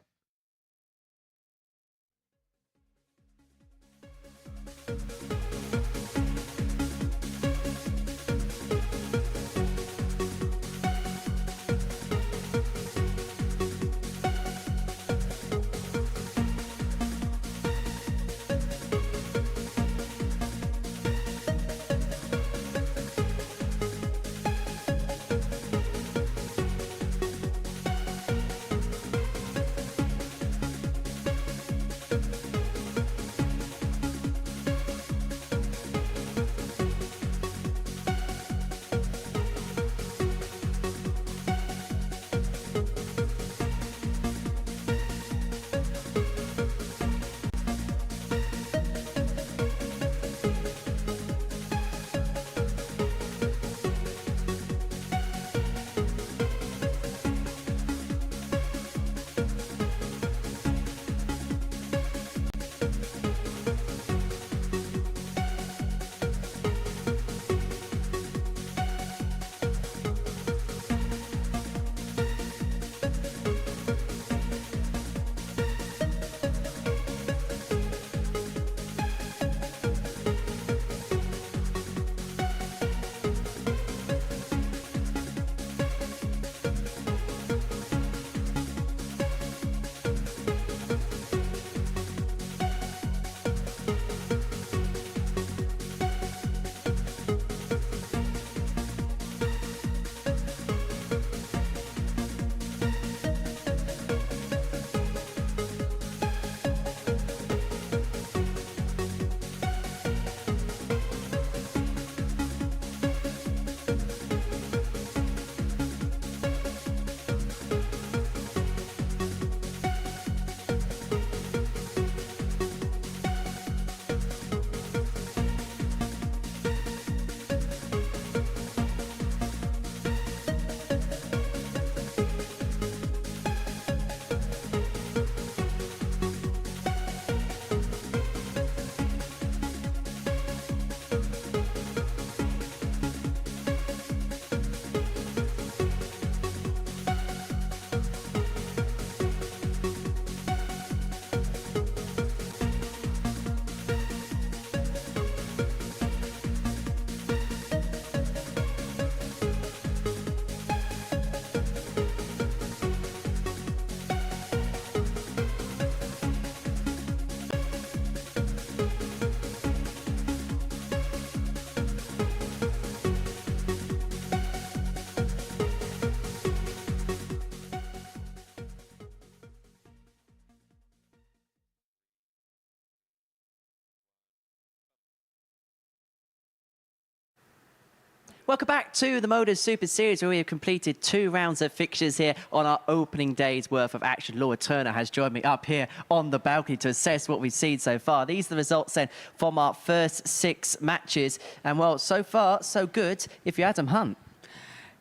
Welcome back to the MODUS Super Series, where we have completed 2 rounds of fixtures here on our opening day's worth of action. Laura Turner has joined me up here on the balcony to assess what we've seen so far. These are the results then from our first 6 matches. And well, so far, so good if you're Adam Hunt.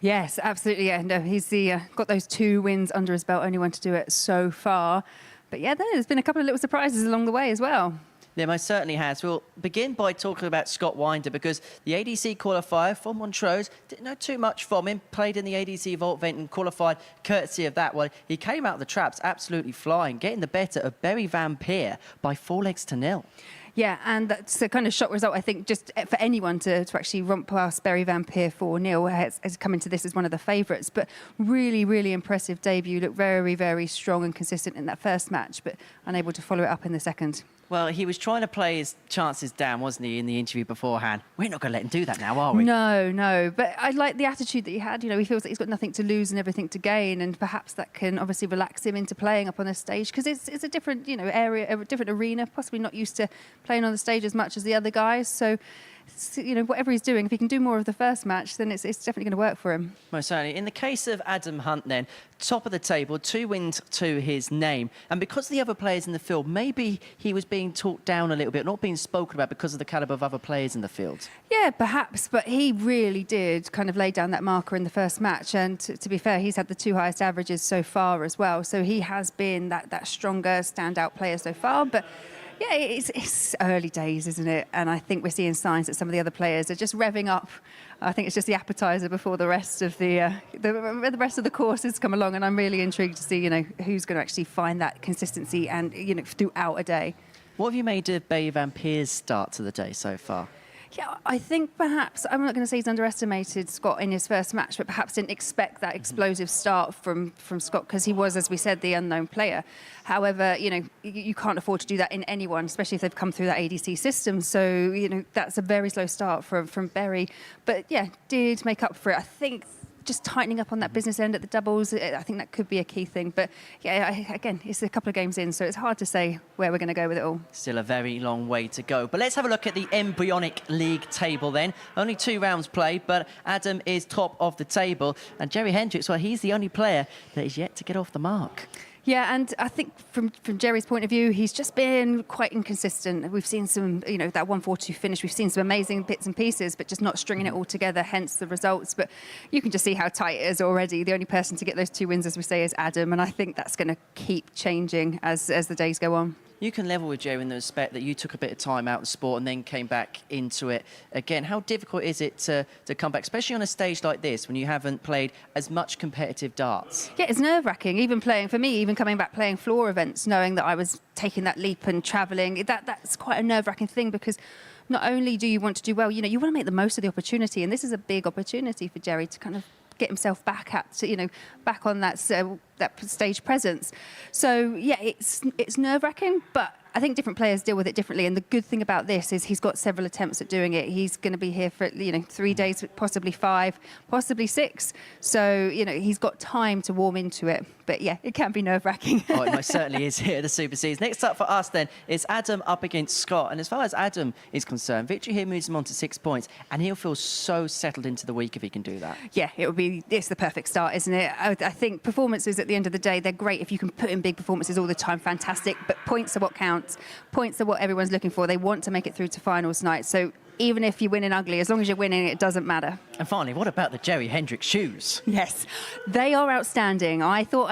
Yes, absolutely. Yeah, no, he's got those 2 wins under his belt, only one to do it so far. But yeah, there's been a couple of little surprises along the way as well. Yeah, most certainly has. We'll begin by talking about Scott Winder, because the ADC qualifier for Montrose, didn't know too much from him, played in the ADC Vault event and qualified courtesy of that one. He came out of the traps absolutely flying, getting the better of Berry Vampire by 4-0. Yeah, and that's a kind of shock result, I think, just for anyone to actually romp past Berry Vampire 4-0 has come into this as one of the favourites. But really, really impressive debut. Looked very, very strong and consistent in that first match, but unable to follow it up in the second. Well, he was trying to play his chances down, wasn't he, in the interview beforehand? We're not going to let him do that now, are we? No, no. But I like the attitude that he had. You know, he feels like he's got nothing to lose and everything to gain, and perhaps that can obviously relax him into playing up on the stage, because it's a different, you know, area, a different arena, possibly not used to playing on the stage as much as the other guys. So, you know, whatever he's doing, if he can do more of the first match, then it's definitely going to work for him. Most certainly. In the case of Adam Hunt then, top of the table, 2 wins to his name. And because of the other players in the field, maybe he was being talked down a little bit, not being spoken about because of the calibre of other players in the field. Yeah, perhaps, but he really did kind of lay down that marker in the first match. And to be fair, he's had the 2 highest averages so far as well. So he has been that stronger standout player so far. But yeah, it's early days, isn't it? And I think we're seeing signs that some of the other players are just revving up. I think it's just the appetizer before the rest of the rest of the courses come along. And I'm really intrigued to see, you know, who's going to actually find that consistency and, you know, throughout a day. What have you made of Berry Vampire's start to the day so far? Yeah, I think perhaps, I'm not going to say he's underestimated Scott in his first match, but perhaps didn't expect that explosive start from Scott, because he was, as we said, the unknown player. However, you know, you can't afford to do that in anyone, especially if they've come through that ADC system. So, you know, that's a very slow start from Berry. But yeah, did make up for it. I think just tightening up on that business end at the doubles, I think that could be a key thing. But yeah, again, it's a couple of games in, so it's hard to say where we're going to go with it all. Still a very long way to go. But let's have a look at the embryonic league table then. Only 2 rounds played, but Adam is top of the table. And Jerry Hendricks, well, he's the only player that is yet to get off the mark. Yeah, and I think from Jerry's point of view, he's just been quite inconsistent. We've seen some, you know, that 1-4-2 finish. We've seen some amazing bits and pieces, but just not stringing it all together, hence the results. But you can just see how tight it is already. The only person to get those 2 wins, as we say, is Adam, and I think that's going to keep changing as the days go on. You can level with Jerry in the respect that you took a bit of time out of the sport and then came back into it again. How difficult is it to come back, especially on a stage like this when you haven't played as much competitive darts? Yeah, it's nerve-wracking. Even coming back playing floor events, knowing that I was taking that leap and travelling, that's quite a nerve-wracking thing, because not only do you want to do well, you know, you want to make the most of the opportunity, and this is a big opportunity for Jerry to kind of get himself back back on that stage presence. So yeah, it's nerve-wracking, but I think different players deal with it differently. And the good thing about this is he's got several attempts at doing it. He's going to be here for, you know, 3 days, possibly 5, possibly 6. So, you know, he's got time to warm into it. But yeah, it can be nerve-wracking. Oh, it most certainly is here at the Super Series. Next up for us then is Adam up against Scott. And as far as Adam is concerned, victory here moves him on to 6 points, and he'll feel so settled into the week if he can do that. Yeah, it's the perfect start, isn't it? I think performances at the end of the day, they're great. If you can put in big performances all the time, fantastic. But points are what counts. Points are what everyone's looking for. They want to make it through to finals night. So even if you're winning ugly, as long as you're winning, it doesn't matter. And finally, what about the Jerry Hendricks shoes? Yes, they are outstanding. I thought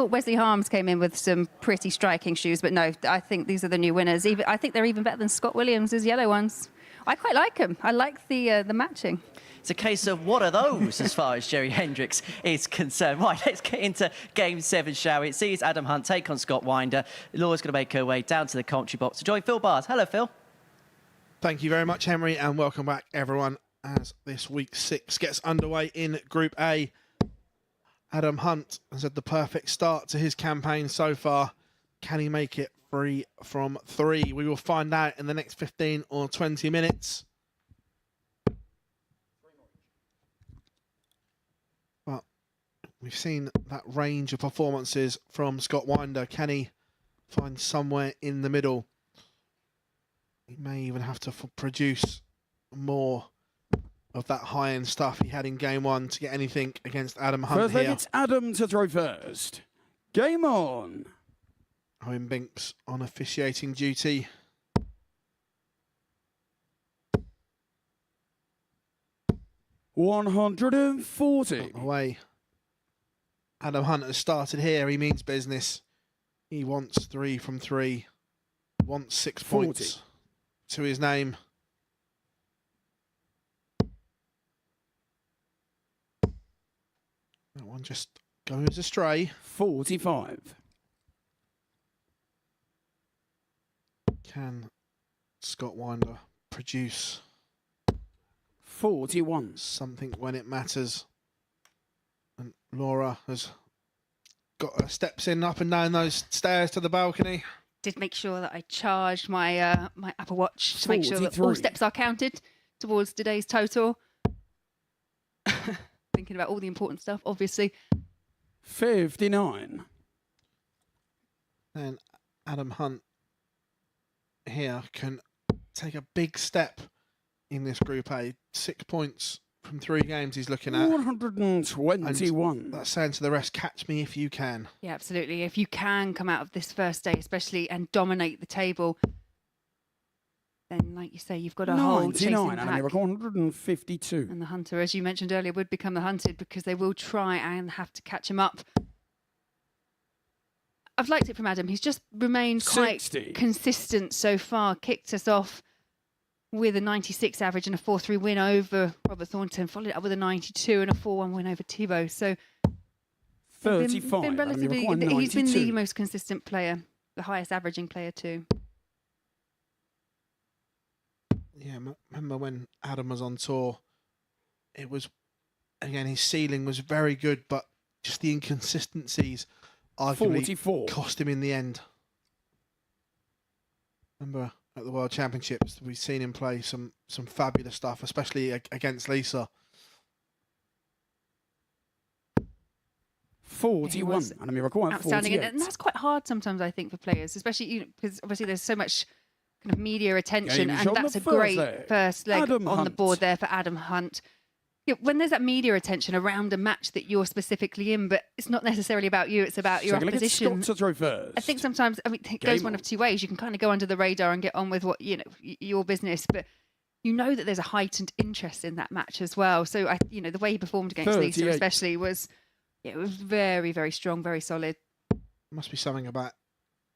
Wesley Harms came in with some pretty striking shoes, but no, I think these are the new winners. I think they're even better than Scott Williams' yellow ones. I quite like them. I like the matching. It's a case of what are those as far as Jerry Hendricks is concerned. Right, let's get into Game 7, shall we? It sees Adam Hunt take on Scott Winder. Laura's going to make her way down to the commentary box to join Phil Bars. Hello, Phil. Thank you very much, Henry, and welcome back, everyone, as this week 6 gets underway in Group A. Adam Hunt has had the perfect start to his campaign so far. Can he make it 3 from 3? We will find out in the next 15 or 20 minutes. But we've seen that range of performances from Scott Winder. Can he find somewhere in the middle? He may even have to produce more of that high-end stuff he had in game one to get anything against Adam Hunt First leg, here. it's Adam to throw first. Game on. Owen Binks on officiating duty. $140. Away. Adam Hunt has started here. He means business. He wants 3 from 3. Wants 6 points to his name. That one just goes astray. 45. Can Scott Winder produce 41. something when it matters? And Laura has got her steps in up and down those stairs to the balcony. Did make sure that I charged my my Apple Watch to make sure that all 43. steps are counted towards today's total. Thinking about all the important stuff, obviously. 59. And Adam Hunt here can take a big step in this Group A. 6 points from 3 games he's looking at. 121. That's saying to the rest, catch me if you can. Yeah, absolutely. If you can come out of this first day, especially, and dominate the table, then, like you say, you've got a whole chasing 99. pack. And 152. And the hunter, as you mentioned earlier, would become the hunted because they will try and have to catch him up. I've liked it from Adam. He's just remained quite 60. consistent so far. Kicked us off with a 96 average and a 4-3 win over Robert Thornton, followed it up with a 92 and a 4-1 win over Thibaut. So 35. been relatively, And he's been the 92. most consistent player, the highest averaging player too. Yeah, remember when Adam was on tour, it was, again, his ceiling was very good, but just the inconsistencies arguably 44. cost him in the end. Remember at the World Championships, we've seen him play some fabulous stuff, especially against Lisa. 41. And a miracle. Outstanding, 48. and that's quite hard sometimes, I think, for players, especially because obviously there's so much kind of media attention, Game and on that's the a great first leg. first leg Adam on the Hunt. board there for Adam Hunt. Yeah, when there's that media attention around a match that you're specifically in, but it's not necessarily about you, it's about your Second leg, it's opposition. Scott to throw first. I think sometimes, I mean, it Game goes one on. of two ways. You can kind of go under the radar and get on with what, you know, your business, but you know that there's a heightened interest in that match as well. So, the way he performed against Lisa 38. especially was, it was very, very strong, very solid. Must be something about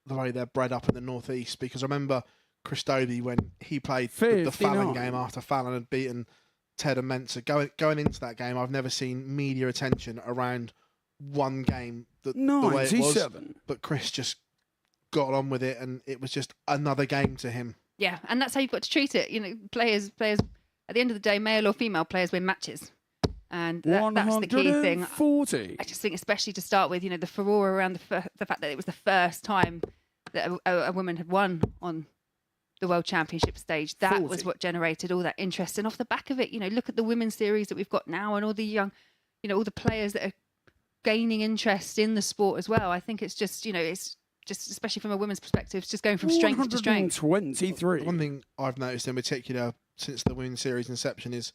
the way they're bred up in the Northeast, because I remember Chris Dobie when he played the Fallon 59. game after Fallon had beaten Ted and Mensah. Going into that game, I've never seen media attention around one game the way it was. 97. But Chris just got on with it, and it was just another game to him. Yeah, and that's how you've got to treat it. You know, players. At the end of the day, male or female players win matches, and that's the key thing. 140. I just think, especially to start with, the furore around the fact that it was the first time that a woman had won on the World Championship stage. That 40. was what generated all that interest. And off the back of it, look at the women's series that we've got now, and all the young, all the players that are gaining interest in the sport as well. I think it's just, it's just, especially from a women's perspective, it's just going from strength to strength. 123. One thing I've noticed in particular since the women's series inception is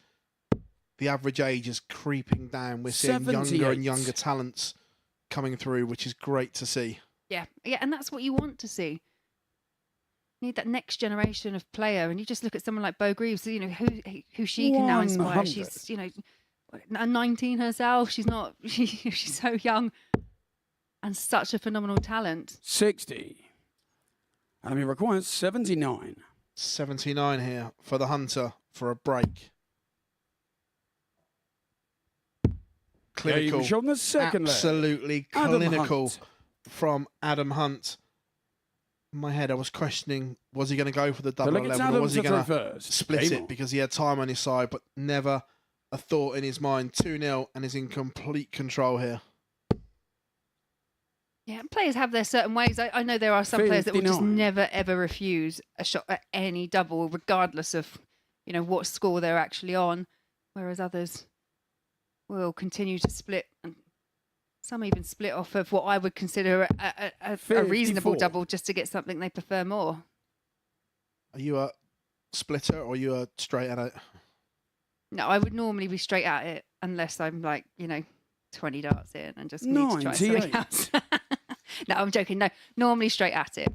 the average age is creeping down. We're seeing younger 78. and younger talents coming through, which is great to see. Yeah, and that's what you want to see. You need that next generation of player, and you just look at someone like Bo Greaves, who she can now inspire. 100. She's 19 herself. She's not. She's so young, and such a phenomenal talent. 60. And it requires 79. 79 here for the Hunter for a break. Clinical. Game on the second leg. Absolutely Adam clinical Hunt. from Adam Hunt. In my head, I was questioning, was he going to go for the double look, it's 11 or Adam was he to going throw to first. split Game it on. because he had time on his side, but never a thought in his mind. 2-0 and is in complete control here. Yeah, players have their certain ways. I know there are some players that will just 59. never ever refuse a shot at any double, regardless of what score they're actually on, whereas others will continue to split, and some even split off of what I would consider a reasonable 54. double just to get something they prefer more. Are you a splitter or are you a straight at it? No, I would normally be straight at it unless I'm like, 20 darts in and just need to try something 98. else. No, I'm joking. No, normally straight at it.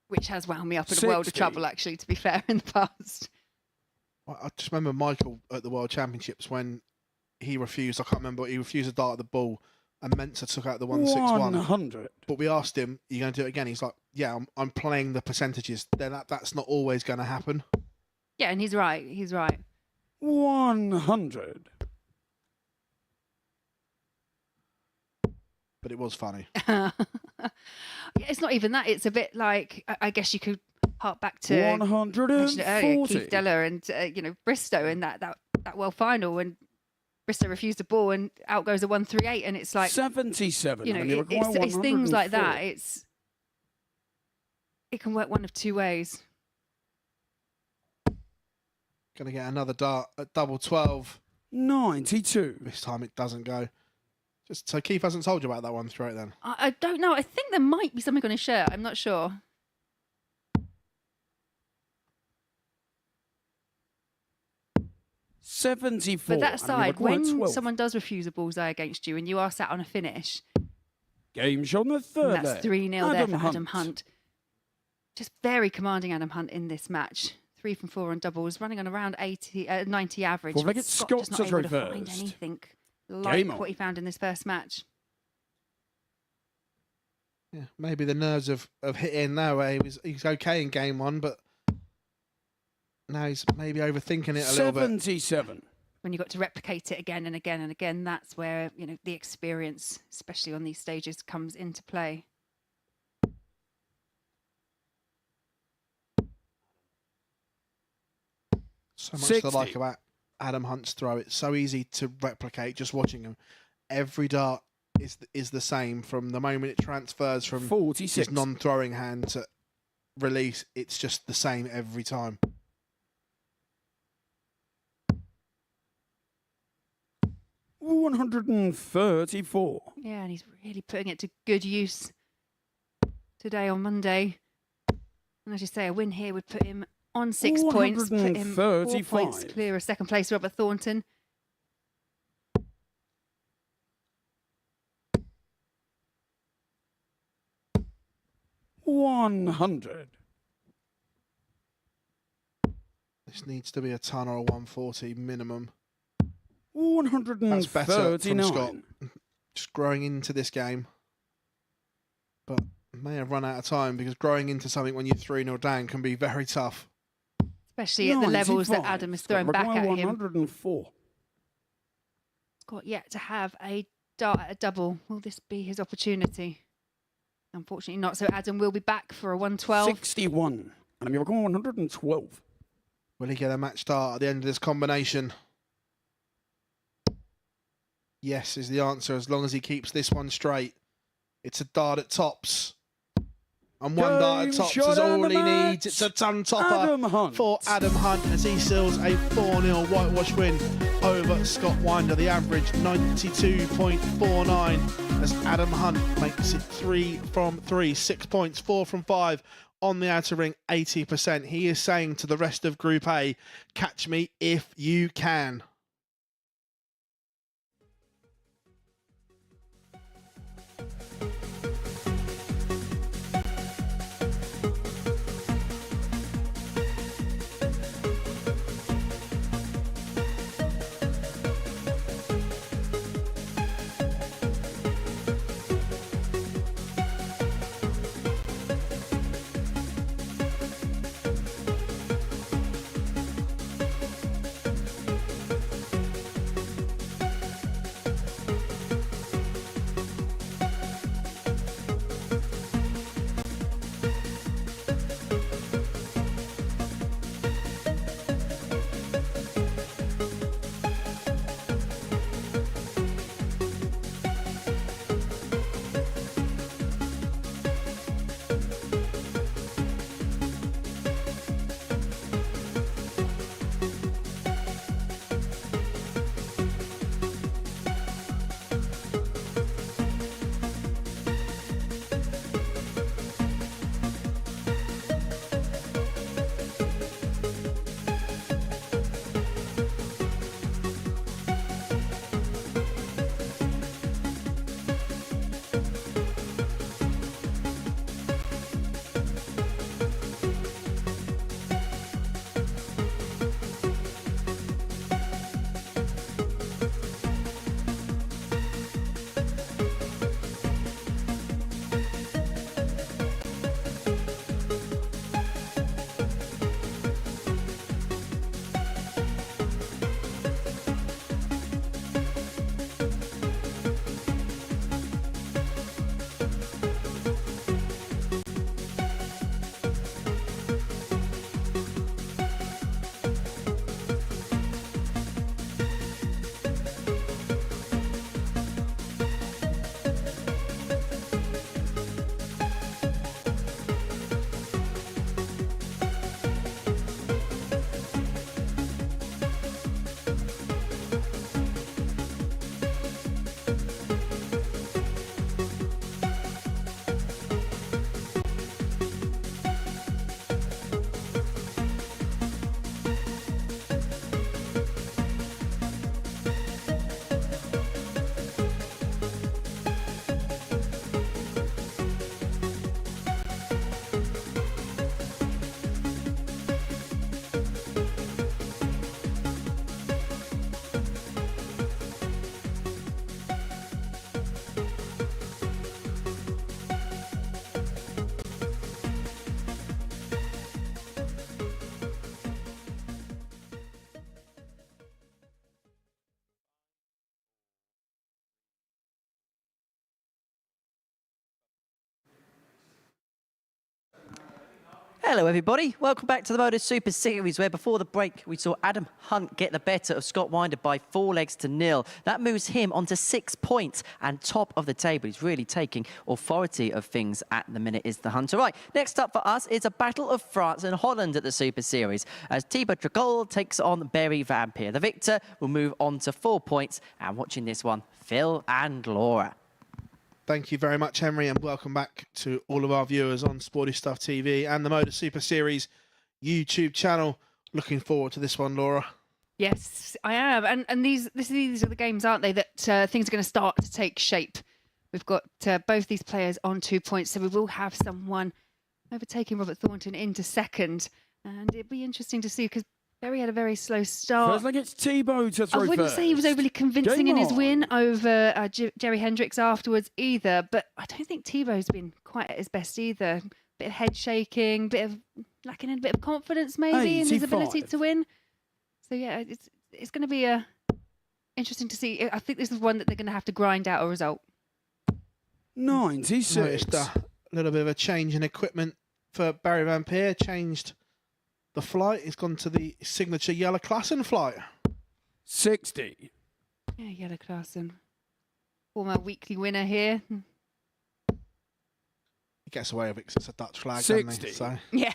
Which has wound me up in a world of 60. trouble, actually, to be fair, in the past. I just remember Michael at the World Championships when he refused. I can't remember. He refused a dart at the ball, and Mensa took out the 161. 100. But we asked him, "Are you going to do it again?" He's like, "Yeah, I'm playing the percentages. Then that's not always going to happen." Yeah, and he's right. He's right. 100. But it was funny. It's not even that. It's a bit like, I guess you could hark back to mentioned it earlier, 140. Keith Deller and Bristow in that world final, when Bristow refused the ball and out goes a 138, and it's like 77. it's things like that. 104. It can work one of two ways. Going to get another dart at double 12. 92. This time it doesn't go. Just so Keith hasn't told you about that one straight then. I don't know. I think there might be something on his shirt. I'm not sure. 74. But that aside, when 12. someone does refuse a bullseye against you and you are sat on a finish, Game shot on the third and that's leg. 3-0 there for Adam Hunt. Just very commanding Adam Hunt in this match. 3 from 4 on doubles, running on around 90 average. Four-legged Scott Scott just not to able throw to find first. anything like Game on. what he found in this first match. Yeah, maybe the nerves of hitting now. He's okay in game one, but now he's maybe overthinking it a little bit. 77. When you've got to replicate it again and again and again, that's where the experience, especially on these stages, comes into play. So much 60. to like about Adam Hunt's throw. It's so easy to replicate just watching him. Every dart is the same from the moment it transfers from 46. his non-throwing hand to release. It's just the same every time. $134. Yeah, and he's really putting it to good use today on Monday. And as you say, a win here would put him on 6 points, put him 4 points 135. clear of second place Robert Thornton. $100. This needs to be a ton or a 140 minimum. That's better from 139. Scott. Just growing into this game. But may have run out of time because growing into something when you're 3-0 down can be very tough. Especially at the levels that 95. Adam is throwing back at him. 104. Scott yet to have a dart at a double. Will this be his opportunity? Unfortunately not. So Adam will be back for a 112. 61. And I'm going 112. Will he get a match start at the end of this combination? Yes is the answer, as long as he keeps this one straight. It's a dart at tops. And one dart at tops is all he needs. It's a ton topper for Adam Hunt as he seals a 4-0 whitewash win over Scott Winder. The average 92.49 as Adam Hunt makes it 3 from 3, 6 points, 4 from 5 on the outer ring, 80%. He is saying to the rest of Group A, catch me if you can. Hello, everybody. Welcome back to the MODUS Super Series, where before the break we saw Adam Hunt get the better of Scott Winder by 4-0. That moves him onto 6 points and top of the table. He's really taking authority of things at the minute, is the Hunter. Right, next up for us is a battle of France and Holland at the Super Series, as Thibaut Tricol takes on Barry Vampire. The victor will move on to 4 points. And watching this one, Phil and Laura. Thank you very much, Henry, and welcome back to all of our viewers on Sporty Stuff TV and the MODUS Super Series YouTube channel. Looking forward to this one, Laura. Yes, I am. And these are the games, aren't they, that things are going to start to take shape. We've got both these players on 2 points, so we will have someone overtaking Robert Thornton into second. And it'll be interesting to see, because Barry had a very slow start. First leg, it's Thibaut to throw I wouldn't say he was overly convincing in his win over Jerry Hendricks afterwards either, but I don't think Thibaut's been quite at his best either. Bit of head shaking, lacking in a bit of confidence maybe in his ability to win. So yeah, it's going to be interesting to see. I think this is one that they're going to have to grind out a result. 96. Noticed a little bit of a change in equipment for Barry Vampire. Changed the flight. He's gone to the signature yellow Klassen flight. 60. Yeah, Yellow Klassen. Former weekly winner here. He gets away with it because it's a Dutch flag, 60. doesn't he? So Yeah.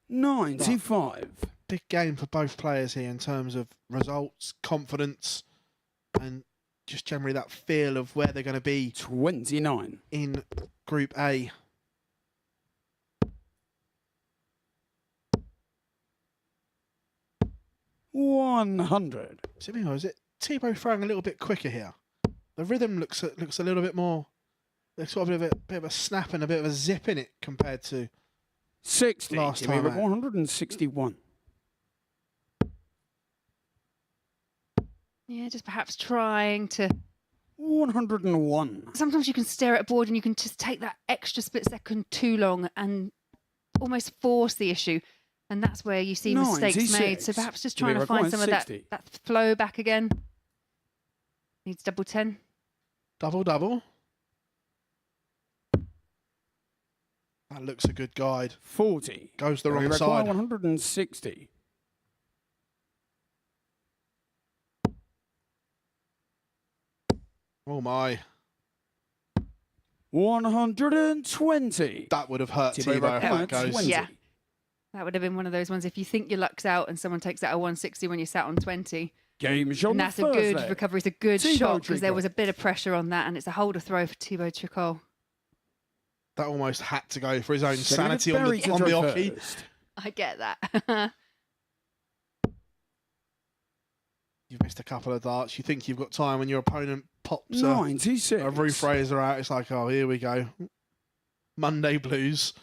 95. big game for both players here in terms of results, confidence, and just generally that feel of where they're going to be 29. in Group A. $100. Or is it Thibaut throwing a little bit quicker here? The rhythm looks a little bit more. There's sort of a bit of a snap and a bit of a zip in it compared to 60. last time out. 161. Yeah, just perhaps trying to... 101. Sometimes you can stare at a board and you can just take that extra split second too long and almost force the issue. And that's where you see mistakes made. So perhaps just trying to find some of that flow back again. Needs double 10. Double. That looks a good guide. 40. Goes the wrong side. 160. Oh my. 120. That would have hurt Thibaut if that goes. Yeah. That would have been one of those ones. If you think your luck's out and someone takes out a 160 when you sat on 20. Game shot. And that's a good recovery. It's a good shot because there Tricol. was a bit of pressure on that, and it's a holder throw for Thibaut Tricol. That almost had to go for his own Second sanity on Barry the to throw hockey. first. I get that. You've missed a couple of darts. You think you've got time when your opponent pops 96. a Ruth Fraser out. It's like, oh, here we go. Monday blues.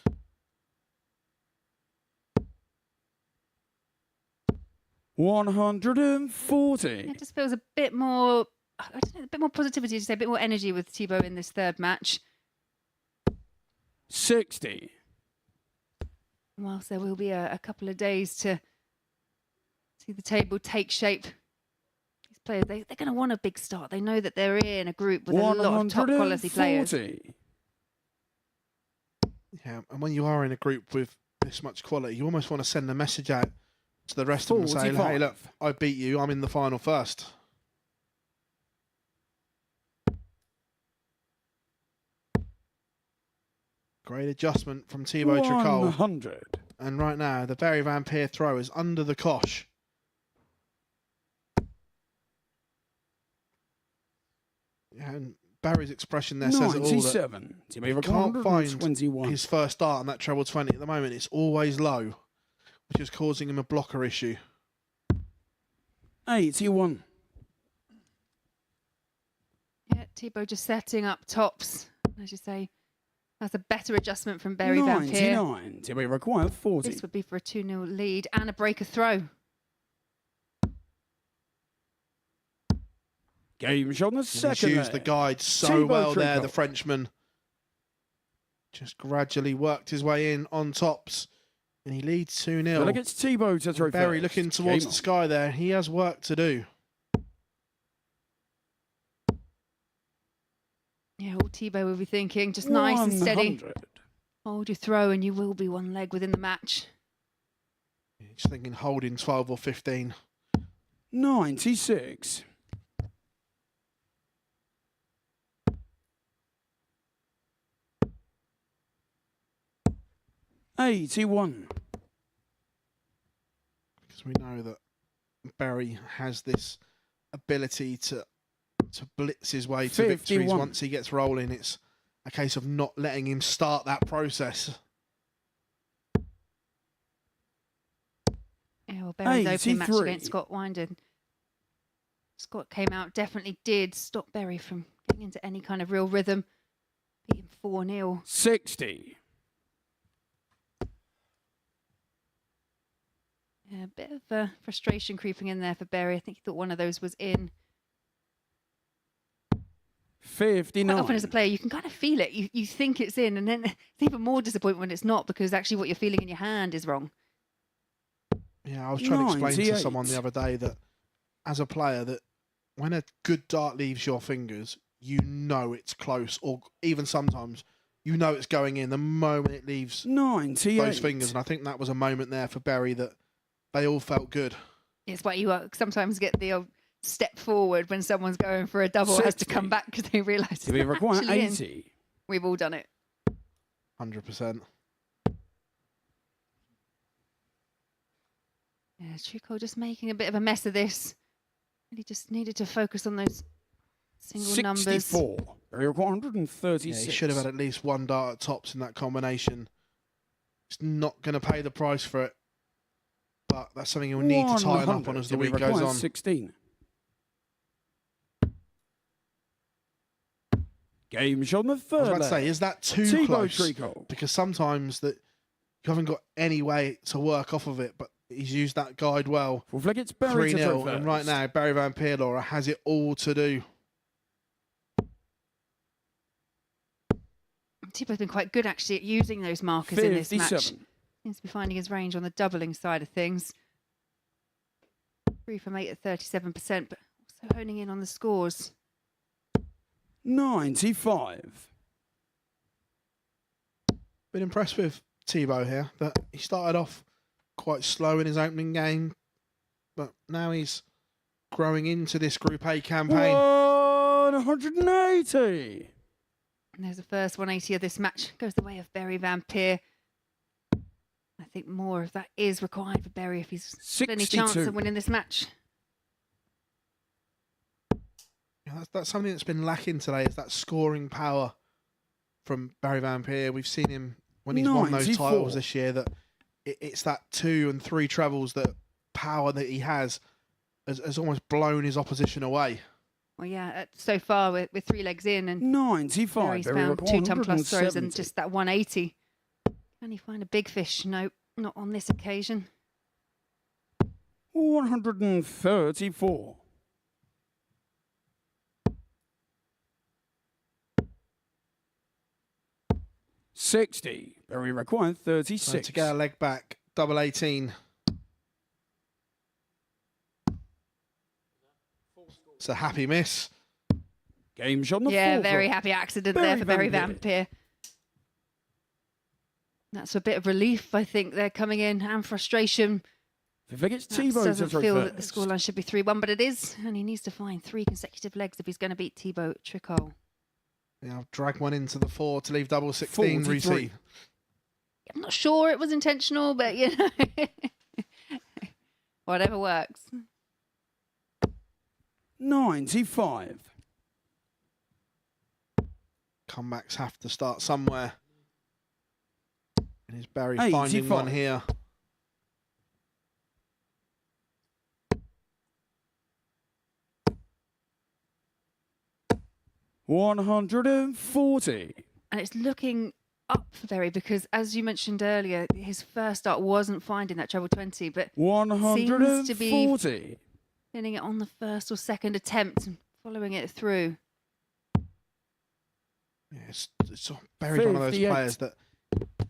$140. It just feels a bit more, I don't know, a bit more positivity, to say, a bit more energy with Thibaut in this third match. 60. Whilst there will be a couple of days to see the table take shape. These players, they're going to want a big start. They know that they're in a group with a lot of top quality players. 140. Yeah, and when you are in a group with this much quality, you almost want to send a message out to the rest of them and say, hey, look, I beat you. I'm in the final first. Great adjustment from Thibaut Tricol. 100. And right now, the Barry Vampire throw is under the cosh. Yeah, and Barry's expression there says it all. 97. He can't find 121. his first dart on that treble 20 at the moment. It's always low, which is causing him a blocker issue. 81. Yeah, Thibaut just setting up tops. As you say, that's a better adjustment from Barry Vampire. 99. Thibaut require 40. This would be for a 2-0 lead and a breaker throw. Game shot on the He's second. used the guide so well there, the Frenchman. Just gradually worked his way in on tops. And he leads 2-0. Then it's Thibaut to throw Barry first. looking towards the sky there. He has work to do. Thibaut will be thinking, just nice and steady. 100. Hold your throw and you will be one leg within the match. He's thinking holding 12 or 15. 96. 81. Because we know that Berry has this ability to blitz his way to victories 51. once he gets rolling. It's a case of not letting him start that process. Yeah, well, Berry's opening match 83. against Scott Winden. Scott came out, definitely did stop Berry from getting into any kind of real rhythm. Beat him 4-0. 60. Yeah, a bit of frustration creeping in there for Berry. I think he thought one of those was in. 59. Quite often as a player, you can kind of feel it. You think it's in, and then it's even more disappointment when it's not, because actually what you're feeling in your hand is wrong. Yeah, I was trying to explain to 98. someone the other day that as a player, that when a good dart leaves your fingers, you know it's close, or even sometimes you know it's going in the moment it leaves 98. those fingers. And I think that was a moment there for Berry that they all felt good. It's why you sometimes get the old step forward when someone's going for a double, has to 60. come back because they realise Do we it's require actually in. 80? We've all done it. 100%. Yeah, Tricol just making a bit of a mess of this. Really just needed to focus on those single numbers. 64. Very require 136. Yeah, he should have had at least one dart at tops in that combination. It's not going to pay the price for it, but that's something he'll need to tighten up on as the Do we week goes require on. 16. Game shot on the I was third about to leg. say, is that too Thibaut close? Tricol. Because sometimes that you haven't got any way to work off of it, but he's used that guide well. Fourth leg, it's Berry to throw 3-0, first. and right now Barry Van Peerlaw has it all to do. Thibaut's been quite good actually at using those markers in this match. 57. Seems to be finding his range on the doubling side of things. 3 from 8 at 37%, but also honing in on the scores. 95. Been impressed with Thibaut here, that he started off quite slow in his opening game, but now he's growing into this Group A campaign. 180. And there's the first 180 of this match. Goes the way of Berry Van Peer. I think more of that is required for Berry if he's got any chance 62. of winning this match. Yeah, that's something that's been lacking today, is that scoring power from Barry Van Peer. We've seen him when he's won those 94. titles this year, that it's that 2 and 3 trebles, that power that he has almost blown his opposition away. Well, yeah, so far we're 3 legs in, and 95. Berry's Berry found require 2 ton plus throws 170. and just that 180. Can he find a big fish? No, not on this occasion. 134. 60. Berry required 36. So to get a leg back, double 18. It's a happy miss. Game shot on the Yeah, fourth very leg. happy accident Berry there for Berry Van Van Peer. That's a bit of relief, I think. They're coming in, and frustration. Fifth leg, it's That Thibaut to doesn't throw feel first. that the scoreline should be 3-1, but it is, and he needs to find 3 consecutive legs if he's going to beat Thibaut Tricol. Yeah, I'll drag one into the 4 to leave double 16, 43. Rusi. I'm not sure it was intentional, but you know, whatever works. 95. Comebacks have to start somewhere. And is Barry finding 85. one here? $140. And it's looking up for Berry because, as you mentioned earlier, his first start wasn't finding that treble 20, but seems to be 140. pinning it on the first or second attempt and following it through. Yeah, it's Barry's one of those 58. players that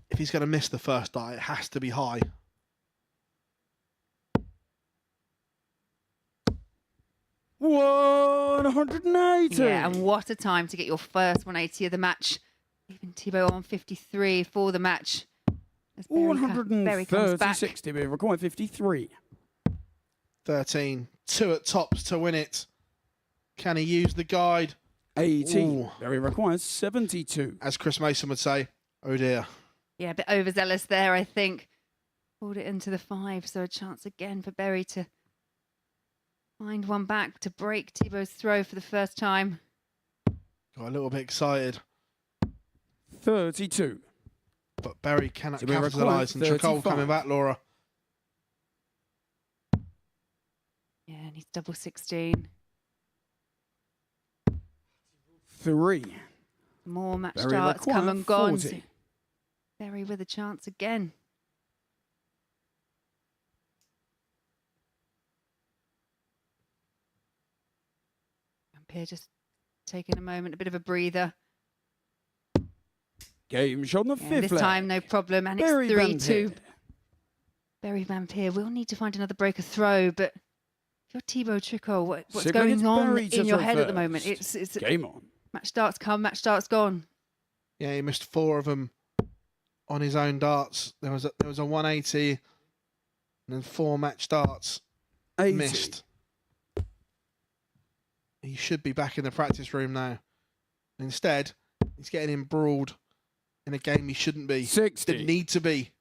if he's going to miss the first dart, it has to be high. 180. Yeah, and what a time to get your first 180 of the match. Even Thibaut on 53 for the match. As Berry comes back. 130-60, we require 53. 13. 2 at tops to win it. Can he use the guide? 80. Ooh. Berry requires 72. As Chris Mason would say, oh dear. Yeah, a bit overzealous there, I think. Pulled it into the 5, so a chance again for Berry to find one back to break Thibaut's throw for the first time. Got a little bit excited. 32. But Berry cannot So we require capitalise. And Tricol 35. coming back, Laura. Yeah, and he's double 16. 3. More match Berry starts come require and gone. 40. So Berry with a chance again. Vampire just taking a moment, a bit of a breather. Game shot on the Yeah, fifth this leg. time no problem, and Berry it's 3-2. Vampire. Berry Vampire will need to find another breaker throw, but if you're Thibaut Tricol, what's Sigrid going gets on Berry to in your throw head at the moment? first. It's Game on. match starts come, match starts gone. Yeah, he missed 4 of them on his own darts. There was a 180 and then 4 match darts 80. missed. He should be back in the practice room now. Instead, he's getting embroiled in a game he shouldn't be. 60. Didn't need to be.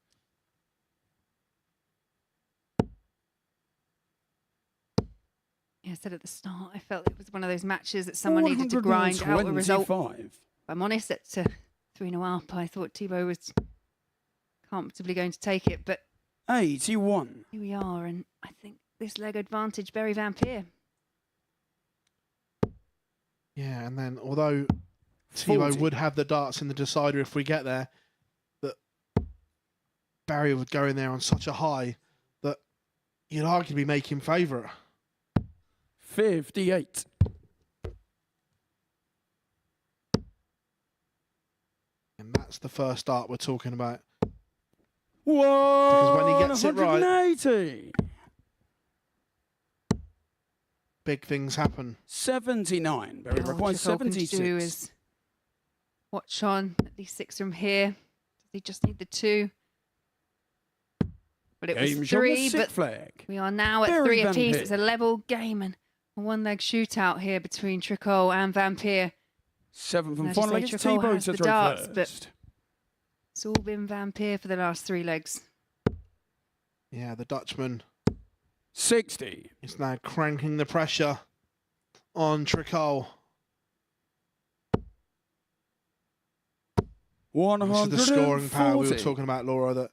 Yeah, I said at the start, I felt it was one of those matches that someone needed to grind out a result. 425. If I'm honest, at 3-0 up, I thought Thibaut was comfortably going to take it, but 81. here we are, and I think this leg advantage, Berry Vampire. Yeah, and then although Thibaut 40. would have the darts in the decider if we get there, that Barry would go in there on such a high that you'd arguably make him favourite. 58. And that's the first dart we're talking about. Because when he gets it right- 180. Big things happen. 79. Berry All requires Tricol can do 76. is watch on at least 6 from here. Does he just need the 2? But it Game was shot on the 3, sixth but flag. we are now at Berry 3 apiece. Vampire. It's a level game and a one-leg shootout here between Tricol and Vampire. 7 from As you final say, leg. It's Tricol Thibaut has to the throw darts, but- first. It's all been Vampire for the last 3 legs. Yeah, the Dutchman 60. is now cranking the pressure on Tricol. This is the scoring power we were 140. talking about, Laura, that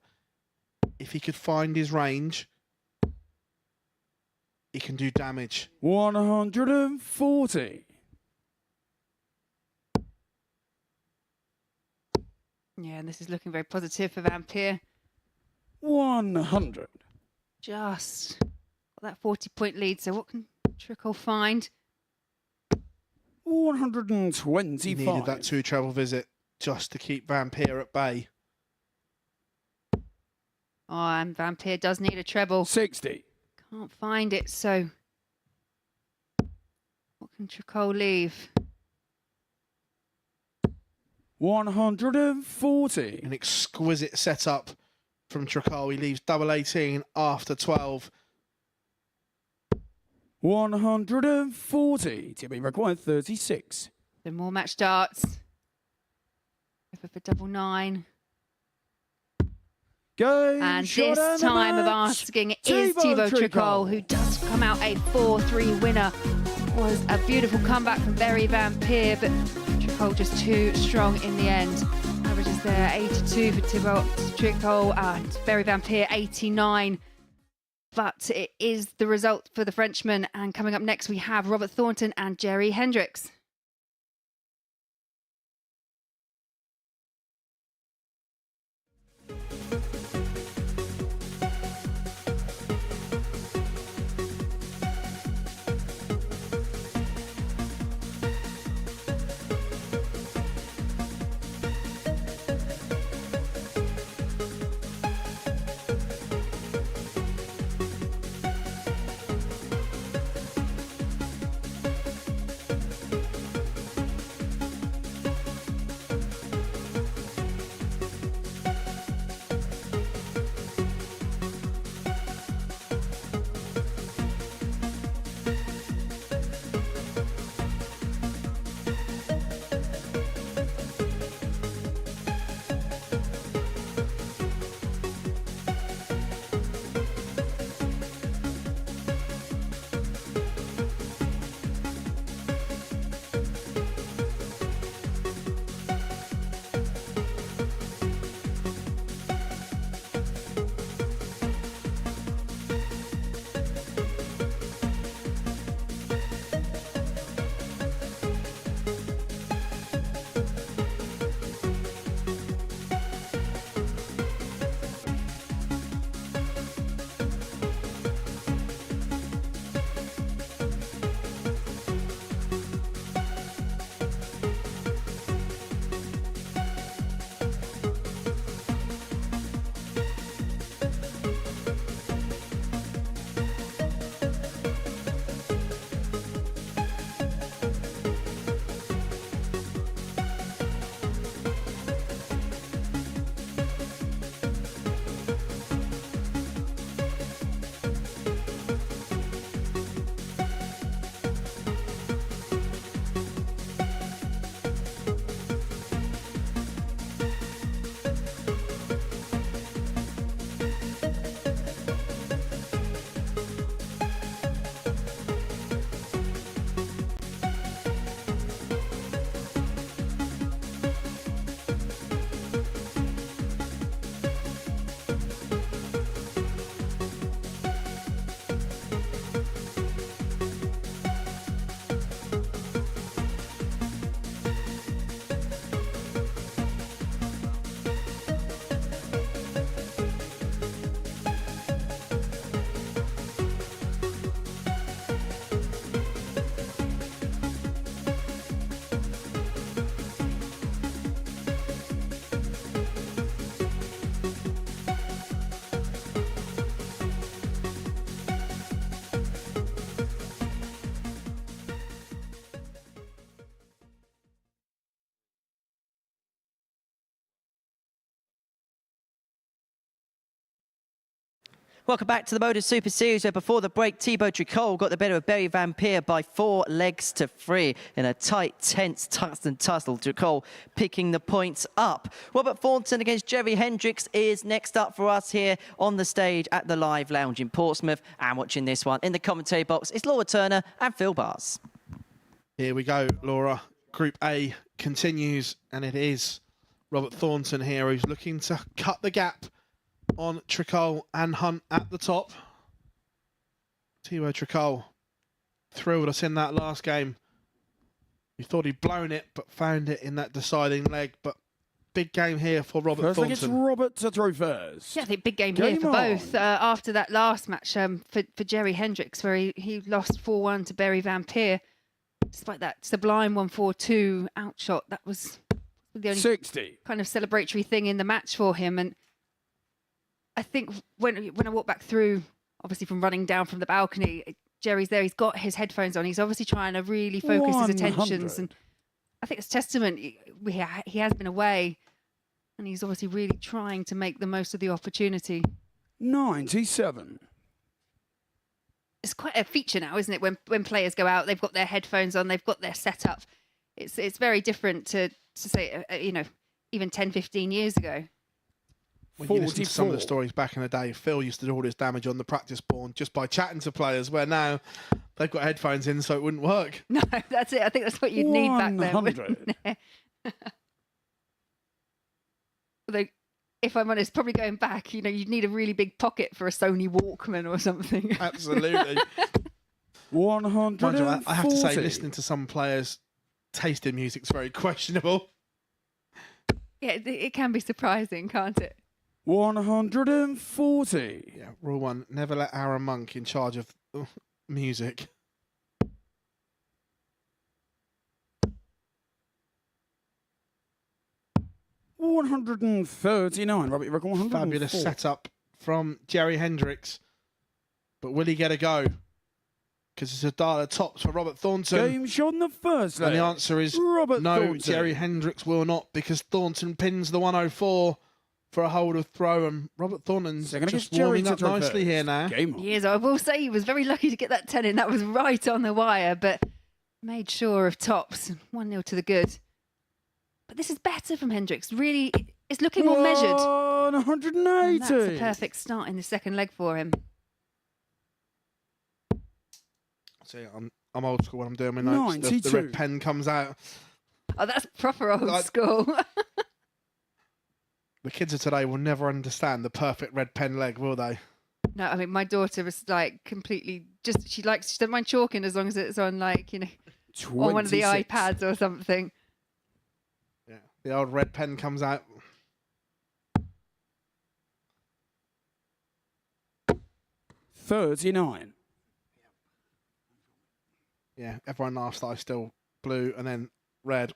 if he could find his range, he can do damage. 140. Yeah, and this is looking very positive for Vampire. 100. Just got that 40-point lead. So what can Tricol find? 125. He needed that 2 travel visit just to keep Vampire at bay. Oh, and Vampire does need a treble. 60. Can't find it, so what can Tricol leave? 140. An exquisite setup from Tricol. He leaves double 18 after 12. 140. TB required 36. So more match darts. Over for double 9. Game And shot this and the time of match. asking is Thibaut Tricol, who does come out a 4-3 winner. Was a beautiful comeback from Berry Vampire, but Tricol just too strong in the end. Averages there 82 for Thibaut Tricol and Berry Vampire 89. But it is the result for the Frenchman. And coming up next, we have Robert Thornton and Jerry Hendricks. Welcome back to the MODUS Super Series, where before the break, Thibaut Tricol got the better of Berry Van Peer by 4 legs to 3 in a tight, tense tussle. Tricol picking the points up. Robert Thornton against Jerry Hendricks is next up for us here on the stage at the Live Lounge in Portsmouth. And watching this one in the commentary box, it's Laura Turner and Phil Bars. Here we go, Laura. Group A continues, and it is Robert Thornton here who's looking to cut the gap on Tricol and Hunt at the top. Thibaut Tricol thrilled us in that last game. We thought he'd blown it, but found it in that deciding leg. But big game here for Robert First Thornton. it's Robert to throw first. Yeah, I think big game here for on. both. After that last match for Jerry Hendricks, where he lost 4-1 to Berry Van Peer, despite that sublime 1-4-2 outshot, that was the only 60. kind of celebratory thing in the match for him. And I think when I walk back through, obviously from running down from the balcony, Jerry's there. He's got his headphones on. He's obviously trying to really focus his attentions. 100. And I think it's testament. He has been away, and he's obviously really trying to make the most of the opportunity. 97. It's quite a feature now, isn't it? When players go out, they've got their headphones on, they've got their setup. It's very different to say, even 10, 15 years ago. When you listen to some of the 44. stories back in the day, Phil used to do all his damage on the practice board just by chatting to players, where now they've got headphones in so it wouldn't work. No, that's it. I think that's what you'd need back then. 100. Although, if I'm honest, probably going back, you'd need a really big pocket for a Sony Walkman or something. Absolutely. 140. Mind you, I have to say, listening to some players' taste in music's very questionable. Yeah, it can be surprising, can't it? 140. Yeah, rule 1, never let Aaron Monk in charge of music. $139. Robert, you reckon 104? Fabulous setup from Jerry Hendricks. But will he get a go? Because it's a dial at tops for Robert Thornton. Game shot in the first leg. And the answer is Robert no, Thornton. Jerry Hendricks will not, because Thornton pins the 104 for a hold of throw, and Robert Thornton's Second just against Jerry warming to up throw nicely first. here now. Game on. He is. I will say he was very lucky to get that 10 in. That was right on the wire, but made sure of tops. 1-0 to the good. But this is better from Hendricks. Really, it's looking more measured. 180. And that's a perfect start in the second leg for him. See, I'm old school when I'm doing my notes. The 92. red pen comes out. Oh, that's proper old Like- school. The kids of today will never understand the perfect red pen leg, will they? No, I mean, my daughter was like completely she doesn't mind chalking as long as it's on on one of the 26. iPads or something. Yeah. The old red pen comes out. $39. Yeah, everyone laughs that I still blue and then red.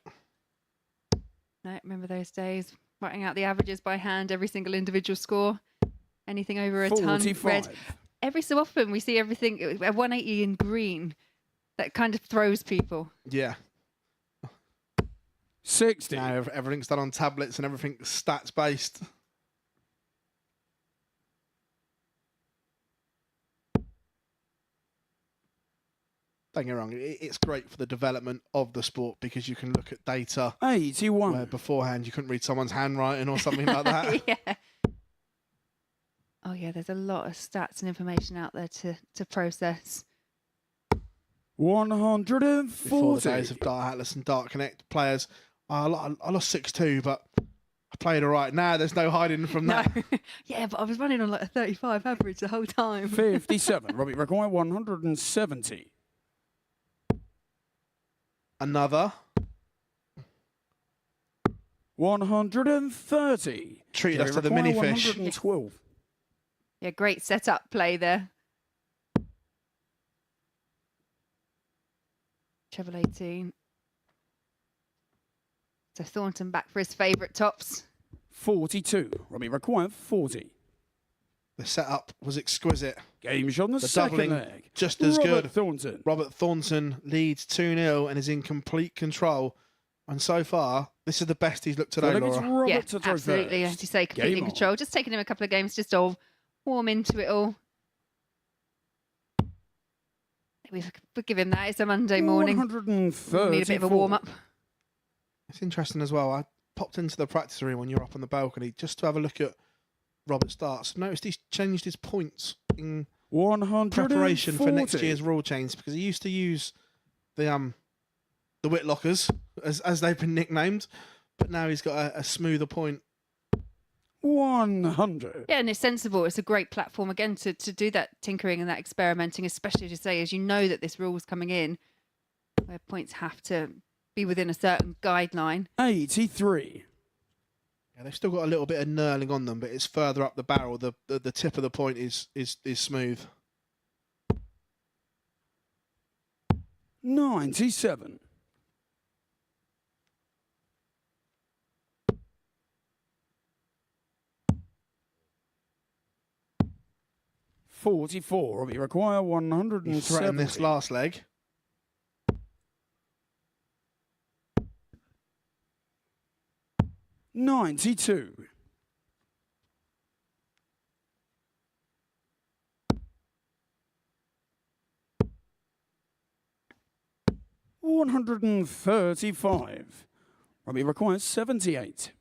No, remember those days? Writing out the averages by hand, every single individual score. Anything over a ton, 45. red. Every so often we see everything at 180 in green. That kind of throws people. Yeah. 60. Now everything's done on tablets and everything's stats based. Don't get me wrong, it's great for the development of the sport because you can look at data 81. where beforehand you couldn't read someone's handwriting or something like that. Yeah. Oh yeah, there's a lot of stats and information out there to process. 140. Before the days of Dart Atlas and Dart Connect players, I lost 6-2, but I played all right. Now there's no hiding from that. No. Yeah, but I was running on like a 35 average the whole time. 57. Robbie Record 170. Another 130. treat us Jerry to the Require, mini fish. 112. Yeah, great setup play there. Treble 18. So Thornton back for his favourite tops. 42. Robbie Require 40. The setup was exquisite. Game shot on the The second doubling leg. just as Robert good. Thornton. Robert Thornton leads 2-0 and is in complete control. And so far, this is the best he's looked today, I think it's Laura. Robert Yeah, to throw absolutely. first. As you say, completely Game in control. Just taking him a couple of games just to warm into it all. we'll give him that. It's a Monday morning. 134. Need a bit of a warm-up. It's interesting as well. I popped into the practice room when you're up on the balcony just to have a look at Robert's starts. Noticed he's changed his points in 140. preparation for next year's rule change, because he used to use the Whitlockers as they've been nicknamed, but now he's got a smoother point. 100. Yeah, and it's sensible. It's a great platform, again, to do that tinkering and that experimenting, especially to say, as you know that this rule's coming in, where points have to be within a certain guideline. 83. Yeah, they've still got a little bit of knurling on them, but it's further up the barrel. The tip of the point is smooth. 97. 44. We require You threaten 170. this last leg. $92. 135. Robbie requires 78.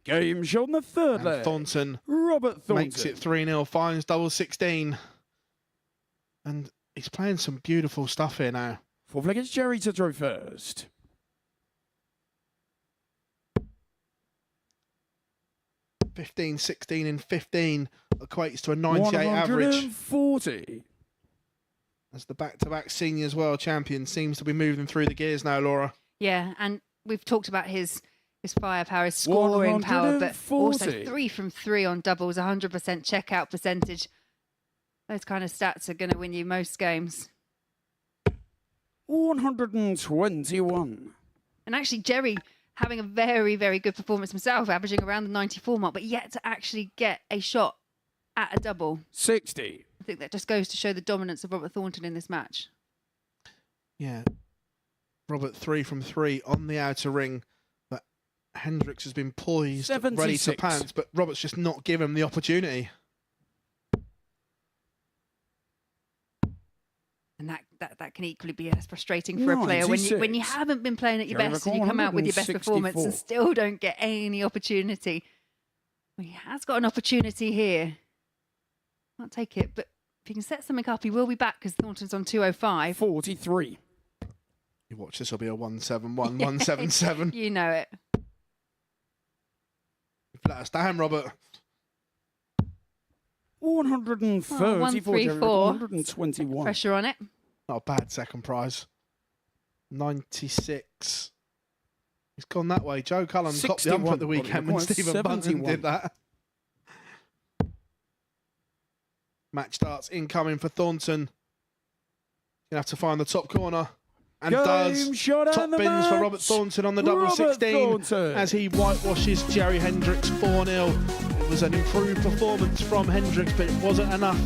Game shot in the third And leg. Thornton Robert Thornton makes it 3-0, finds double 16. And he's playing some beautiful stuff here now. Fourth leg, it's Jerry to throw first. 15, 16 and 15 equates to a 98 average. 140. As the back-to-back seniors world champion seems to be moving through the gears now, Laura. Yeah, and we've talked about his firepower, his scoring power, but also 140. 3 from 3 on doubles, 100% checkout percentage. Those kind of stats are going to win you most games. 121. And actually, Jerry having a very, very good performance himself, averaging around the 94 mark, but yet to actually get a shot at a double. 60. I think that just goes to show the dominance of Robert Thornton in this match. Yeah. Robert 3 from 3 on the outer ring. But Hendricks has been poised, ready to 76. pants, but Robert's just not given him the opportunity. And that can equally be as frustrating for a player when you 96. haven't been playing at your Jerry best and you come out with your best performance 164. and still don't get any opportunity. Well, he has got an opportunity here. Can't take it, but if he can set something up, he will be back because Thornton's on 205. 43. You watch, this will be a 171, 177. You know it. You've let us down, Robert. 134. Oh, 134. 121. Pressure on it. Not a bad second prize. 96. He's gone that way. Joe Cullen copped the ump 61. at the weekend when Body Stephen requires Bunton 71. did that. Match starts incoming for Thornton. Gonna have to find the top corner. And Game does. shot Top and the bins for match. Robert Thornton on the double Robert 16 Thornton. as he whitewashes Jerry Hendricks 4-0. It was an improved performance from Hendricks, but it wasn't enough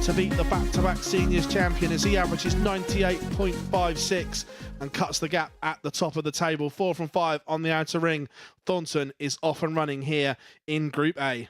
to beat the back-to-back seniors champion as he averages 98.56 and cuts the gap at the top of the table. 4 from 5 on the outer ring. Thornton is off and running here in Group A.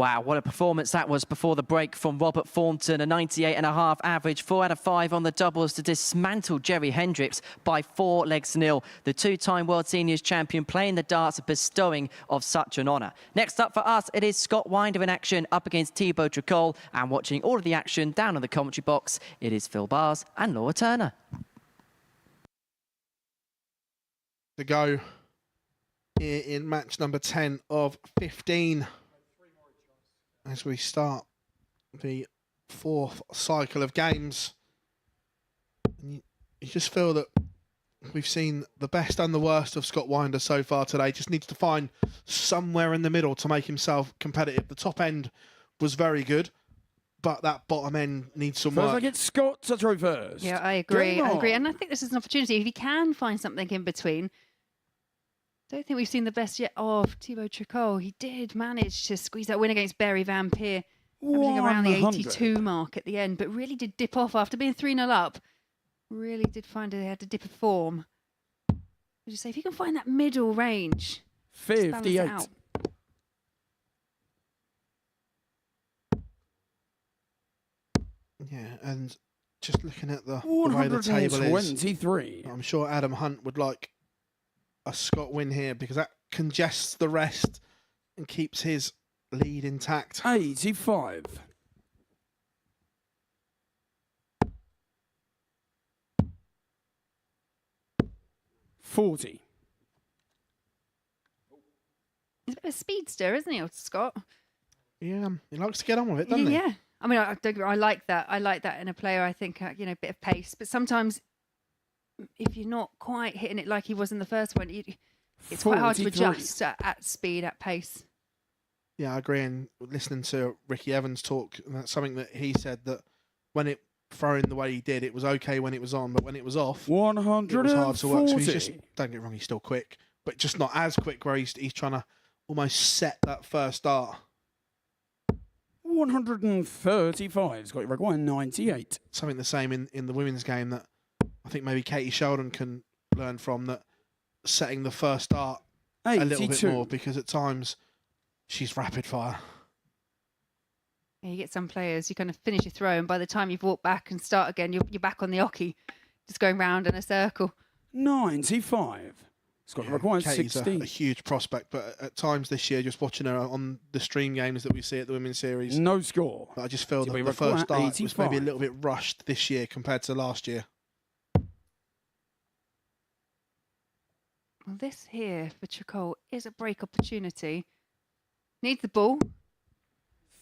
Wow, what a performance that was before the break from Robert Thornton. A 98.5 average, 4 out of 5 on the doubles to dismantle Jerry Hendricks by 4 legs to 0. The two-time World Seniors champion playing the darts, bestowing of such an honour. Next up for us, it is Scott Winder in action up against Thibaut Tricol. And watching all of the action down on the commentary box, it is Phil Bars and Laura Turner. To go here in match number 10 of 15. As we start the 4th cycle of games. And you just feel that we've seen the best and the worst of Scott Winder so far today. Just needs to find somewhere in the middle to make himself competitive. The top end was very good, but that bottom end needs some work. First I get Scott to throw first. Yeah, I agree. Game I agree. on. And I think this is an opportunity. If he can find something in between, don't think we've seen the best yet of Thibaut Tricol. He did manage to squeeze that win against Barry Van Peer, averaging around the 100. 82 mark at the end, but really did dip off after being 3-0 up. Really did find they had to dip of form. Would you say if you can find that middle range, just balance it 58. out. Yeah, and just looking at the way the table is, 123. I'm sure Adam Hunt would like a Scott win here because that congests the rest and keeps his lead intact. 85. $40. He's a bit of a speedster, isn't he, old Scott? Yeah, he likes to get on with it, doesn't he? Yeah. I mean, I like that. I like that in a player. I think, a bit of pace. But sometimes, if you're not quite hitting it like he was in the first one, it's quite hard to 43. adjust at speed, at pace. Yeah, I agree. And listening to Ricky Evans talk, and that's something that he said that when it throwing the way he did, it was okay when it was on, but when it was off, it was hard to work. So he's 140. just, don't get me wrong, he's still quick, but just not as quick where he's trying to almost set that first dart. 135. It's got your record 98. Something the same in the women's game that I think maybe Katie Sheldon can learn from, that setting the first dart a little bit 82. more, because at times she's rapid fire. Yeah, you get some players, you kind of finish your throw, and by the time you've walked back and start again, you're back on the oche, just going round in a circle. 95. It's got your record Katie's 16. a huge prospect, but at times this year, just watching her on the stream games that we see at the women's series, No score. I just feel that we the record first start was 85. maybe a little bit rushed this year compared to last year. Well, this here for Tricol is a break opportunity. Needs the ball,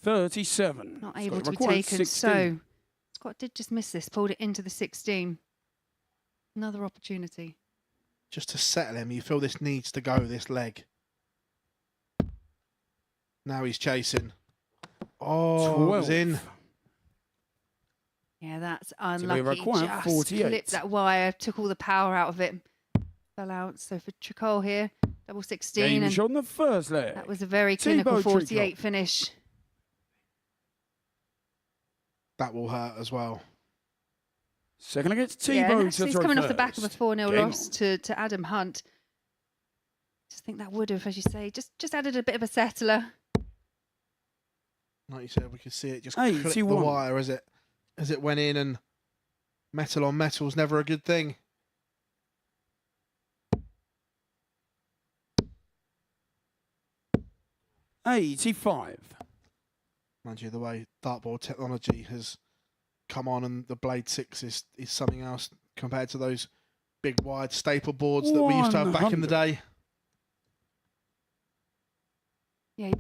37. not It's able got to your be record taken. 16. So Scott did just miss this, pulled it into the 16. Another opportunity. Just to settle him, you feel this needs to go, this leg. Now he's chasing. Oh, it was 12. in. Yeah, that's we unlucky. require Just 48. clipped that wire, took all the power out of it, fell out. So for Tricol here, double 16, Game and shot on the first leg. that was a very clinical Thibaut 48 Tricol. finish. That will hurt as well. Second against Yeah, Thibaut and to actually he's throw coming first. off the back of a 4-0 Game loss on. to Adam Hunt. Just think that would have, as you say, just added a bit of a settler. Like you said, we could see it just clip the 81. wire as it went in, and metal on metal's never a good thing. $85. Mind you, the way dartboard technology has come on, and the Blade 6 is something else compared to those big wide staple boards that we used to have back in the 100. day. Yeah,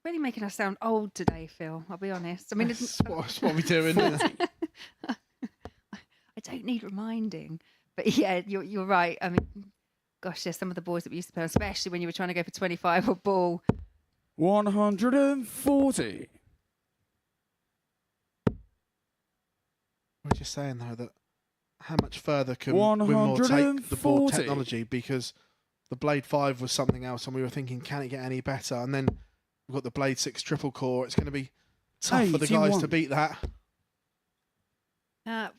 really making us sound old today, Phil. I'll be honest. I mean, That's what we do, isn't it? I don't need reminding, but yeah, you're right. I mean, gosh, there's some of the boys that we used to play, especially when you were trying to go for 25 or ball. 140. We're just saying, though, that how much further can Winmore take the board 140. technology, because the Blade 5 was something else, and we were thinking, can it get any better? And then we've got the Blade 6 triple core. It's going to be tough for the guys 81. to beat that.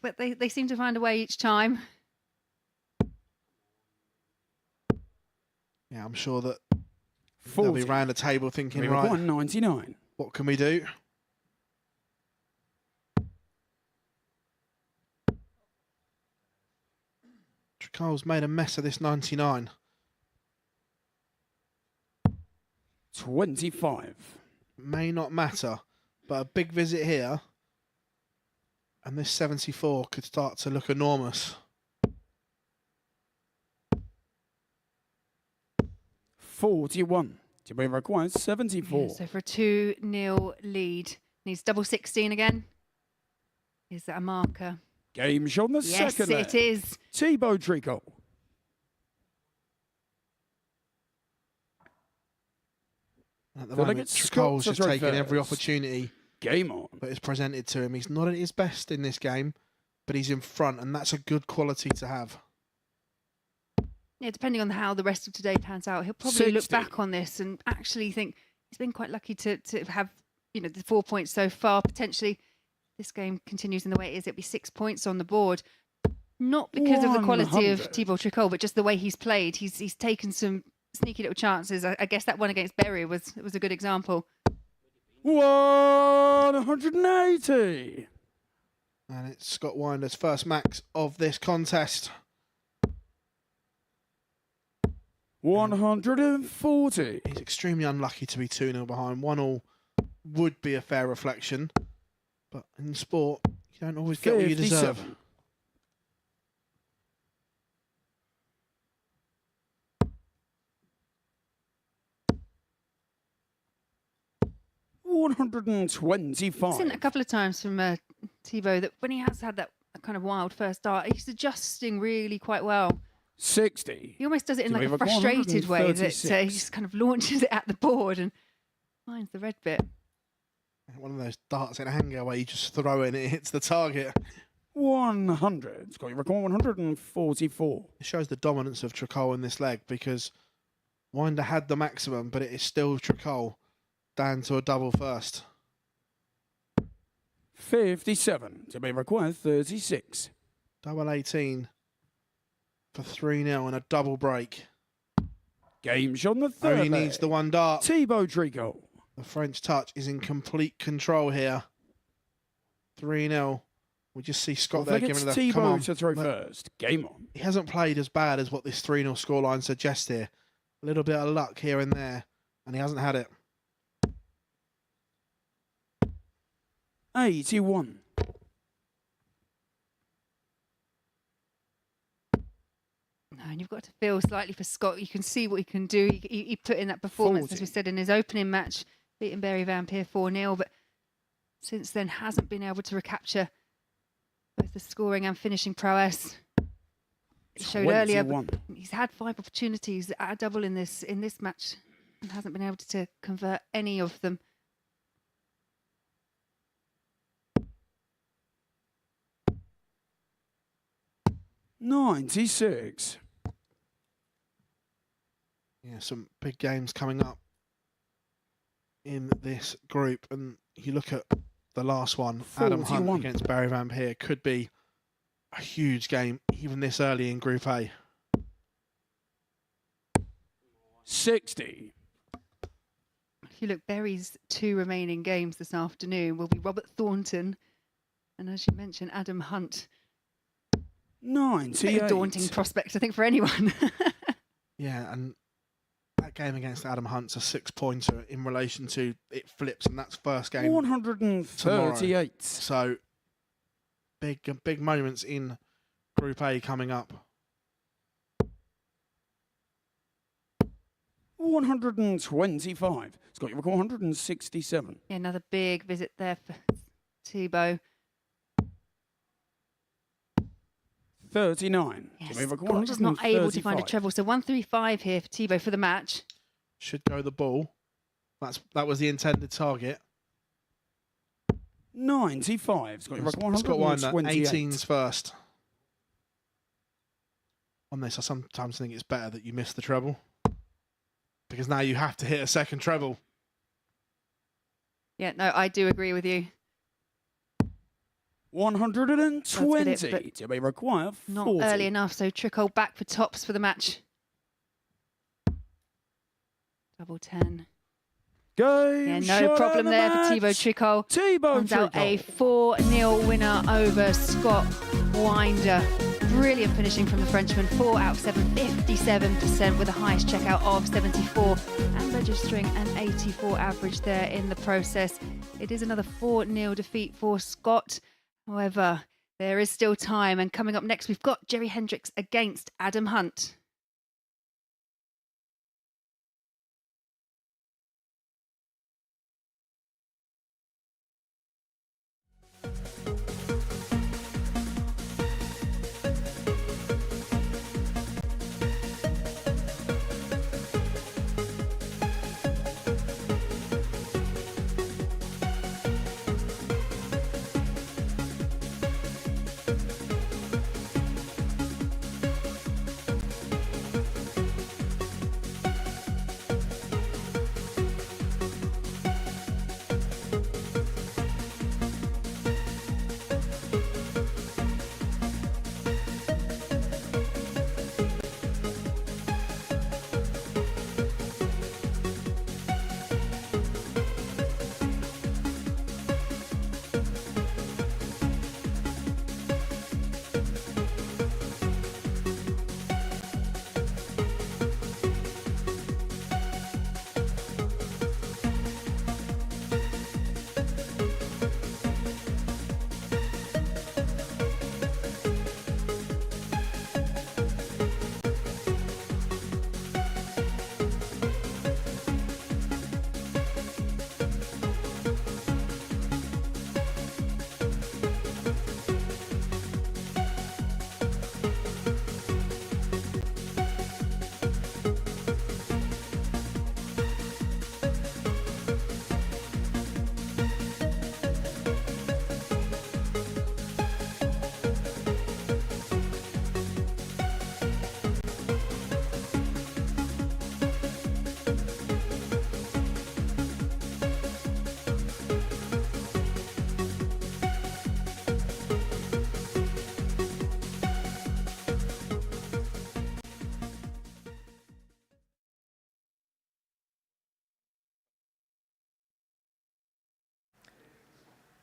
But they seem to find a way each time. Yeah, I'm sure that 40. they'll be round the table thinking, We right, record 99. What can we do? Tricole's made a mess of this 99. 25. May not matter, but a big visit here, and this 74 could start to look enormous. 41. To be required 74. Yeah, so for a 2-0 lead, needs double 16 again. Is that a marker? Game shot on the Yes, second it leg. is. Thibaut Tricot. At the Feel like moment, it's Tricole's Scott's just taking every first. opportunity Game on. that is presented to him. He's not at his best in this game, but he's in front, and that's a good quality to have. Yeah, depending on how the rest of today pans out, he'll probably look 60. back on this and actually think he's been quite lucky to have, you know, the 4 points so far. Potentially, this game continues in the way it is. It'll be 6 points on the board. Not because of the quality of 100. Thibaut Tricot, but just the way he's played. He's taken some sneaky little chances. I guess that one against Berry was a good example. 180. And it's Scott Winder's first max of this contest. 140. He's extremely unlucky to be 2-0 behind. 1-1 would be a fair reflection, but in sport, you don't always get what you deserve. 57. I've seen it a 125. couple of times from Thibaut that when he has had that kind of wild first start, he's adjusting really quite well. 60. He almost does it in To like be a frustrated way that he 136. just kind of launches it at the board and finds the red bit. One of those darts in anger where you just throw it and it hits the target. 100. Scott, you record 144. It shows the dominance of Tricole in this leg because Winder had the maximum, but it is still Tricole down to a double first. 57. To be required 36. Double 18 for 3-0 and a double break. Game shot on the third Only leg. needs the one dart. Thibaut Tricot. The French touch is in complete control here. 3-0. We just see Scott there giving it a come on. Thibaut to throw Look, first. Game on. he hasn't played as bad as what this 3-0 scoreline suggests here. A little bit of luck here and there, and he hasn't had it. 81. No, and you've got to feel slightly for Scott. You can see what he can do. He put in that performance, 40. as we said, in his opening match, beating Barry Vampire 4-0, but since then hasn't been able to recapture both the scoring and finishing prowess. He showed earlier, but 21. he's had 5 opportunities at a double in this match and hasn't been able to convert any of them. $96. Yeah, some big games coming up in this group. And you look at the last one, Adam Hunt 41. against Barry Vampire, could be a huge game, even this early in Group A. 60. If you look, Barry's 2 remaining games this afternoon will be Robert Thornton and, as you mentioned, Adam Hunt. Bit 98. of daunting prospect, I think, for anyone. Yeah, and that game against Adam Hunt's a 6-pointer in relation to it flips, and that's first game. 138. So big moments in Group A coming up. 125. Scott, you record 167. Yeah, another big visit there for Thibaut. 39. Yes, Can we record Scott just not able to find a 135? treble. So 135 here for Thibaut for the match. Should go the ball. That was the intended target. 95. Scott, you record Scott Winder, 128. 18s first. On this, I sometimes think it's better that you miss the treble, because now you have to hit a second treble. Yeah, no, I do agree with you. 120. but To be required 40. Not early enough, so Tricol back for tops for the match. Double 10. Game Yeah, no shot problem and the there for match. Thibaut Tricol. Thibaut Comes out a Tricol. 4-0 winner over Scott Winder. Brilliant finishing from the Frenchman. 4 out of 7, 57% with the highest checkout of 74 and registering an 84 average there in the process. It is another 4-0 defeat for Scott. However, there is still time, and coming up next we've got Jerry Hendricks against Adam Hunt.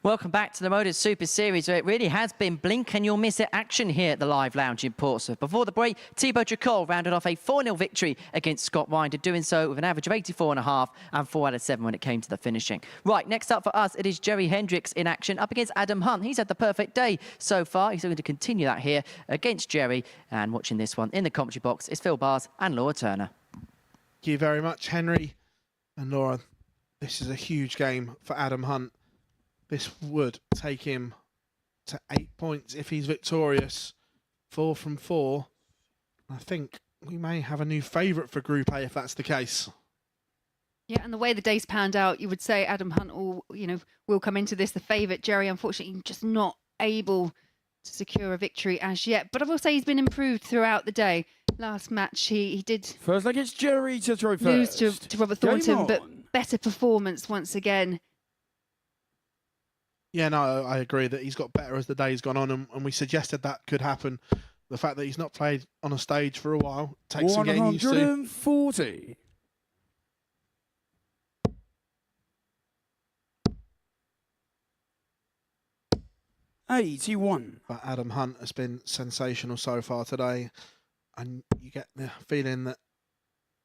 Welcome back to the MODUS Super Series, where it really has been blink and you'll miss it action here at the Live Lounge in Portsmouth. Before the break, Thibaut Tricol rounded off a 4-0 victory against Scott Winder, doing so with an average of 84.5 and 4 out of 7 when it came to the finishing. Right, next up for us, it is Jerry Hendricks in action up against Adam Hunt. He's had the perfect day so far. He's going to continue that here against Jerry. And watching this one in the commentary box is Phil Bars and Laura Turner. Thank you very much, Henry and Laura. This is a huge game for Adam Hunt. This would take him to 8 points if he's victorious. 4 from 4. I think we may have a new favourite for Group A if that's the case. Yeah, and the way the days panned out, you would say Adam Hunt will come into this the favourite. Jerry, unfortunately, just not able to secure a victory as yet. But I will say he's been improved throughout the day. Last match, he did First leg, it's Jerry to throw lose first. to Robert Game Thornton, on. but better performance once again. Yeah, no, I agree that he's got better as the day's gone on, and we suggested that could happen. The fact that he's not played on a stage for a while takes some getting used to. 140. $81. But Adam Hunt has been sensational so far today, and you get the feeling that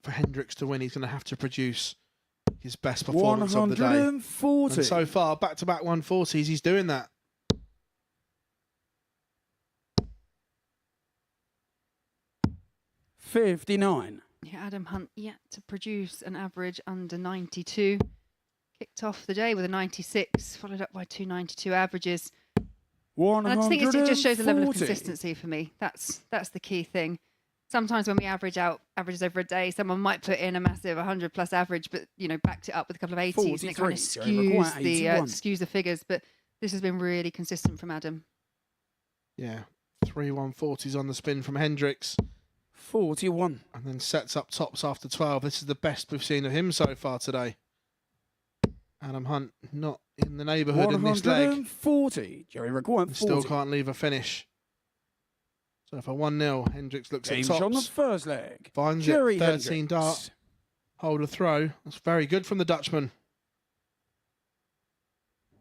for Hendricks to win, he's going to have to produce his best performance of the day. 140. And so far, back-to-back 140s, he's doing that. $59. Yeah, Adam Hunt yet to produce an average under 92. Kicked off the day with a 96, followed up by 2 92 averages. And I just think it just shows the level of consistency for me. That's the key thing. Sometimes when we average out averages over a day, someone might put in a massive 100+ average, but backed it up with a couple of 80s, and it kind of skews the figures. But this has been really consistent from Adam. Yeah, 3 140s on the spin from Hendricks. 41. And then sets up tops after 12. This is the best we've seen of him so far today. Adam Hunt not in the neighbourhood in this leg. 140. Jerry required 40. Still can't leave a finish. So for 1-0, Hendricks looks Game at shot on the tops. first leg. Finds Jerry it, 13 Hendricks. dart. hold a throw. That's very good from the Dutchman.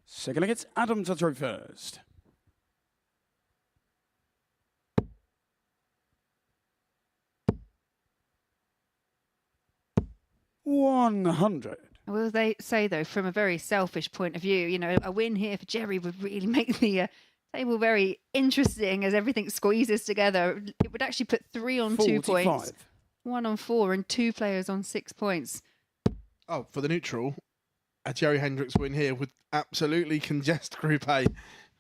Second leg, it's Adam to throw first. 100. Will they say, though, from a very selfish point of view, you know, a win here for Jerry would really make the table very interesting as everything squeezes together. It would actually put 3 on 2 points, 1 on 4, and 2 players on 6 points. Oh, for the neutral, a Jerry Hendricks win here would absolutely congest Group A.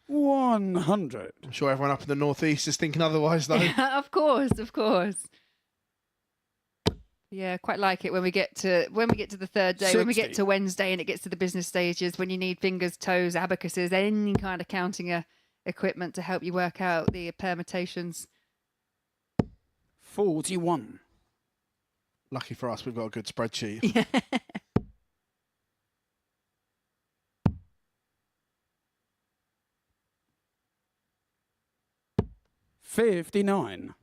100. I'm sure everyone up in the northeast is thinking otherwise, though. Yeah, of course, of course. Yeah, quite like it when we get to the third day, 60. when we get to Wednesday and it gets to the business stages, when you need fingers, toes, abacuses, any kind of counting equipment to help you work out the permutations. 41. Lucky for us, we've got a good spreadsheet. Yeah. 59.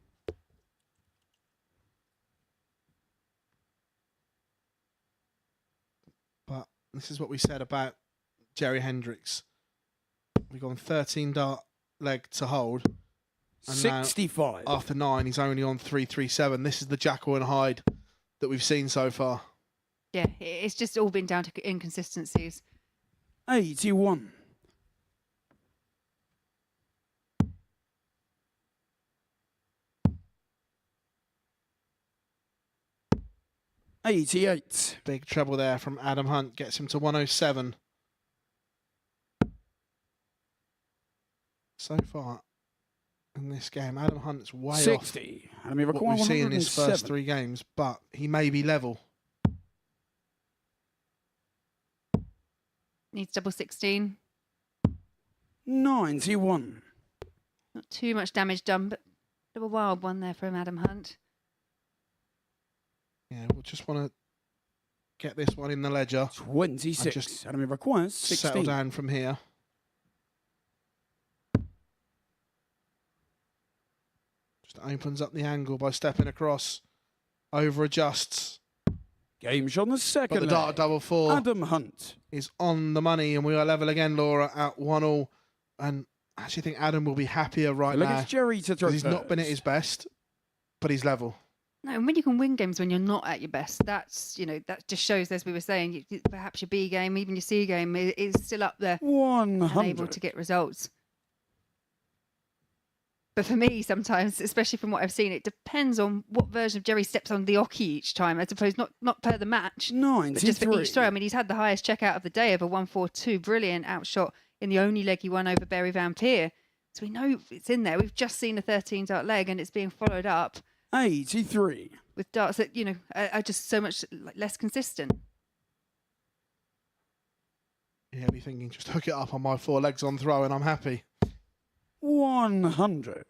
But this is what we said about Jerry Hendricks. We've gone 13 dart leg to hold. And 65. now, after 9, he's only on 337. This is the Jackal and Hyde that we've seen so far. Yeah, it's just all been down to inconsistencies. 81. 88. Big treble there from Adam Hunt. Gets him to 107. So far in this game, Adam Hunt's way 60. off what we've seen in his first 3 games, but he may be level. Needs double 16. 91. Not too much damage done, but a little wild one there from Adam Hunt. Yeah, we'll just want to get this one in the ledger. 26. Just Adam requires settle 16. down from here. Just opens up the angle by stepping across. Over adjusts. Game shot on the But second the leg. dart double 4 Adam Hunt. is on the money, and we are level again, Laura, at 1-1. And I actually think Adam will be happier right Look, now. it's Jerry to throw Because he's not been at his best, but he's level. No, and when you can win games when you're not at your best, that's, you know, that just shows, as we were saying, perhaps your B game, even your C game is still up there, 100. and able to get results. But for me, sometimes, especially from what I've seen, it depends on what version of Jerry steps on the oche each time. I suppose not per the match, 93. but just for each throw. I mean, he's had the highest checkout of the day of a 142, brilliant outshot in the only leg he won over Barry Van Peer. So we know it's in there. We've just seen a 13 dart leg, and it's being followed up 83. with darts that, you know, are just so much less consistent. Yeah, be thinking, just hook it up on my 4 legs on throw, and I'm happy. 100.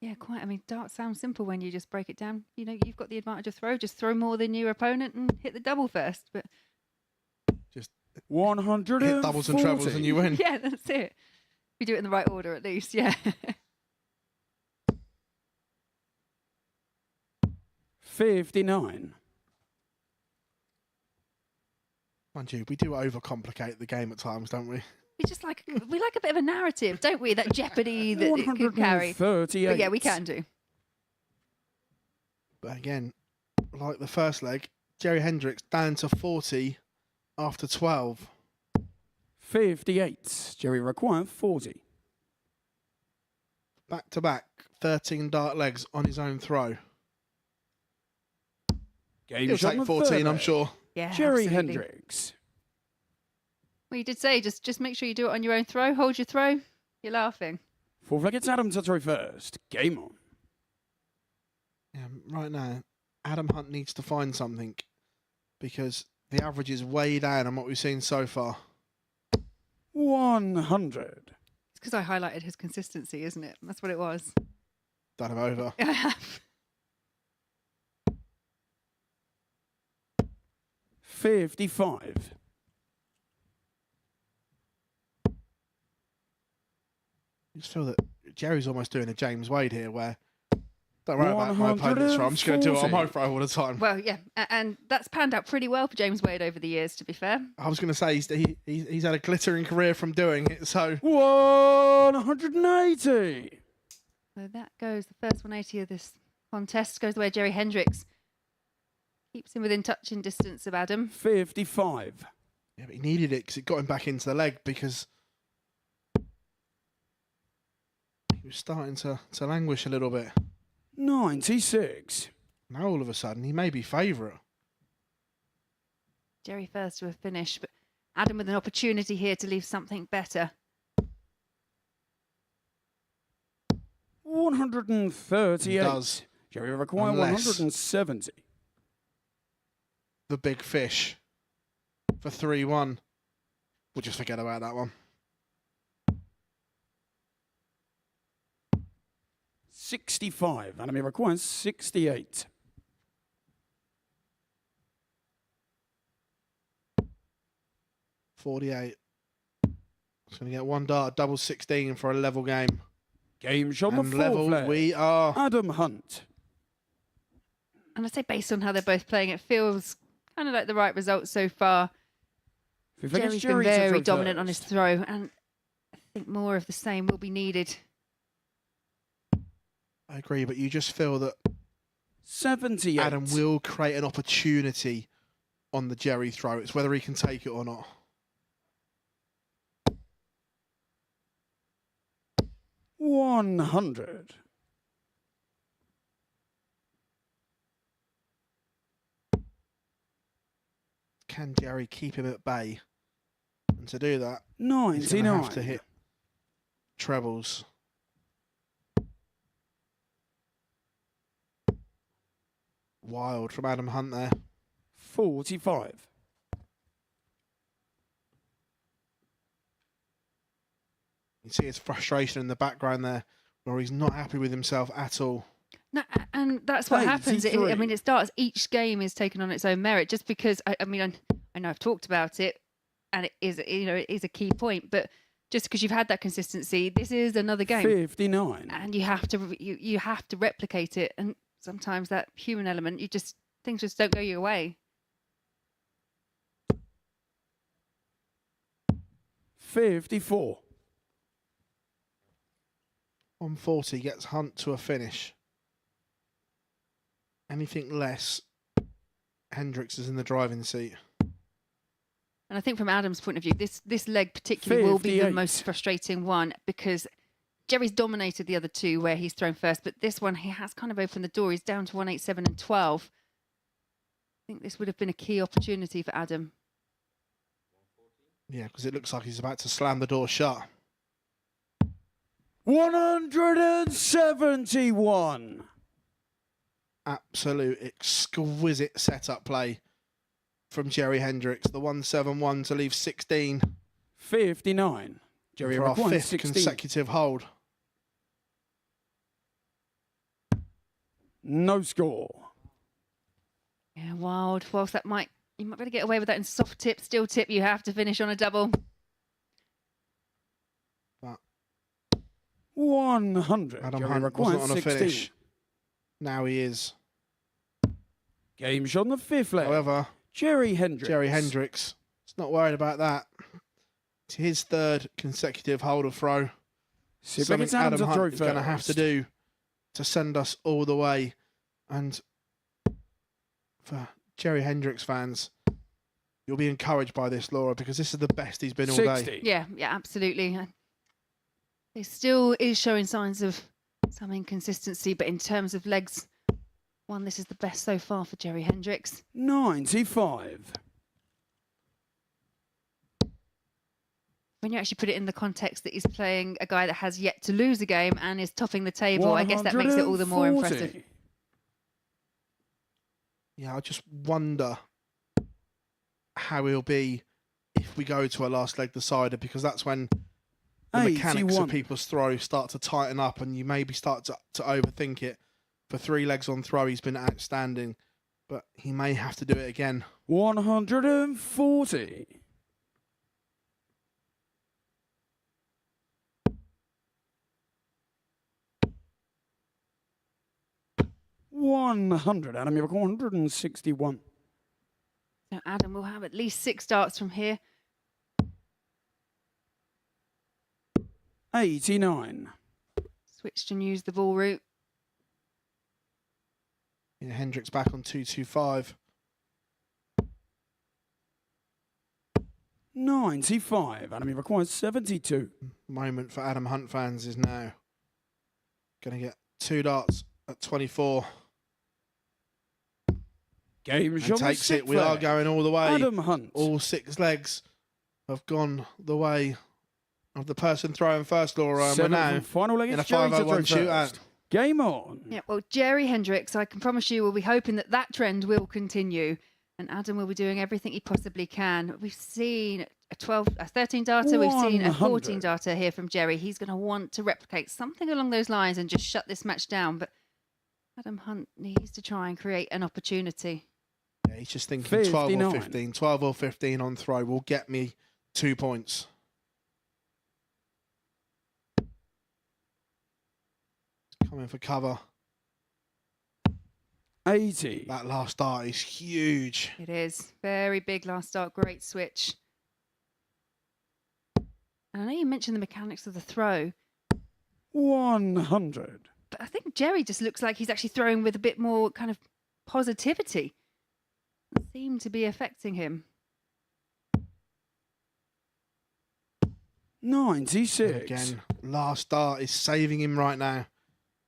Yeah, quite. I mean, darts sound simple when you just break it down. You know, you've got the advantage of throw. Just throw more than your opponent and hit the double first. But Just 100. hit doubles and trebles and you win. yeah, that's it. We do it in the right order, at least. Yeah. 59. Mind you, we do overcomplicate the game at times, don't we? We like a bit of a narrative, don't we? That jeopardy that it can carry. 138. But yeah, we can do. But again, like the first leg, Jerry Hendricks down to 40 after 12. 58. Jerry requires 40. Back to back, 13 dart legs on his own throw. Game He'll shot take on the 14, third I'm leg. sure. Yeah, Jerry absolutely. Hendricks. Well, you did say just make sure you do it on your own throw. Hold your throw. You're laughing. Fourth leg, it's Adam to throw first. Game on. Yeah, right now, Adam Hunt needs to find something because the average is way down on what we've seen so far. 100. It's because I highlighted his consistency, isn't it? That's what it was. Done him over. I have. 55. I just feel that Jerry's almost doing a James Wade here where Don't worry about my opponent's throw. I'm just going to do it on my 140. throw all the time. Well, yeah, and that's panned out pretty well for James Wade over the years, to be fair. I was going to say he's had a glittering career from doing it. So 180. So that goes, the first 180 of this contest goes the way of Jerry Hendricks. Keeps him within touching distance of Adam. 55. yeah, but he needed it because it got him back into the leg because he was starting to languish a little bit. 96. Now all of a sudden he may be favourite. Jerry first to a finish, but Adam with an opportunity here to leave something better. 138. He does. Jerry require Unless- 170. The big fish for 3-1. We'll just forget about that one. 65. Enemy requires 68. $48. It's going to get one dart, double 16 for a level game. Game shot on the And fourth level leg. we are. Adam Hunt. And I'd say based on how they're both playing, it feels kind of like the right result so far. Jerry's been very dominant on his throw, and I think more of the same will be needed. I agree, but you just feel that 78. Adam will create an opportunity on the Jerry throw. It's whether he can take it or not. $100. Can Jerry keep him at bay? And to do that, he's going to 99. have to hit trebles. Wild from Adam Hunt there. 45. You see his frustration in the background there, where he's not happy with himself at all. No, and that's what happens. I 83. mean, it starts, each game is taken on its own merit, just because, I know I've talked about it, and it is, it is a key point, but just because you've had that consistency, this is another game. 59. And you have to replicate it, and sometimes that human element, things just don't go your way. 54. 140 gets Hunt to a finish. Anything less, Hendricks is in the driving seat. And I think from Adam's point of view, this leg particularly will be the 58. most frustrating one, because Jerry's dominated the other two where he's thrown first, but this one, he has kind of opened the door. He's down to 187 and 12. I think this would have been a key opportunity for Adam. Yeah, because it looks like he's about to slam the door shut. 171. Absolute exquisite setup play from Jerry Hendricks. The 171 to leave 16 59. Jerry for our requires fifth 16. consecutive hold. No score. Yeah, wild. Whilst you might be able to get away with that in soft tip, steel tip, you have to finish on a double. But 100. Adam Jerry Hunt requires wasn't on a 16. finish. Now he is. Game shot on the fifth leg. However, Jerry Hendricks. is not worried about that. It's his third consecutive hold of throw. See if Something it's Adam's Adam throw Hunt is going to have to first. do to send us all the way. And for Jerry Hendricks fans, you'll be encouraged by this, Laura, because this is the best he's been all day. 60. Yeah, absolutely. He still is showing signs of some inconsistency, but in terms of legs, this is the best so far for Jerry Hendricks. 95. When you actually put it in the context that he's playing a guy that has yet to lose a game and is topping the table, I guess that makes it all the more 140. impressive. Yeah, I just wonder how he'll be if we go to a last leg decider, because that's when the mechanics 81. of people's throws start to tighten up and you maybe start to overthink it. For 3 legs on throw, he's been outstanding, but he may have to do it again. 140. 100. Adam, you're 161. So Adam will have at least 6 darts from here. 89. Switched and used the ball route. Yeah, Hendricks back on 225. 95. Adam, you require 72. Moment for Adam Hunt fans is now. Going to get 2 darts at 24. Game And shot takes it. We are going all the way. Adam Hunt. All 6 legs have gone the way of the person throwing first, Laura. And we're now final leg in a is Jerry to 501 throw shootout. first. Game on. Yeah, well, Jerry Hendricks, I can promise you, will be hoping that that trend will continue. And Adam will be doing everything he possibly can. We've seen a 13 darter, we've seen a 14 darter here from Jerry. He's going to want to replicate something along those lines and just shut this match down. But Adam Hunt needs to try and create an opportunity. Yeah, he's just thinking 12 or 59. 15. 12 or 15 on throw will get me 2 points. Coming for cover. 80. That last dart is huge. It is. Very big last start. Great switch. And I know you mentioned the mechanics of the throw, 100. but I think Jerry just looks like he's actually throwing with a bit more kind of positivity. It seemed to be affecting him. 96. And again, last dart is saving him right now.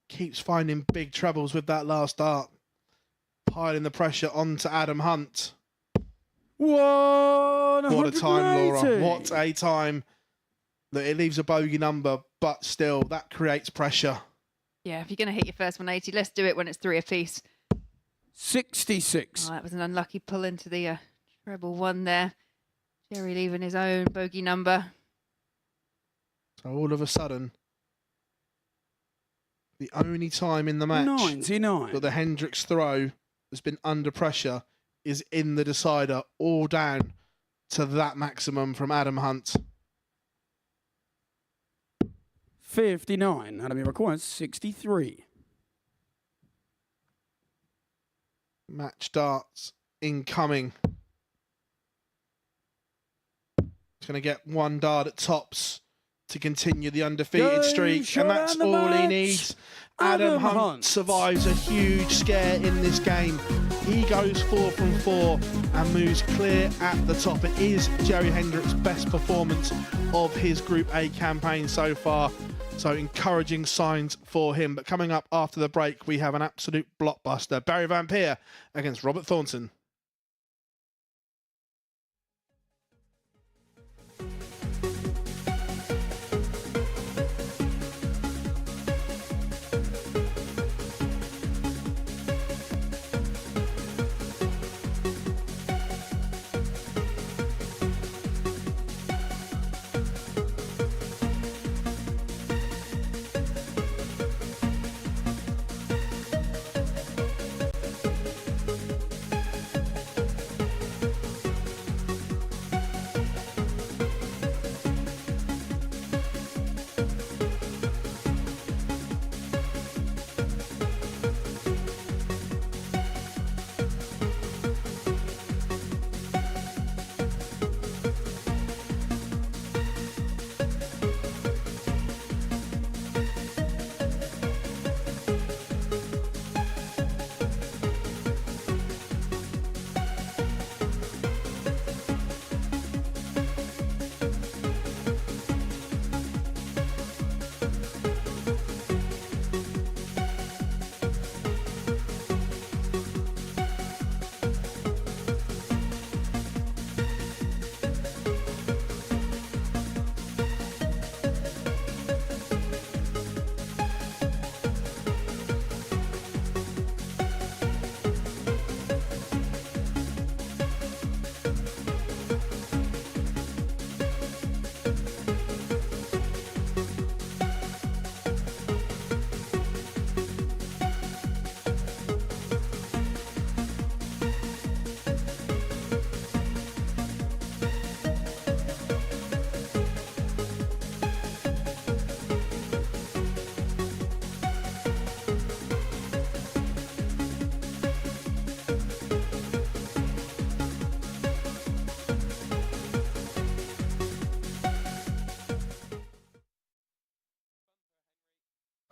Keeps finding big troubles with that last dart. Piling the pressure onto Adam Hunt. 180. What a time, Laura. What a time. That it leaves a bogey number, but still, that creates pressure. Yeah, if you're going to hit your first 180, let's do it when it's 3 apiece. 66. Oh, that was an unlucky pull into the treble 1 there. Jerry leaving his own bogey number. So all of a sudden, the only time in the match 99. that the Hendricks throw has been under pressure is in the decider, all down to that maximum from Adam Hunt. 59. Adam, you require 63. Match darts incoming. He's going to get 1 dart at tops to continue the undefeated Game streak, shot and that's and the all he match. needs. Adam Hunt survives a huge scare in this game. He goes 4 from 4 and moves clear at the top. It is Jerry Hendricks' best performance of his Group A campaign so far. So encouraging signs for him. But coming up after the break, we have an absolute blockbuster. Barry Van Peer against Robert Thornton.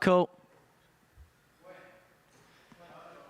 Cool.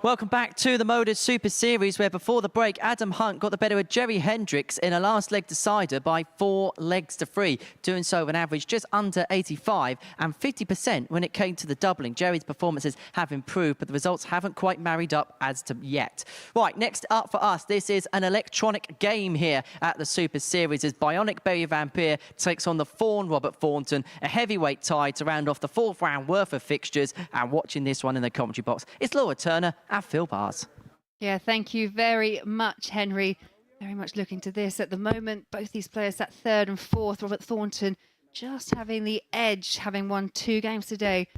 Welcome back to the MODUS Super Series, where before the break, Adam Hunt got the better of Jerry Hendricks in a last leg decider by 4 legs to 3, doing so with an average just under 85 and 50% when it came to the doubling. Jerry's performances have improved, but the results haven't quite married up as to yet. Right, next up for us, this is an electronic game here at the Super Series as Bionic Barry Vampire takes on the Fawn Robert Thornton, a heavyweight tie to round off the 4th round worth of fixtures. And watching this one in the commentary box, it's Laura Turner and Phil Bars. Yeah, thank you very much, Henry. Very much looking to this at the moment. Both these players at 3rd and 4th. Robert Thornton just having the edge, having won 2 games today.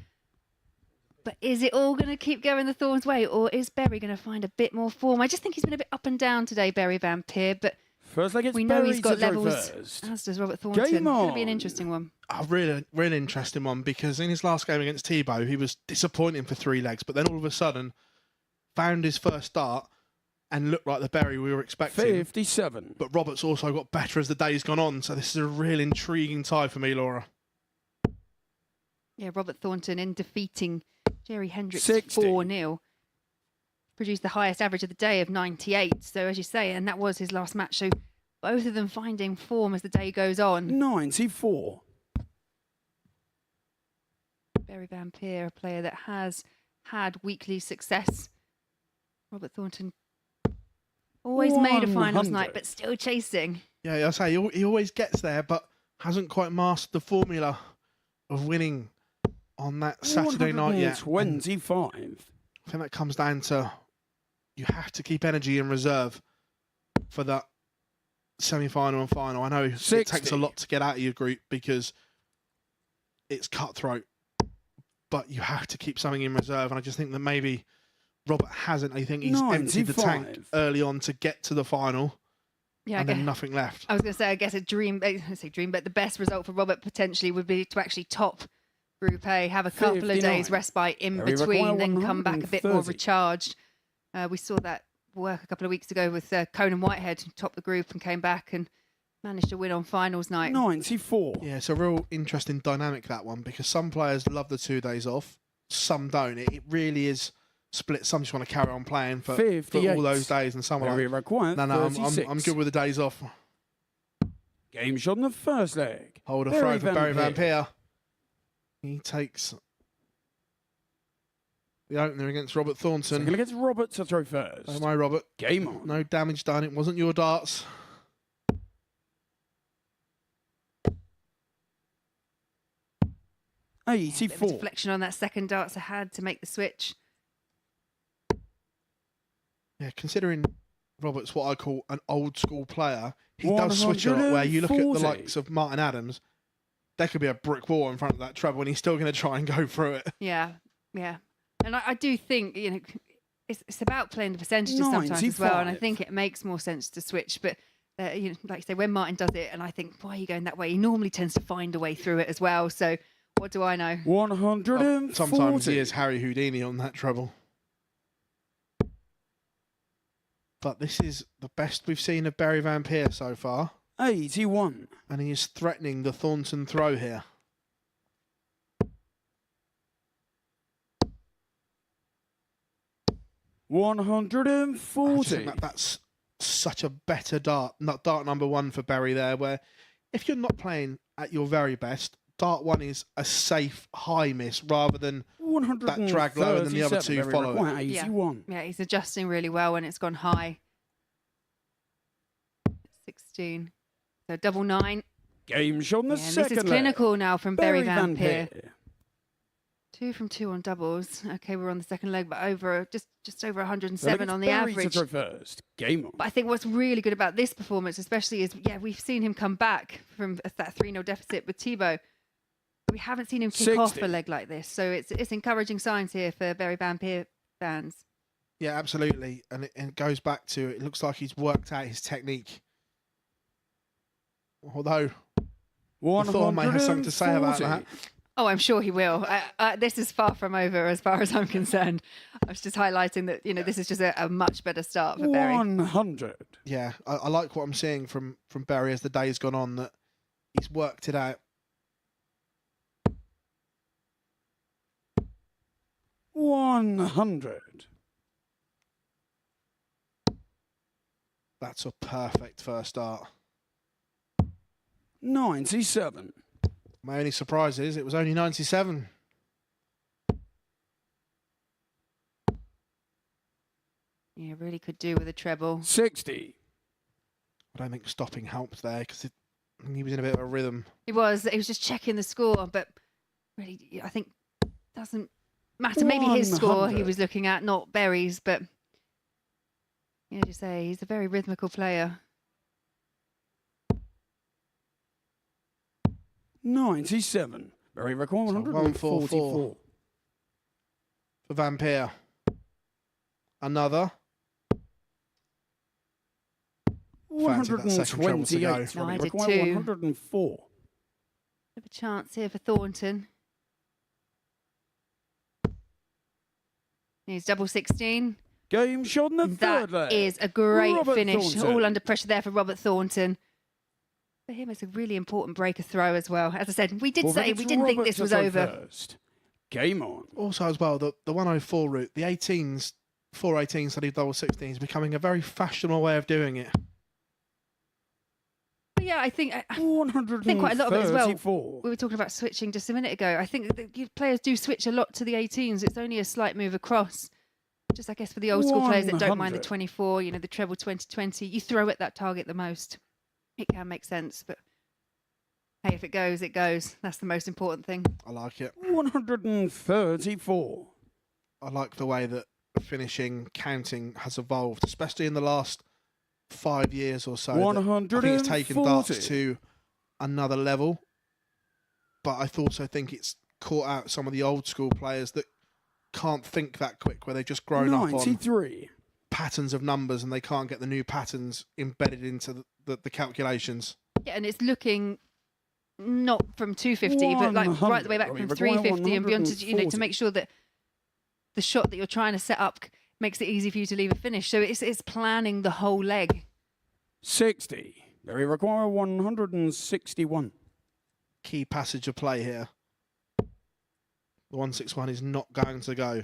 But is it all going to keep going the Thorns' way, or is Barry going to find a bit more form? I just think he's been a bit up and down today, Barry Vampire, but First leg, it's we know Barry he's got to throw levels, first. as does Robert Thornton. It's Game going to be an on. interesting one. A really interesting one, because in his last game against Tebow, he was disappointing for 3 legs, but then all of a sudden found his first start and looked like the Barry we were expecting. 57. But Robert's also got better as the day's gone on, so this is a real intriguing tie for me, Laura. Yeah, Robert Thornton in defeating Jerry Hendricks 60. 4-0. Produced the highest average of the day of 98. So as you say, and that was his last match. So both of them finding form as the day goes on. 94. Barry Vampire, a player that has had weekly success. Robert Thornton always made a finals 100. night, but still chasing. Yeah, I say he always gets there, but hasn't quite mastered the formula of winning on that Saturday night yet. 25. I think that comes down to you have to keep energy in reserve for that semi-final and final. I know it 60. takes a lot to get out of your group because it's cutthroat, but you have to keep something in reserve. And I just think that maybe Robert hasn't. I think he's emptied the tank 95. early on to get to the final, Yeah, and then nothing left. I was going to say, I guess but the best result for Robert potentially would be to actually top Group A, have a couple of 59. days respite in Very between, require then come back a bit more 130. recharged. We saw that work a couple of weeks ago with Conan Whitehead, who topped the group and came back and managed to win on finals night. 94. Yeah, it's a real interesting dynamic, that one, because some players love the 2 days off, some don't. It really is split. Some just want to carry on playing for 58. all those days, and some are Very like, required. no, I'm 36. good with the days off. Game shot in the first leg. Hold a Barry throw for Barry Vampire. Vampire. He takes the opener against Robert Second Thornton. leg, it's Robert to throw first. Oh my, Robert. Game on. No damage done. It wasn't your darts. Bit of a 84. deflection on that second darts had to make the switch. Yeah, considering Robert's what I call an old school player, he does switch a lot, where you look at the 140. likes of Martin Adams, there could be a brick wall in front of that treble and he's still going to try and go through it. Yeah, yeah. And I do think, it's about playing the percentages sometimes as well. And I 95. think it makes more sense to switch. But, like I say, when Martin does it, and I think, why are you going that way? He normally tends to find a way through it as well. So what do I know? 140. Sometimes he is Harry Houdini on that treble. But this is the best we've seen of Barry Vampire so far. 81. And he is threatening the Thornton throw here. I just 140. think that's such a better dart number 1 for Barry there, where if you're not playing at your very best, dart 1 is a safe high miss rather than that drag low and then the other 2 follow it. 81. Yeah, he's adjusting really well when it's gone high. 16. So double 9. Game shot in the Yeah, and second this is leg. clinical now from Barry Vampire. Vampire. 2 from 2 on doubles. Okay, we're on the second leg, but just over Then 107 it's on the Barry average. to throw first. Game on. But I think what's really good about this performance, especially, is we've seen him come back from that 3-0 deficit with Tebow. We haven't seen him kick off 60. a leg like this, so it's encouraging signs here for Barry Vampire fans. Yeah, absolutely. And it goes back to, it looks like he's worked out his technique. Although, Thor may have something to say about that. Oh, I'm sure he will. This is far from over as far as I'm concerned. I was just highlighting that, this is just a much better start for Barry. 100. Yeah, I like what I'm seeing from Barry as the day's gone on, that he's worked it out. 100. That's a perfect first start. 97. My only surprise is it was only 97. Yeah, really could do with a treble. 60. I don't think stopping helped there because he was in a bit of a rhythm. He was just checking the score, but really, I think doesn't matter. Maybe his score he 100. was looking at, not Berry's, but yeah, as you say, he's a very rhythmical player. 97. Very record 144. 144. For Vampire. Another. Fancied that second treble to go. 128. No, I Robbie did require too. 104. Bit of a chance here for Thornton. He's double 16. Game shot in the third leg. That is a great Robert finish. Thornton. All under pressure there for Robert Thornton. For him, it's a really important breaker throw as well. As I said, we did Well, say it's we didn't think Robert this to was throw over. First. Game on. Also as well, the 104 route, the 18s, 418s that he double 16s is becoming a very fashionable way of doing it. But yeah, I think quite a lot of it as well. We were talking about switching just a minute ago. I think that players do switch a lot to the 18s. It's only a slight move across. Just, I guess, for the old school players that don't mind the 100. 24, you know, the treble 2020, you throw at that target the most. It can make sense, but hey, if it goes, it goes. That's the most important thing. I like it. 134. I like the way that finishing, counting has evolved, especially in the last 5 years or so. I think it's taken darts to another level, but I also think it's caught out some of the old school players that can't think that quick, where they've just grown up on 93. patterns of numbers and they can't get the new patterns embedded into the calculations. Yeah, and it's looking not from 250, but like right the way back from 350 and beyond, to make sure that the shot that you're trying to set up makes it easy for you to leave a finish. So it's planning the whole leg. 60. Very require 161. Key passage of play here. The 161 is not going to go.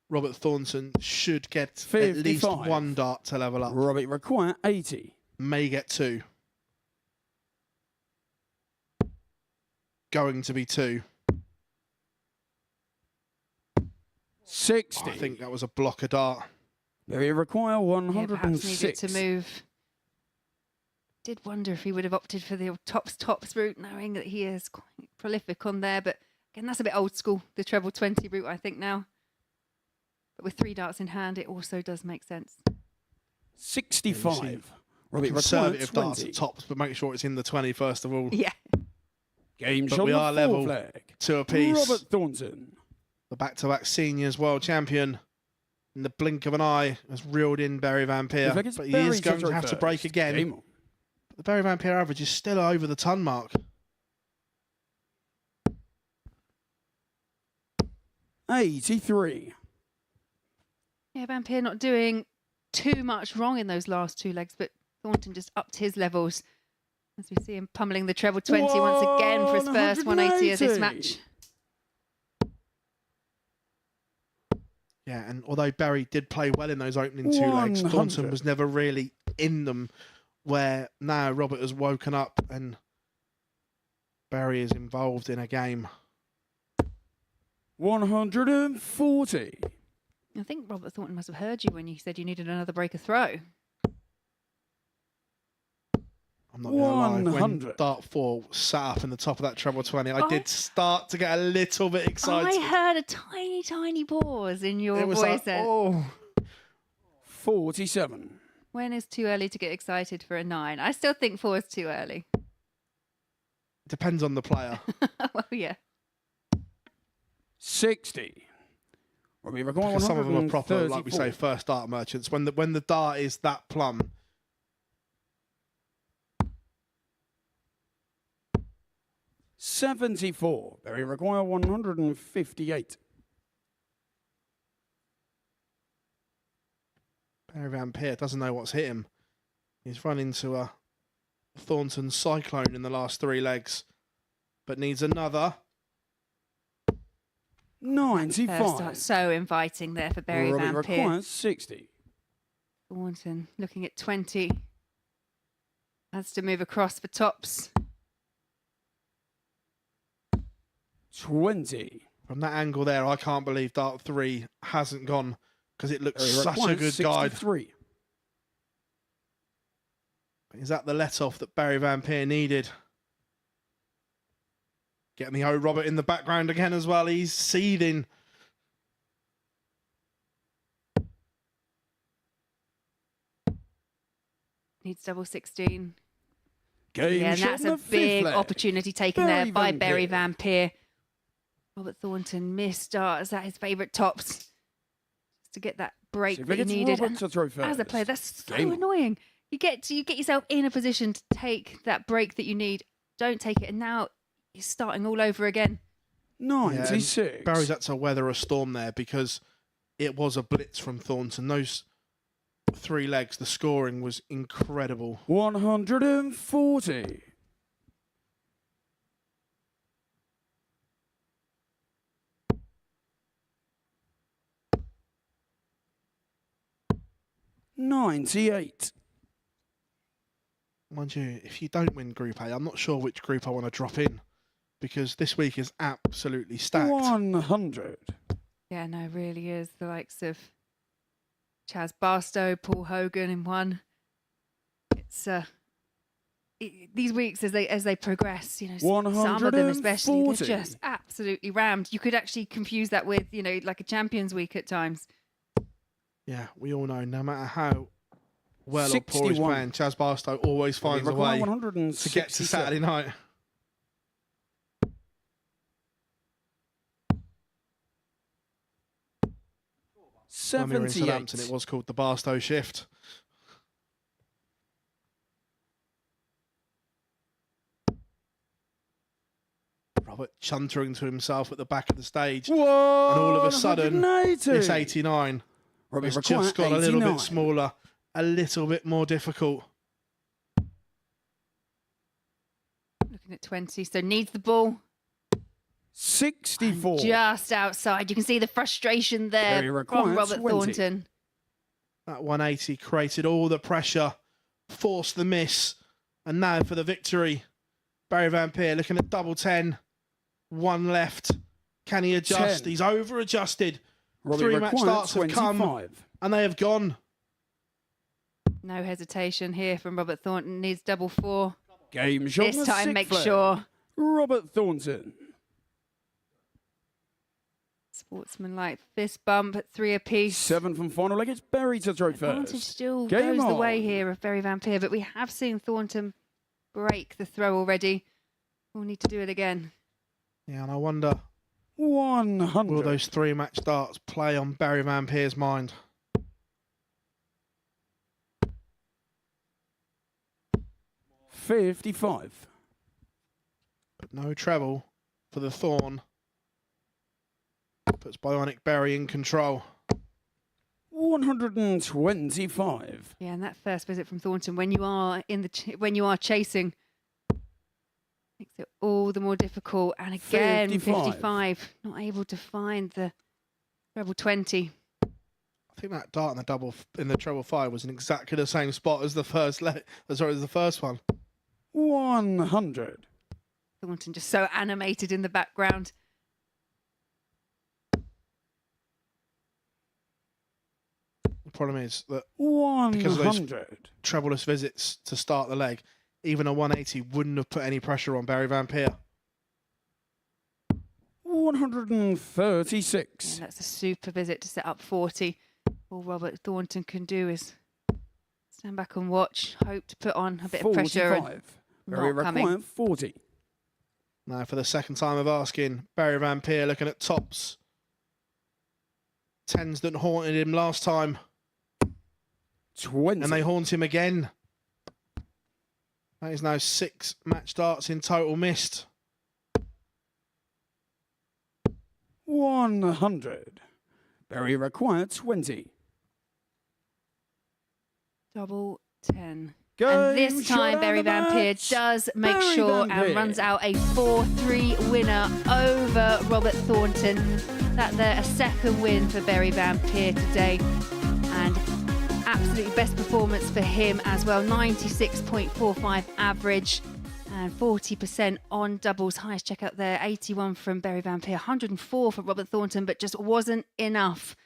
Robert Thornton should get 55. at least one dart to level up. Robbie require 80. May get two. Going to be two. 60. I think that was a blocker dart. Very require Yeah, perhaps 106. needed to move. Did wonder if he would have opted for the tops route, knowing that he is quite prolific on there. But again, that's a bit old school, the treble 20 route, I think, now. But with 3 darts in hand, it also does make sense. 65. Robbie require Conservative 20. darts at tops, but make sure it's in the 20 first of all. Yeah. Game But shot we on the are fourth level leg. 2 apiece. Robert Thornton. The back-to-back seniors world champion. In the blink of an eye, has reeled in Barry Vampire. Looks like it's But he Barry is going to throw have to first. break again. Game on. The Barry Vampire average is still over the ton mark. 83. Yeah, Vampire not doing too much wrong in those last 2 legs, but Thornton just upped his levels. As we see him pummeling the treble 20 once again for his first 180 of this 180. match. Yeah, and although Barry did play well in those opening 2 legs, 100. Thornton was never really in them, where now Robert has woken up and Barry is involved in a game. 140. I think Robert Thornton must have heard you when you said you needed another breaker throw. I'm not going to lie, when 100. dart 4 sat up in the top of that treble 20, I did start to get a little bit excited. I heard a tiny, tiny pause in your It was voice like, then. oh. 47. When is too early to get excited for a 9? I still think 4 is too early. Depends on the player. Well, yeah. 60. Robbie require Because some of them are proper, like we 134. say, first dart merchants. When the dart is that plumb, 74. Very require 158. Barry Vampire doesn't know what's hit him. He's run into a Thornton cyclone in the last 3 legs, but needs another. First start 95. so inviting there for Barry Robbie Van Peer. requires 60. Thornton looking at 20. Has to move across for tops. 20. From that angle there, I can't believe dart 3 hasn't gone because it looks Barry such a requires good guide. 63. Is that the let-off that Barry Van Peer needed? Getting the O Robert in the background again as well. He's seething. Needs double 16. Game Yeah, and shot that's in a the fifth big leg. opportunity taken Barry there by Van Barry Peer. Van Peer. Robert Thornton missed darts at his favourite tops. Just to get that break See if that it he gets needed. Robert And to throw first. as a player, that's so Game on. annoying. You get yourself in a position to take that break that you need. Don't take it, and now you're starting all over again. 96. Barry's had to weather a storm there because it was a blitz from Thornton. Those 3 legs, the scoring was incredible. 140. $98. Mind you, if you don't win Group A, I'm not sure which group I want to drop in because this week is absolutely stacked. 100. Yeah, no, really is. The likes of Chaz Barstow, Paul Hogan in one. It's these weeks as they progress, you know, some of them especially, they're 140. just absolutely rammed. You could actually confuse that with, you know, like a Champions Week at times. Yeah, we all know no matter how well or poor he's 61. playing, Chaz Barstow always finds a way to 167. get to Saturday night. When we were in 78. Southampton, it was called the Barstow shift. Robert chuntering to himself at the back of the stage. Whoa, And all of a sudden, 180. this 89 Robbie has requires just got a little 89. bit smaller, a little bit more difficult. Looking at 20, so needs the ball. 64. Just outside. You can see the frustration there Very from required, Robert 20. Thornton. That 180 created all the pressure, forced the miss, and now for the victory. Barry Van Peer looking at double 10, 1 left. Can he adjust? 10. He's over adjusted. Robbie 3 match requires starts have come, 25. and they have gone. No hesitation here from Robert Thornton. Needs double 4. Game shot. This in the time, sixth make leg. sure. Robert Thornton. Sportsman-like fist bump at 3 apiece. 7 from final leg. It's Barry to throw Advantage first. still Game goes the way on. here of Barry Van Peer, but we have seen Thornton break the throw already. We'll need to do it again. Yeah, and I wonder, 100. will those 3 match starts play on Barry Van Peer's mind? $55. But no treble for the Thorn. Puts Bionic Barry in control. 125. Yeah, and that first visit from Thornton, when you are when you are chasing, makes it all the more difficult. And again, 55, not able to find the treble 20. I think that dart in the treble 5 was in exactly the same spot as the first as the first one. 100. Thornton just so animated in the background. The problem is that 100. trebleless visits to start the leg, even a 180 wouldn't have put any pressure on Barry Van Peer. 136. And that's a super visit to set up 40. All Robert Thornton can do is stand back and watch, hope to put on a bit of pressure. And 45. Very not coming. required. 40. Now for the second time of asking, Barry Van Peer looking at tops. 10s that haunted him last time, 20. and they haunt him again. That is now 6 match darts in total missed. 100. Very required. 20. double 10. And this time, Barry Van Peer does make sure and runs out a 4-3 winner over Robert Thornton. That there, a second win for Barry Van Peer today. And absolutely best performance for him as well. 96.45 average and 40% on doubles. Highest checkout there, 81 from Barry Van Peer, 104 for Robert Thornton, but just wasn't enough.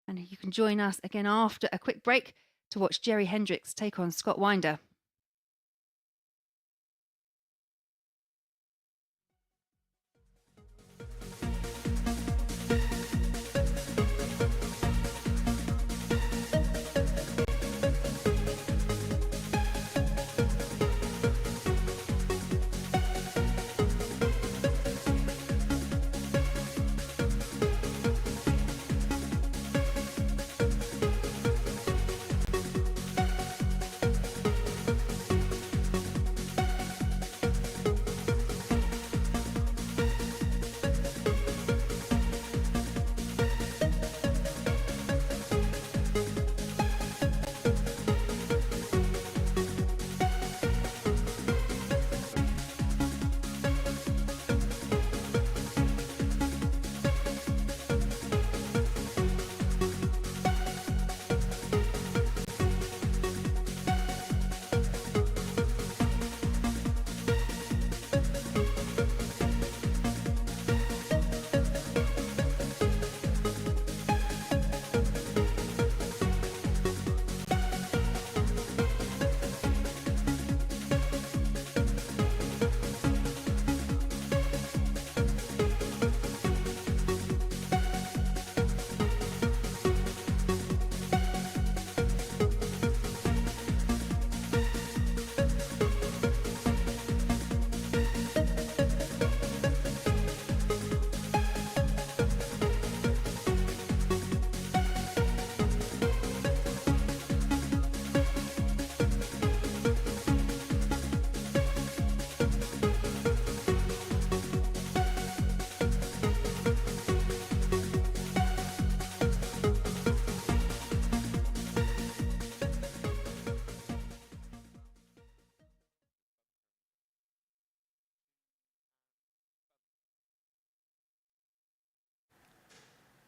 And you can join us again after a quick break to watch Jerry Hendricks take on Scott Winder.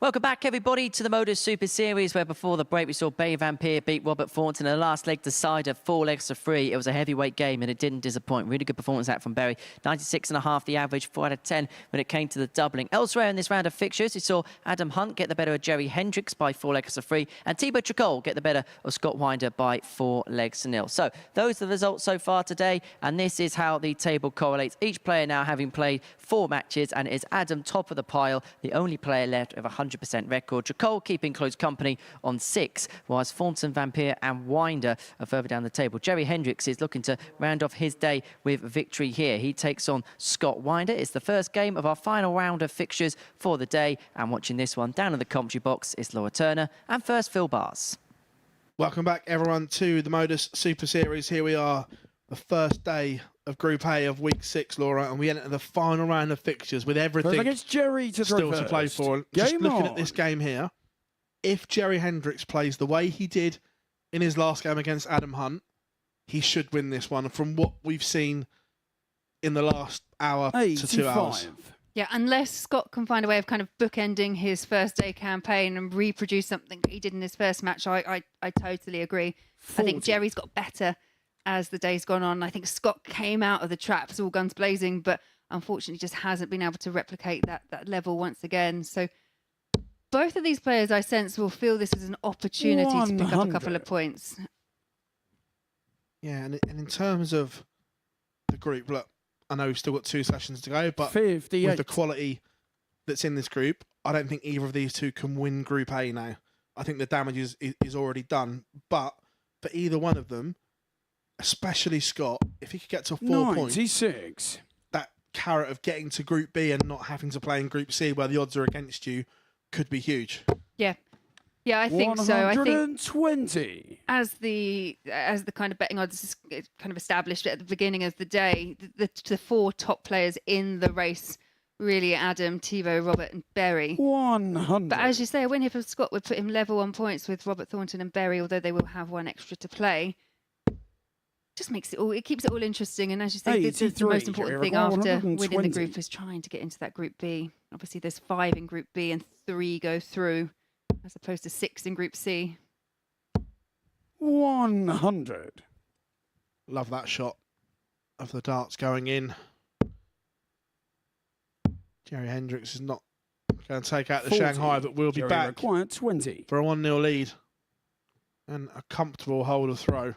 Welcome back, everybody, to the MODUS Super Series, where before the break we saw Barry Van Peer beat Robert Thornton in the last leg decider, 4 legs to 3. It was a heavyweight game and it didn't disappoint. Really good performance that from Barry. 96.5 the average, 4 out of 10 when it came to the doubling. Elsewhere in this round of fixtures, we saw Adam Hunt get the better of Jerry Hendricks by 4 legs to 3, and Thibaut Tricol get the better of Scott Winder by 4 legs to 0. So those are the results so far today, and this is how the table correlates. Each player now having played 4 matches, and it is Adam top of the pile, the only player left with a 100% record. Tricol keeping close company on 6, whilst Thornton, Van Peer and Winder are further down the table. Jerry Hendricks is looking to round off his day with victory here. He takes on Scott Winder. It's the first game of our final round of fixtures for the day, and watching this one down in the commentary box is Laura Turner and first Phil Bars. Welcome back, everyone, to the MODUS Super Series. Here we are, the first day of Group A of Week 6, Laura, and we enter the final round of fixtures with everything against Jerry still to play for. Just looking at this game here, if Jerry Hendricks plays the way he did in his last game against Adam Hunt, he should win this one from what we've seen in the last hour to 2 hours. Yeah, unless Scott can find a way of kind of bookending his first day campaign and reproduce something that he did in his first match, I totally agree. 40. I think Jerry's got better as the day's gone on. I think Scott came out of the traps all guns blazing, but unfortunately just hasn't been able to replicate that level once again. So both of these players, I sense, will feel this as an opportunity 100. To pick up a couple of points. Yeah, and in terms of the group, look, I know we've still got 2 sessions to go, but 58. With the quality that's in this group, I don't think either of these two can win Group A now. I think the damage is already done, but for either one of them, especially Scott, if he could get to 4 points, 96. That carrot of getting to Group B and not having to play in Group C where the odds are against you could be huge. Yeah. Yeah, I think so. I think 120. As the kind of betting odds is kind of established at the beginning of the day, the 4 top players in the race, really Adam, Thibaut, Robert and Barry. 100. But as you say, a win here for Scott would put him level on points with Robert Thornton and Barry, although they will have 1 extra to play. just makes it all, it keeps it all interesting. And as you say, the 83, most important Jerry thing after winning the 120. group is trying to get into that Group B. Obviously, there's 5 in Group B and 3 go through, as opposed to 6 in Group C. 100. Love that shot of the darts going in. Jerry Hendricks is not going to take out the 40. Shanghai, but we'll be Jerry back required 20. for a 1-0 lead and a comfortable hold of throw.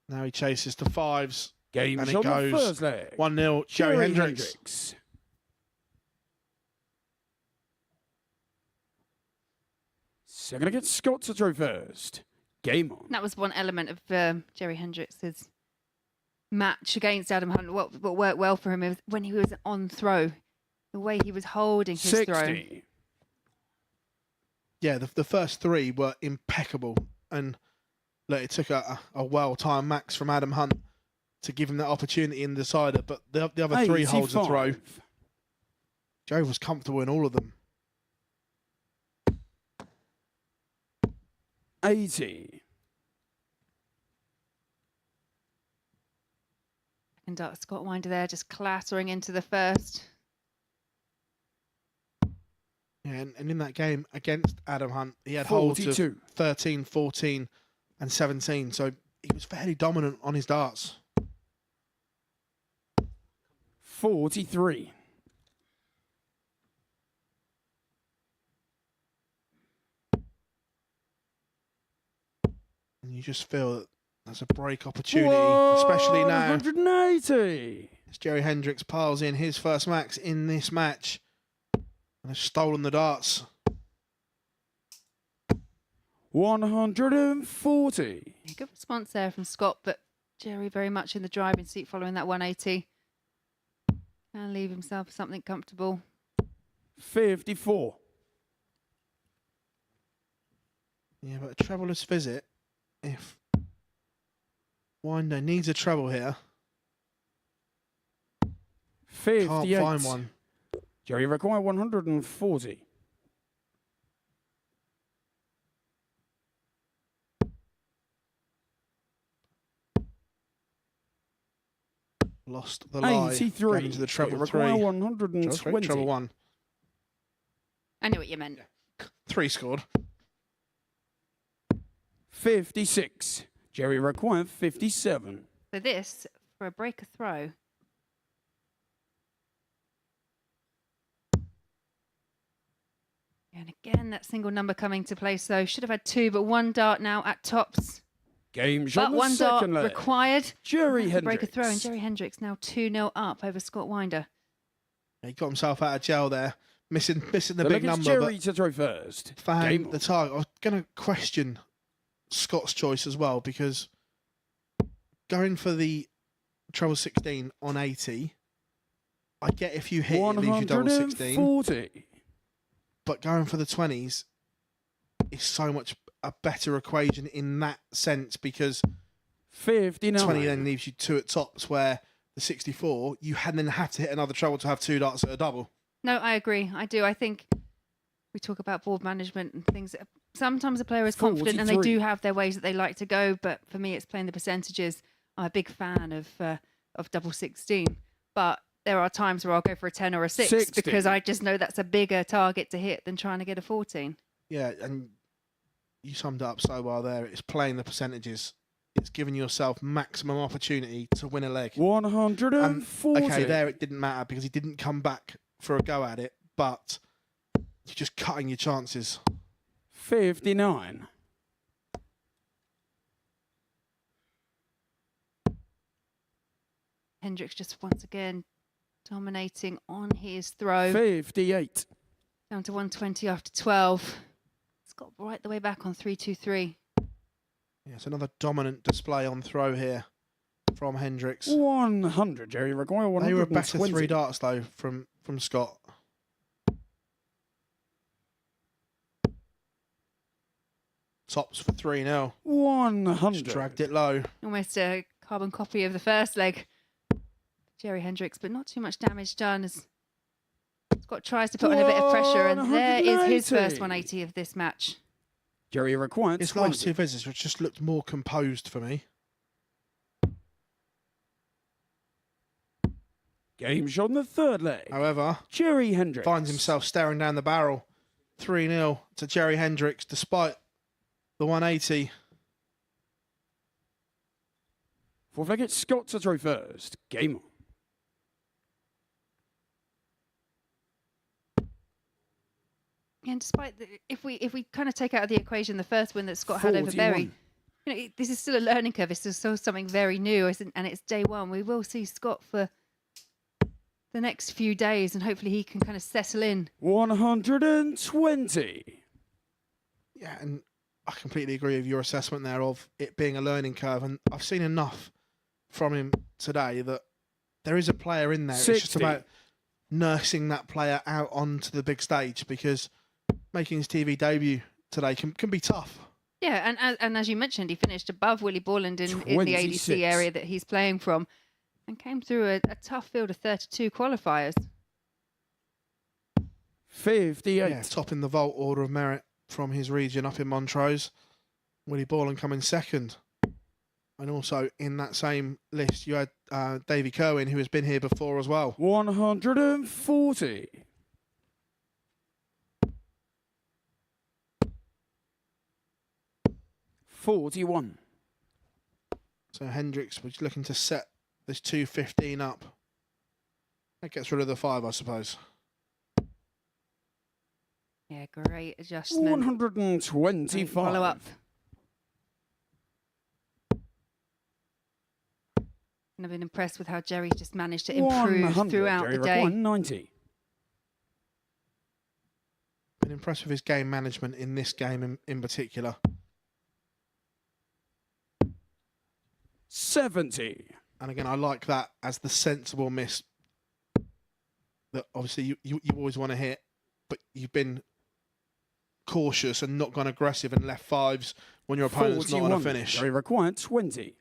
Now he chases to 5s. Game And on it the goes first leg. 1-0, Jerry Hendricks. Second against Scott to throw first. Game on. That was one element of Jerry Hendricks' match against Adam Hunt. What worked well for him was when he was on throw, the way he was holding his 60. throw. Yeah, the first 3 were impeccable. And look, it took a well-timed max from Adam Hunt to give him that opportunity in the decider. But the other 3 holds of throw, 85. Joe was comfortable in all of them. 80. And Scott Winder there just clattering into the first. Yeah, and in that game against Adam Hunt, he had holds 42. of 13, 14 and 17. So he was fairly dominant on his darts. 43. And you just feel that there's a break opportunity, especially now 180. as Jerry Hendricks piles in his first max in this match and has stolen the darts. 140. Good response there from Scott, but Jerry very much in the driving seat following that 180. Can leave himself something comfortable. 54. Yeah, but a trebleless visit, if Winder needs a treble here, 58. can't find one. Jerry require 140. Lost the lie. 83. Going into the Jerry treble require 3. 120. Treble 1. I knew what you meant. 3 scored. 56. Jerry require 57. So this, for a breaker throw, and again, that single number coming to play. So should have had 2, but 1 dart now at tops. Game shot But the 1 dart second leg. required. Jerry That's a breaker Hendricks. throw, and Jerry Hendricks now 2-0 up over Scott Winder. He got himself out of jail there, missing the The big leg is number. Jerry But to throw first. found Game the target. I was going to question Scott's choice as well, because going for the treble 16 on 80, I get if you hit it leaves you double 16, 140. but going for the 20s is so much a better equation in that sense, because 59. 20 then leaves you 2 at tops, where the 64 you then have to hit another treble to have 2 darts at a double. No, I agree. I do. I think we talk about board management and things. Sometimes a player is confident and they 43. do have their ways that they like to go. But for me, it's playing the percentages. I'm a big fan of double 16. But there are times where I'll go for a 10 or a 6 60. because I just know that's a bigger target to hit than trying to get a 14. Yeah, and you summed it up so well there. It's playing the percentages. It's giving yourself maximum opportunity to win a leg. 140. Okay, there it didn't matter because he didn't come back for a go at it, but you're just cutting your chances. 59. Hendricks just once again dominating on his throw. 58. Down to 120 after 12. It's got right the way back on 3-2-3. Yeah, it's another dominant display on throw here from Hendricks. 100. Jerry require 120. They were a better 3 darts though from Scott. Tops for 3-0. 100. Just dragged it low. Almost a carbon copy of the first leg. Jerry Hendricks, but not too much damage done as Scott tries to put on a bit of pressure, and there is his first 180 of this match. Jerry required His 20. last 2 visits just looked more composed for me. Game shot in the third leg. However, Jerry Hendricks. finds himself staring down the barrel. 3-0 to Jerry Hendricks, despite the 180. Fourth leg, it's Scott to throw first. Game on. And despite if we kind of take out of the equation the first win that Scott had over 41. Berry, this is still a learning curve. It's still something very new, and it's day one. We will see Scott for the next few days, and hopefully he can kind of settle in. 120. Yeah, and I completely agree with your assessment there of it being a learning curve. And I've seen enough from him today that there is a player in there. 60. It's just about nursing that player out onto the big stage, because making his TV debut today can be tough. Yeah, and as you mentioned, he finished above Willie Borland in the 26. ADC area that he's playing from, and came through a tough field of 32 qualifiers. 58. Yeah, top in the vault order of merit from his region up in Montrose. Willie Borland coming second. And also in that same list, you had Davy Kerwin, who has been here before as well. 140. $41. So Hendricks was looking to set this 215 up. That gets rid of the 5, I suppose. Yeah, great adjustment. 125. Follow up. And I've been impressed with how Jerry's just managed to improve 100. throughout Jerry the day. 190. Been impressed with his game management in this game in particular. 70. And again, I like that as the sensible miss that obviously you always want to hit, but you've been cautious and not gone aggressive and left 5s when your opponent's not on a finish. Jerry required 20.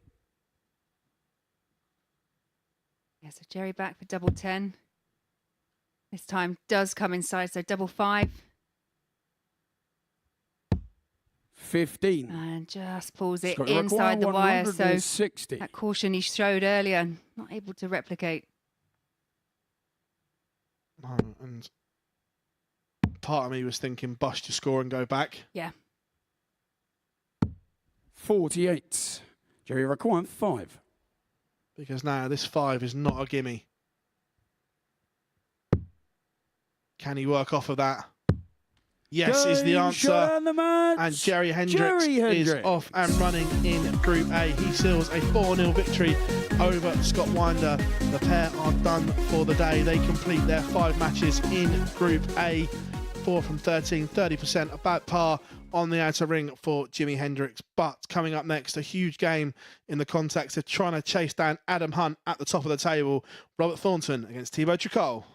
Yeah, so Jerry back for double 10. This time does come inside, so double 5. 15. And just pulls it Scott inside the wire. So 160. that caution he showed earlier, not able to replicate. No, and part of me was thinking bust your score and go back. Yeah. 48. Jerry required 5. Because now this 5 is not a gimme. Can he work off of that? Yes, is the answer. And Jerry Hendricks is off and running in Group A. He seals a 4-0 victory over Scott Winder. The pair are done for the day. They complete their 5 matches in Group A. 4 from 13, 30%, about par on the outer ring for Jimi Hendrix. But coming up next, a huge game in the context of trying to chase down Adam Hunt at the top of the table. Robert Thornton against Thibaut Tricol.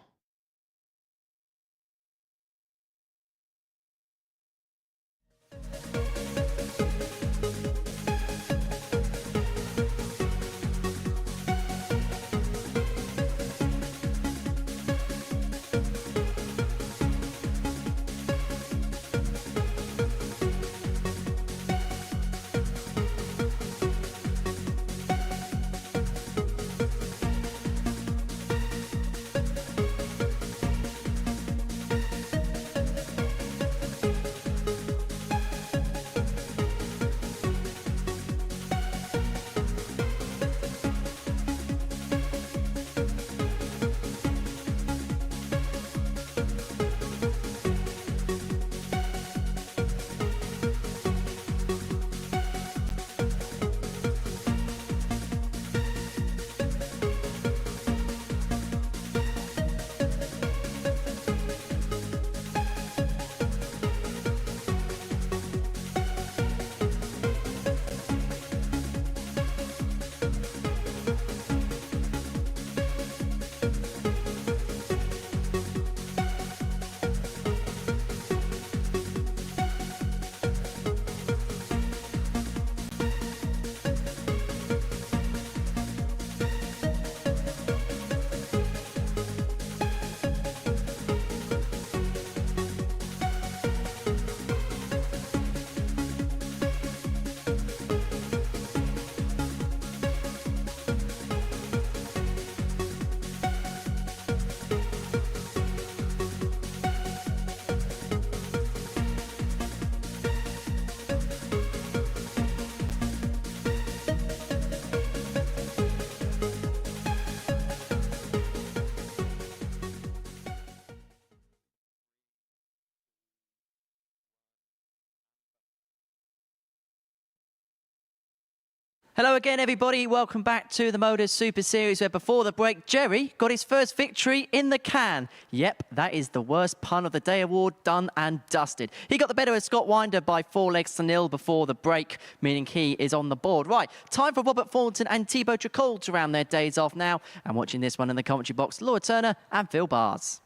Hello again, everybody. Welcome back to the MODUS Super Series, where before the break, Jerry got his first victory in the can. Yep, that is the worst pun of the day award done and dusted. He got the better of Scott Winder by 4-0 before the break, meaning he is on the board. Right, time for Robert Thornton and Thibaut Tricol to round their days off now. And watching this one in the commentary box, Laura Turner and Phil Bars.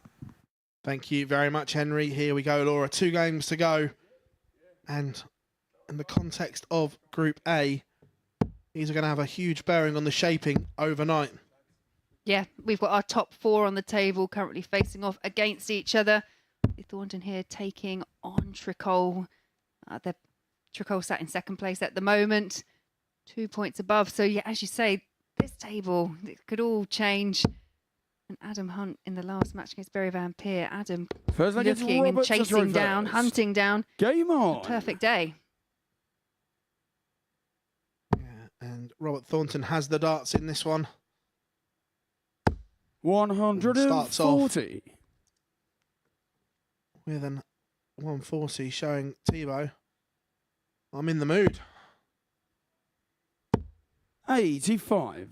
Thank you very much, Henry. Here we go, Laura. 2 games to go. And in the context of Group A, these are going to have a huge bearing on the shaping overnight. Yeah, we've got our top 4 on the table currently facing off against each other. Thornton here taking on Tricol. The Tricol sat in second place at the moment, 2 points above. So yeah, as you say, this table, it could all change. And Adam Hunt in the last match against Barry Van Peer. Adam First leg is looking and Robert chasing down, first. hunting down. Game on. Perfect day. And Robert Thornton has the darts in this one. 140. With an 140 showing Thibaut. I'm in the mood. 85.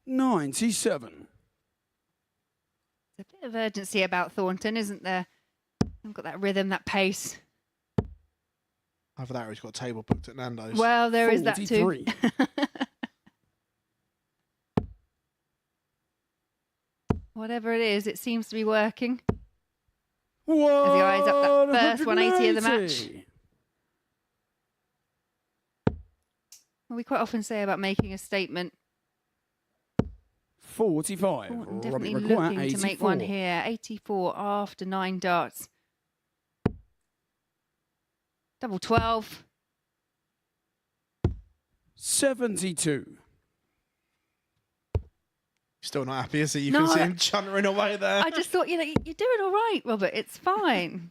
97. There's a bit of urgency about Thornton, isn't there? I've got that rhythm, that pace. Over there, he's got a table booked at Nando's. Well, there is that 43. too. Whatever it is, it seems to be working. As he eyes up that first 180 of the match. Well, we quite often say about making a statement. 45. Thornton Robbie definitely McGuire, looking 84. to make one here. 84 after 9 darts. Double 12. 72. Still not happy, is he? You No, can see him chuntering away there. I just thought, you're doing all right, Robert. It's fine.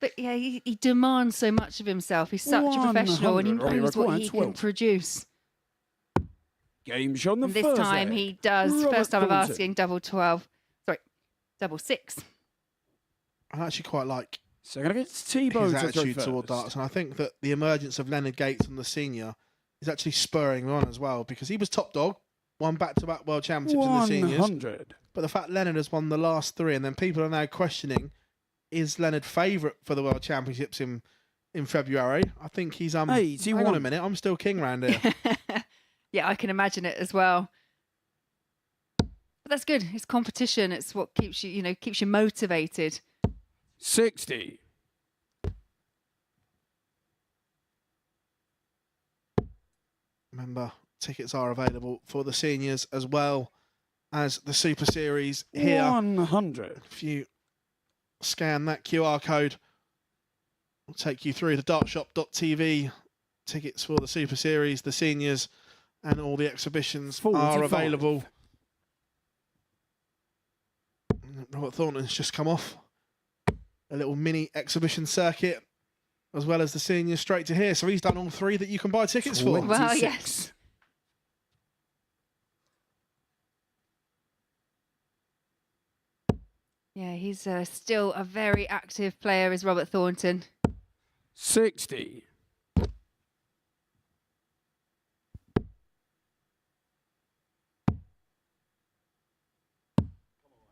But yeah, he demands so much of himself. He's such a professional and he 100. knows what Robbie he McGuire, can 12. produce. Game shot on the And this first time leg. he does. Robert First time of Thornton. asking double 12. Sorry, double 6. I actually quite like Second against Thibaut his to throw attitude first. toward darts, and I think that the emergence of Leonard Gates on the senior is actually spurring him on as well, because he was top dog, won back-to-back world championships in the seniors. 100. But the fact Leonard has won the last 3, and then people are now questioning, is Leonard favourite for the world championships in February? I think he's hang on a 81. minute, I'm still king round here. Yeah, I can imagine it as well. But that's good. It's competition. It's what keeps you, keeps you motivated. 60. Remember, tickets are available for the seniors as well as the Super Series here. 100. If you scan that QR code, it'll take you through to dartshop.tv. Tickets for the Super Series, the seniors, and all the exhibitions 45. are available. Robert Thornton's just come off a little mini exhibition circuit, as well as the seniors straight to here. So he's done all 3 that you can buy tickets for. Well, 26. yes. Yeah, he's still a very active player, is Robert Thornton. 60.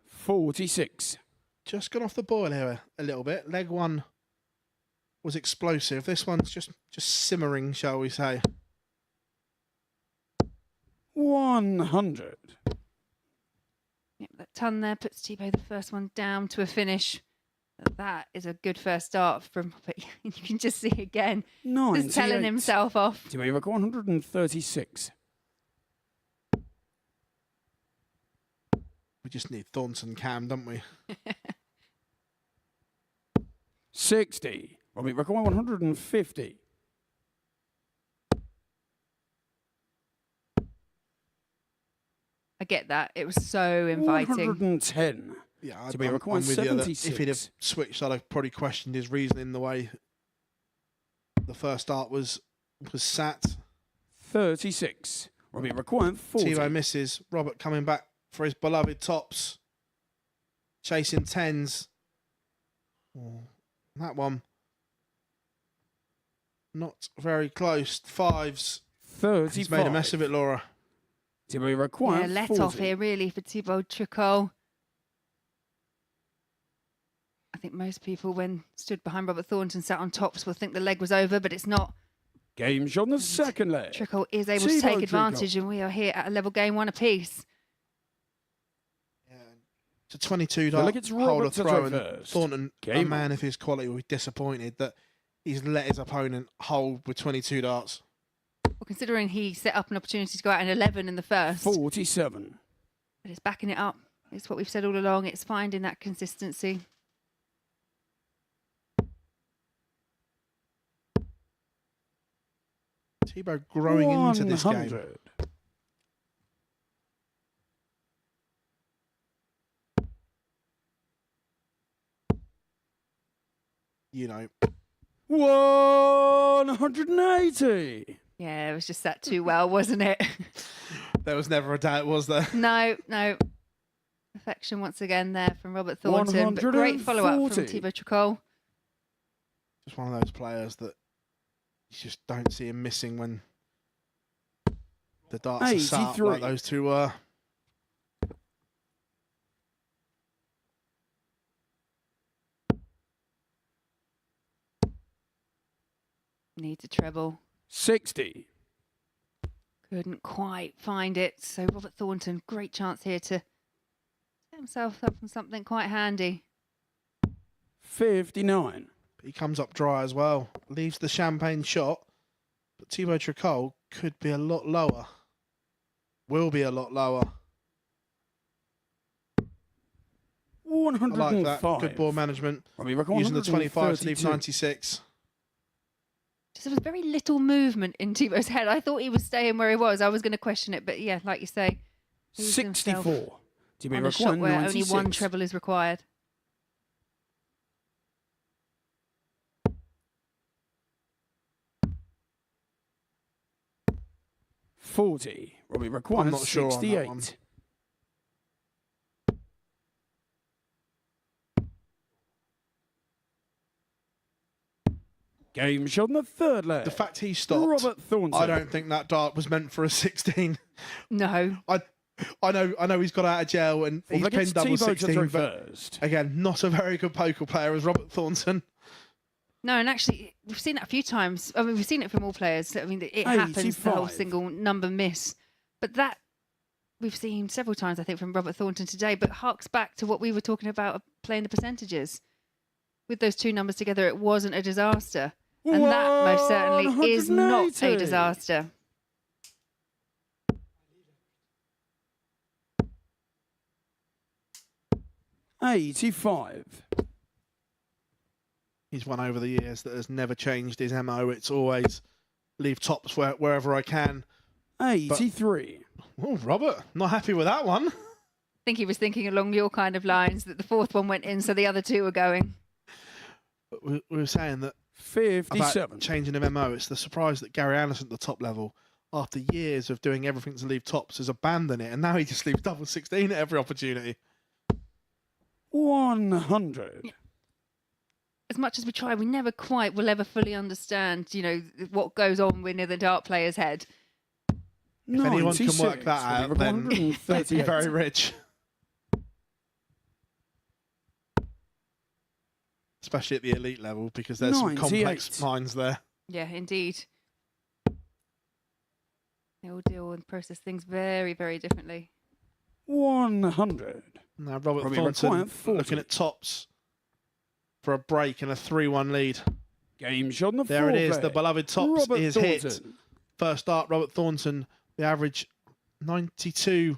46. Just gone off the boil here a little bit. Leg 1 was explosive. This one's just simmering, shall we say. 100. Yep, that ton there puts Thibaut the first one down to a finish. That is a good first start from, but you can just see again, just telling 98. himself off. Thibaut 136. We just need Thornton Cam, don't we? 60. Robbie McGuire 150. I get that. It was so inviting. 110. Yeah, To be I'm required with you that 76. if he'd have switched, I'd have probably questioned his reasoning the way the first start was sat. 36. Robbie McGuire 40. Thibaut misses. Robert coming back for his beloved tops. chasing 10s. Oh, that one. Not very close. 5s. 35. He's made a mess of it, Laura. To be required. Yeah, let 40. off here really for Thibaut Tricol. I think most people, when stood behind Robert Thornton, sat on tops, will think the leg was over, but it's not. Game shot on the second leg. Tricol is able to take advantage, and we are here at a level game 1 apiece. Yeah. It's a 22 Feel like dart it's holder Robert to throw, throw and first. Thornton, a Game man on. of his quality, will be disappointed that he's let his opponent hold with 22 darts. Well, considering he set up an opportunity to go out in 11 in the first, 47. but it's backing it up. It's what we've said all along. It's finding that consistency. Thibaut growing into this game. 100. You know, 180. Yeah, it was just that too well, wasn't it? there was never a doubt, was there? No. Perfection once again there from Robert Thornton. But great follow-up from 140. Thibaut Tricol. Just one of those players that you just don't see him missing when the darts are sat up 83. like those two were. Needs a treble. 60. Couldn't quite find it. So Robert Thornton, great chance here to set himself up on something quite handy. 59. He comes up dry as well. Leaves the champagne shot. But Thibaut Tricol could be a lot lower. Will be a lot lower. I 105. like that. Good ball management. Using the 25 to leave 96. Just there was very little movement in Thibaut's head. I thought he was staying where he was. I was going to question it. But yeah, like you say, he's 64. To be on a shot required, where only 96. one treble is required. $40. Robbie required I'm not sure on that one. 68. Game shot on the third leg. The fact he stopped, Robert Thornton. I don't think that dart was meant for a 16. No. I know he's got out of jail and Well, he's that gets pinned double Thibaut to 16, throw but first. again, not a very good poker player as Robert Thornton. No, and actually, we've seen that a few times. I mean, we've seen it from all players. I mean, it happens, the whole 85. single number miss. But that we've seen several times, I think, from Robert Thornton today, but harks back to what we were talking about playing the percentages. With those two numbers together, it wasn't a disaster. And that most certainly is not a 180. disaster. $85. He's one over the years that has never changed his MO. It's always leave tops wherever I can. 83. Oh, Robert, not happy with that one. I think he was thinking along your kind of lines that the fourth one went in, so the other two were going. But we were saying that 57. about changing of MO. It's the surprise that Gary Anderson at the top level, after years of doing everything to leave tops, has abandoned it, and now he just leaves double 16 at every opportunity. 100. As much as we try, we never quite will ever fully understand, you know, what goes on within the dart player's head. If anyone can work 96. that out, then they'd be very rich. Especially at the elite level, because there's some 98. complex minds there. Yeah, indeed. They all deal and process things very, very differently. 100. Now Robert Robbie Thornton required 40. looking at tops for a break and a 3-1 lead. Game shot on the There it fourth is. leg. The beloved tops Robert is Thornton. hit. First start, Robert Thornton. The average 92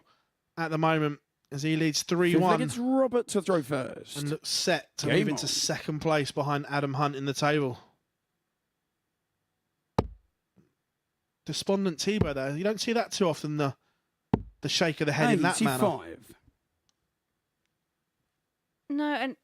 at the moment as he leads Fifth leg, 3-1 it's Robert to throw first. and looks set to Game move into on. second place behind Adam Hunt in the table. Despondent Thibaut there. You don't see that too often, the shake of the head in that manner. 85. No, and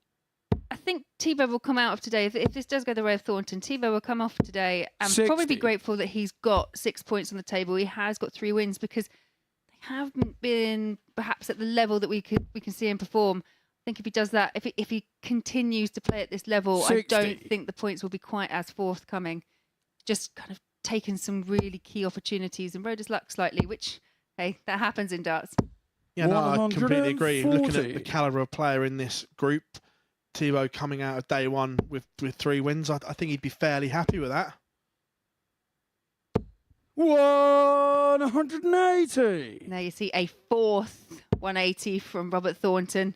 I think Thibaut will come out of today. If this does go the way of Thornton, Thibaut will come off today and probably be 60. grateful that he's got 6 points on the table. He has got 3 wins because they haven't been perhaps at the level that we can see him perform. think if he does that, if he continues to play at this level, 60. I don't think the points will be quite as forthcoming. Just kind of taken some really key opportunities and rode his luck slightly, which, hey, that happens in darts. Yeah, no, I completely agree. Looking at 140. the caliber of player in this group, Thibaut coming out of day one with 3 wins, I think he'd be fairly happy with that. 180. Now you see a fourth 180 from Robert Thornton.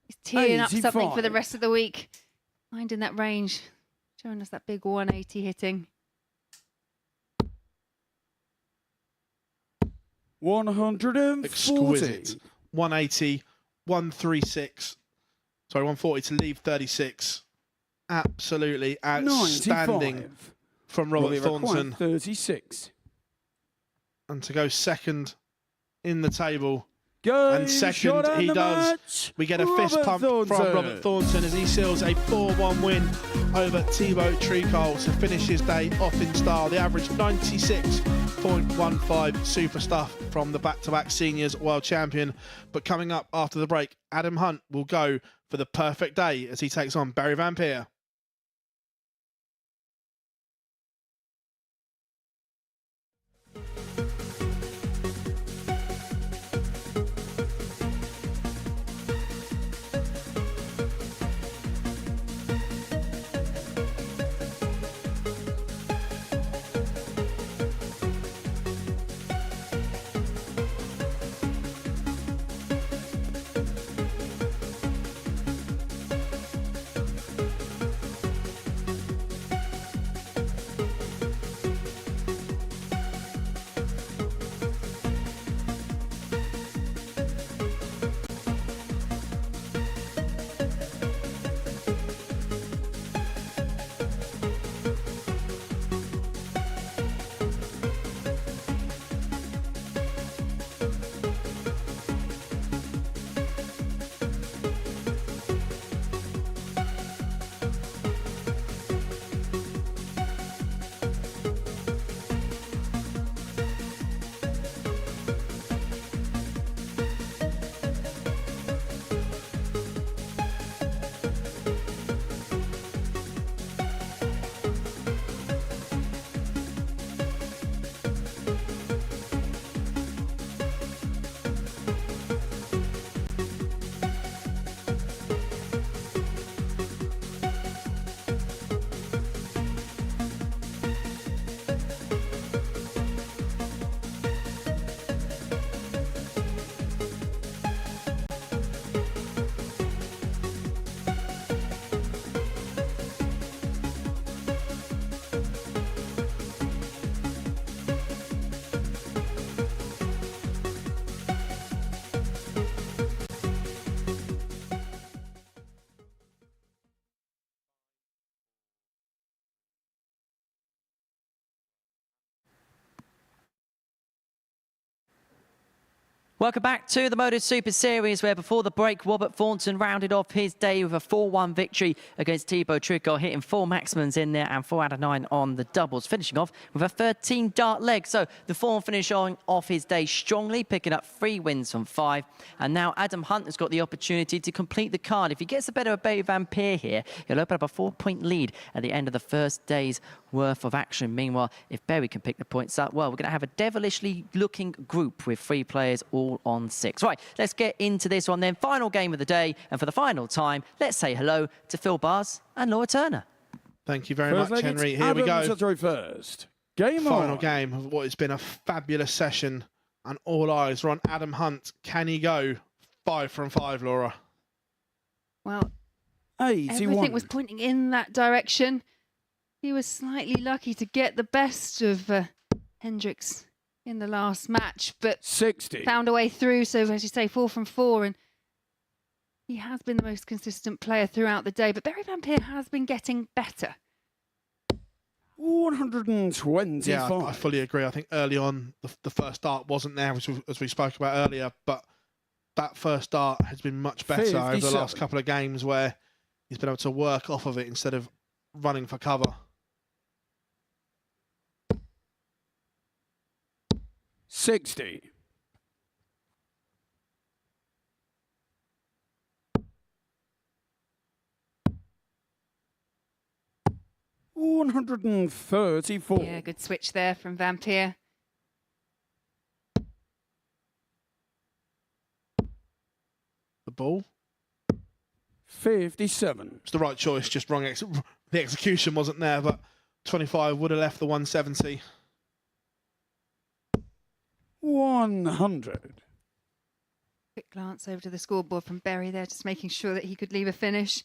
He's teeing up something for the 85. rest of the week. Finding that range, showing us that big 180 hitting. 140. Exquisite. 180, 136. Sorry, 140 to leave 36. Absolutely outstanding 95. from Robert Will be required Thornton. 36. And to go second in the table. Game And second, shot and he the does. match, We get a fist pump from Robert Thornton as he seals a 4-1 win over Thibaut Tricol to finish his day off in style. The average 96.15 super stuff from the back-to-back seniors world champion. But coming up after the break, Adam Hunt will go for the perfect day as he takes on Barry Van Peer. Welcome back to the MODUS Super Series, where before the break, Robert Thornton rounded off his day with a 4-1 victory against Thibaut Tricol, hitting 4 maximums in there and 4 out of 9 on the doubles, finishing off with a 13 dart leg. So the form finishing off his day strongly, picking up 3 wins from 5. And now Adam Hunt has got the opportunity to complete the card. If he gets the better of Barry Van Peer here, he'll open up a 4-point lead at the end of the first day's worth of action. Meanwhile, if Barry can pick the points up, well, we're going to have a devilishly looking group with 3 players all on 6. Right, let's get into this one then. Final game of the day. And for the final time, let's say hello to Phil Bars and Laura Turner. Thank you very much, Henry. Here we go. First. Game Final on. game of what has been a fabulous session. And all eyes are on Adam Hunt. Can he go 5 from 5, Laura? Well, 81. everything was pointing in that direction. He was slightly lucky to get the best of Hendricks in the last match, but 60. found a way through. So, as you say, 4 from 4, and he has been the most consistent player throughout the day. But Barry Van Peer has been getting better. 125. Yeah, I fully agree. I think early on, the first dart wasn't there, as we spoke about earlier, but that first dart has been much better over the last couple of games where he's been able to work off of it instead of running for cover. 60. 134. Yeah, good switch there from Vampire. The ball. 57. It's the right choice, just wrong. The execution wasn't there, but 25 would have left the 170. 100. Quick glance over to the scoreboard from Berry there, just making sure that he could leave a finish.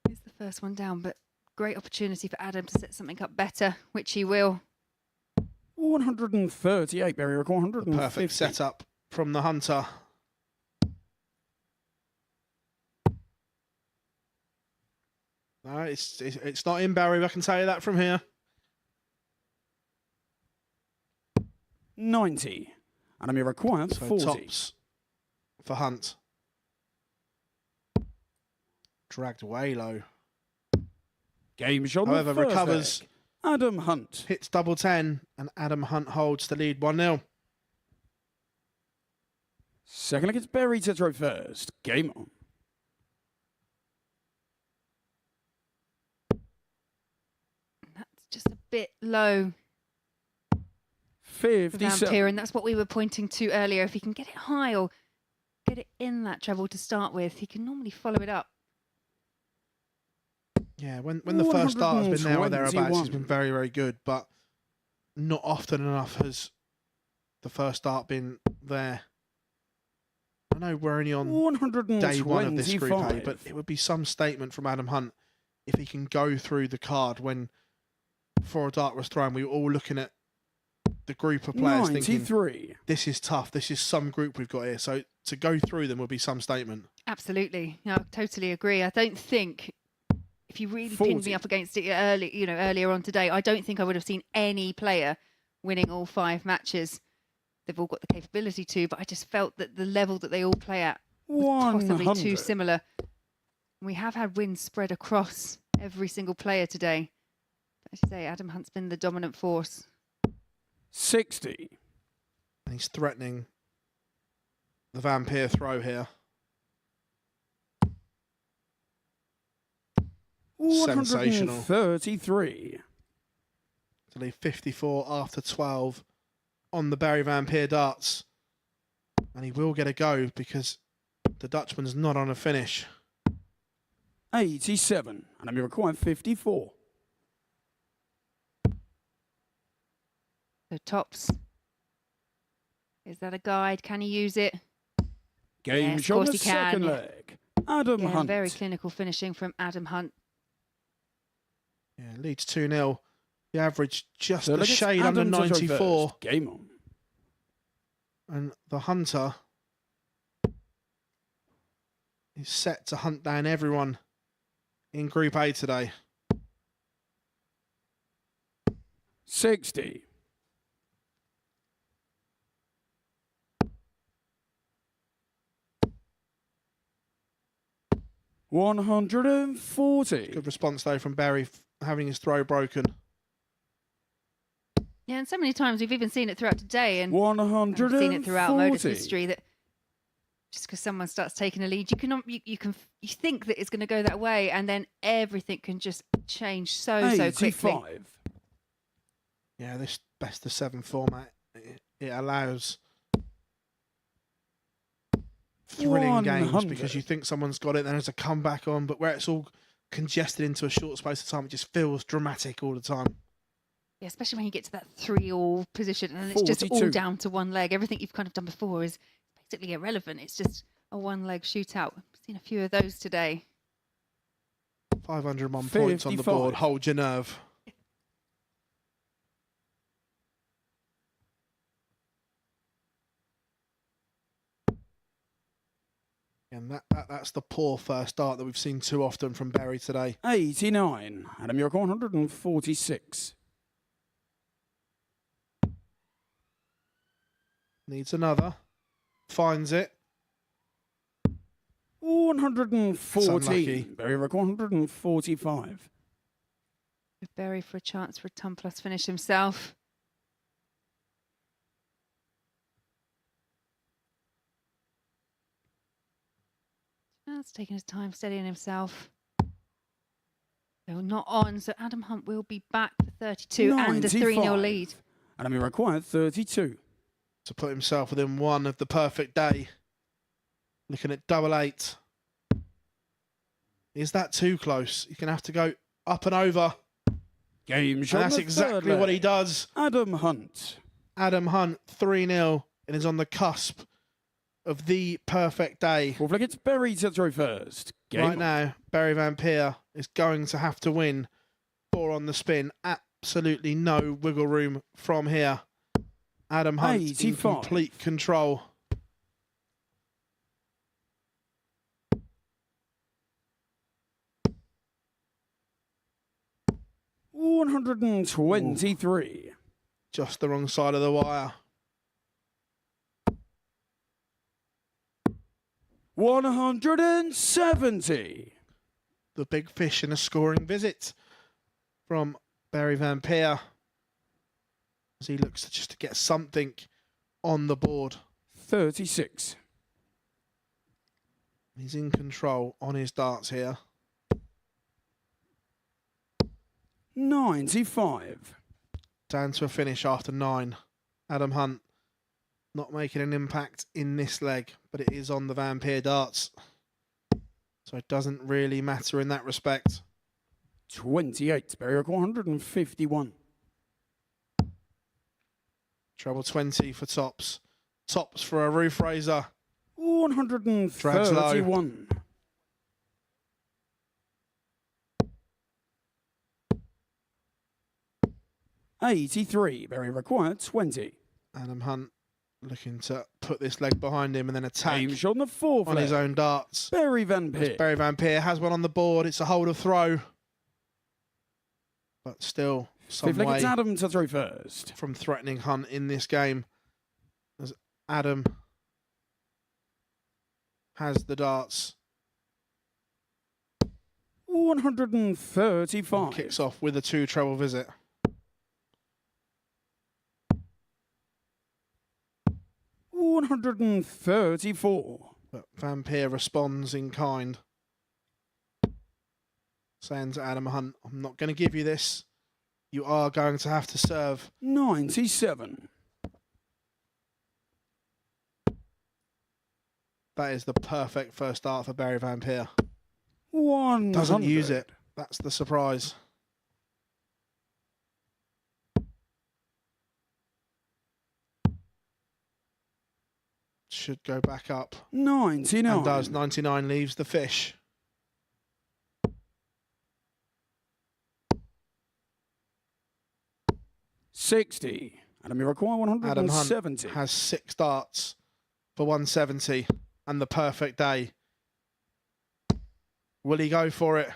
Here's the first one down, but great opportunity for Adam to set something up better, which he will. 138. Barrier record. 150. The perfect setup from the Hunter. No, it's not in Barry, I can tell you that from here. 90. And I'm required So 40. tops for Hunt. Dragged way low. Game shot. However, the first recovers. leg. Adam Hunt. Hits double 10, and Adam Hunt holds the lead 1-0. Second against Berry to throw first. Game on. That's just a bit low for 57. Vampire, and that's what we were pointing to earlier. If he can get it high or get it in that treble to start with, he can normally follow it up. Yeah, when the first start has been there or thereabouts, he's 121. been very, very good, but not often enough has the first start been there. I know we're only on 125. day one of this Group A, but it would be some statement from Adam Hunt if he can go through the card when before a dart was thrown. We were all looking at the group of players 93. thinking, this is tough, this is some group we've got here. So to go through them would be some statement. Absolutely. No, I totally agree. I don't think, if you really pinned 40. me up against it earlier on today, I don't think I would have seen any player winning all 5 matches. They've all got the capability to, but I just felt that the level that they all play at was possibly 100. too similar. We have had wins spread across every single player today. But as you say, Adam Hunt's been the dominant force. 60. And he's threatening the Vampire throw here. Sensational. 133. To leave 54 after 12 on the Barry Vampire darts. And he will get a go because the Dutchman's not on a finish. 87. And I'm required 54. So tops. Is that a guide? Can he use it? Game Yes, of shot course the he can. second leg. Adam Yeah, Hunt. very clinical finishing from Adam Hunt. Yeah, leads 2-0. The average just So a look, it's shade under Adam to throw 94. first. Game on. And the Hunter is set to hunt down everyone in Group A today. 60. $140. Good response though from Barry having his throw broken. Yeah, and so many times we've even seen it throughout today, and 140. I've seen it throughout Modus history that just because someone starts taking a lead, you think that it's going to go that way, and then everything can just change so quickly. 85. Yeah, this best of 7 format, it allows thrilling games 100. because you think someone's got it, then there's a comeback on, but where it's all congested into a short space of time, it just feels dramatic all the time. Yeah, especially when you get to that 3-all position, and it's just all 42. down to one leg. Everything you've kind of done before is basically irrelevant. It's just a one-leg shootout. I've seen a few of those today. 501 points on the 55. board. Hold your nerve. And that's the poor first start that we've seen too often from Barry today. 89. And a miracle 146. Needs another. Finds it. 114. Barry record 145. With Berry for a chance for a ton plus finish himself. Just taking his time, steadying himself. They're not on, so Adam Hunt will be back for 32 and a 3-0 95. lead. And he required 32. To put himself within one of the perfect day. Looking at double eight. Is that too close? You're going to have to go up and over. Game And shot. that's the exactly third what he leg. does. Adam Hunt. Adam Hunt, 3-0, and is on the cusp of the perfect day. Fourth leg, it's Berry to throw first. Game Right on. now, Barry Van Peer is going to have to win 4 on the spin. Absolutely no wiggle room from here. Adam Hunt in 85. complete control. Ooh, 123. Just the wrong side of the wire. 170. The big fish in a scoring visit from Barry Van Peer as he looks just to get something on the board. 36. He's in control on his darts here. 95. Down to a finish after 9. Adam Hunt not making an impact in this leg, but it is on the Van Peer darts. So it doesn't really matter in that respect. 28. Berry required 151. Treble 20 for tops. Tops for a roof raiser. 131. 83. Berry required 20. Adam Hunt looking to put this leg behind him and then attack Game shot on the fourth on leg. his own darts. Berry Van Peer. Barry Van Peer has one on the board. It's a hold of throw. But still some Fifth leg, way it's Adam to throw first. from threatening Hunt in this game. As Adam has the darts. 135. Kicks off with a 2 treble visit. $134. But Van Peer responds in kind. Saying to Adam Hunt, I'm not going to give you this. You are going to have to serve. 97. That is the perfect first start for Barry Van Peer. 100. Doesn't use it. That's the surprise. Should go back up. 99. And does. 99 leaves the fish. $60. Adam, you require Adam Hunt 170. has 6 darts for 170 and the perfect day. Will he go for it?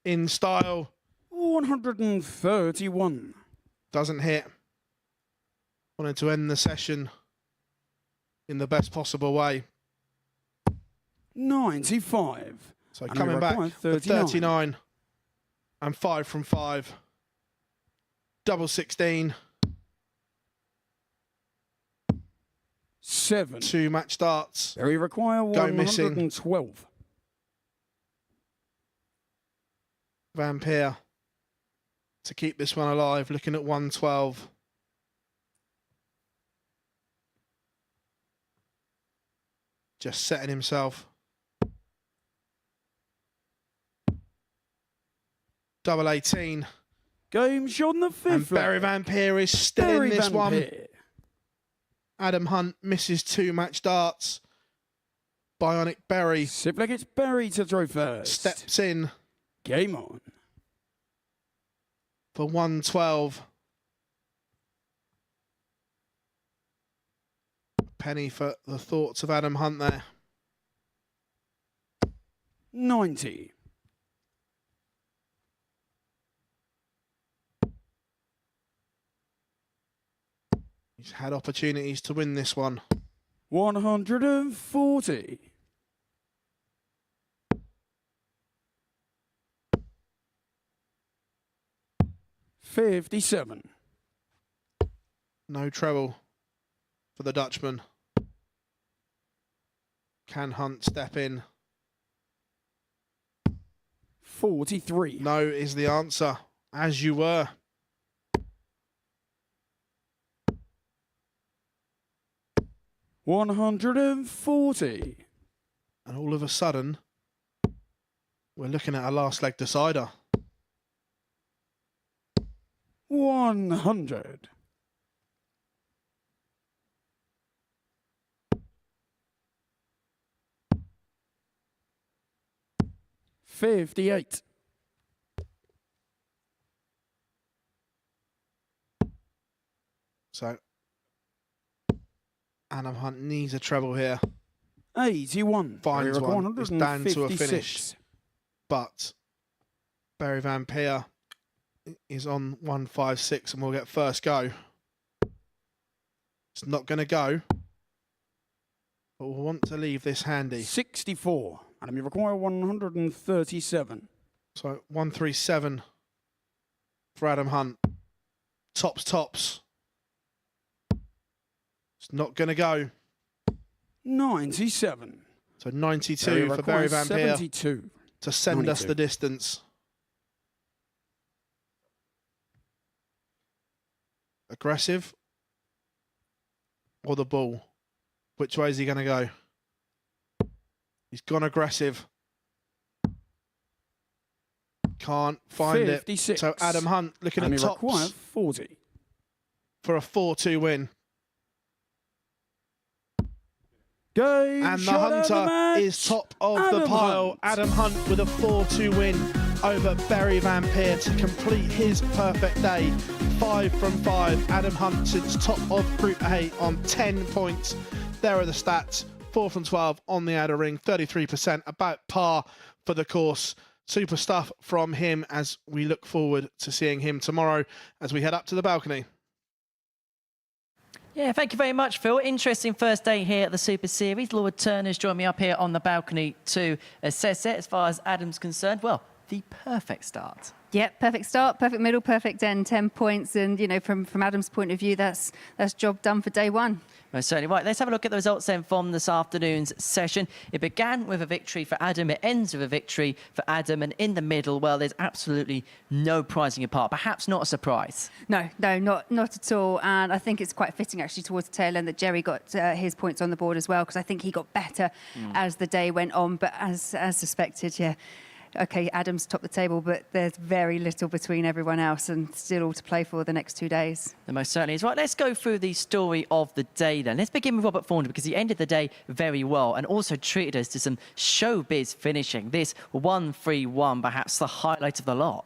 In style. 131. Doesn't hit. Wanted to end the session in the best possible way. 95. So And coming we back require for 39 and 5 from 5. Double 16. 7. 2 match darts. Very require Go missing. 112. Van Peer to keep this one alive, looking at 112. Just setting himself. Double 18. Game shot on the And fifth. Barry leg. Van Peer is still Barry in this Van one. Peer. Adam Hunt misses 2 match darts. Bionic Berry Sip like it's Berry to throw first. steps in Game on. for 112. Penny for the thoughts of Adam Hunt there. 90. He's had opportunities to win this one. 140. $57. No treble for the Dutchman. Can Hunt step in? 43. No is the answer, as you were. $140. And all of a sudden, we're looking at a last leg decider. 100. $58. So, Adam Hunt needs a treble here. 81. Finds one. It's down to a 156. finish. But Barry Van Peer is on 156 and will get first go. It's not going to go. But we'll want to leave this handy. 64. And you require 137. So 137 for Adam Hunt. Tops. It's not going to go. 97. So 92 for Barry Van Peer 72. to send us 92. the distance. Aggressive or the ball? Which way is he going to go? He's gone aggressive. Can't find 56. it. So Adam Hunt looking And at you require tops 40. for a 4-2 win. Game And the shot of Hunter match. is top of the Adam pile. Hunt. Adam Hunt with a 4-2 win over Barry Van Peer to complete his perfect day. 5 from 5. Adam Hunt sits top of Group A on 10 points. There are the stats. 4 from 12 on the outer ring. 33%, about par for the course. Super stuff from him as we look forward to seeing him tomorrow as we head up to the balcony. Yeah, thank you very much, Phil. Interesting first day here at the Super Series. Lord Turner's joined me up here on the balcony to assess it. As far as Adam's concerned, well, the perfect start. Yep, perfect start, perfect middle, perfect end, 10 points. And, you know, from Adam's point of view, that's job done for day one. Most certainly. Right, let's have a look at the results then from this afternoon's session. It began with a victory for Adam. It ends with a victory for Adam. And in the middle, well, there's absolutely no prizing apart. Perhaps not a surprise. No, not at all. And I think it's quite fitting, actually, towards the tail end that Jerry got his points on the board as well, because I think he got better as the day went on. But as suspected, yeah. Okay, Adam's topped the table, but there's very little between everyone else and still all to play for the next 2 days. The most certainly is. Right, let's go through the story of the day then. Let's begin with Robert Thornton because he ended the day very well and also treated us to some showbiz finishing. This 1-3-1, perhaps the highlight of the lot.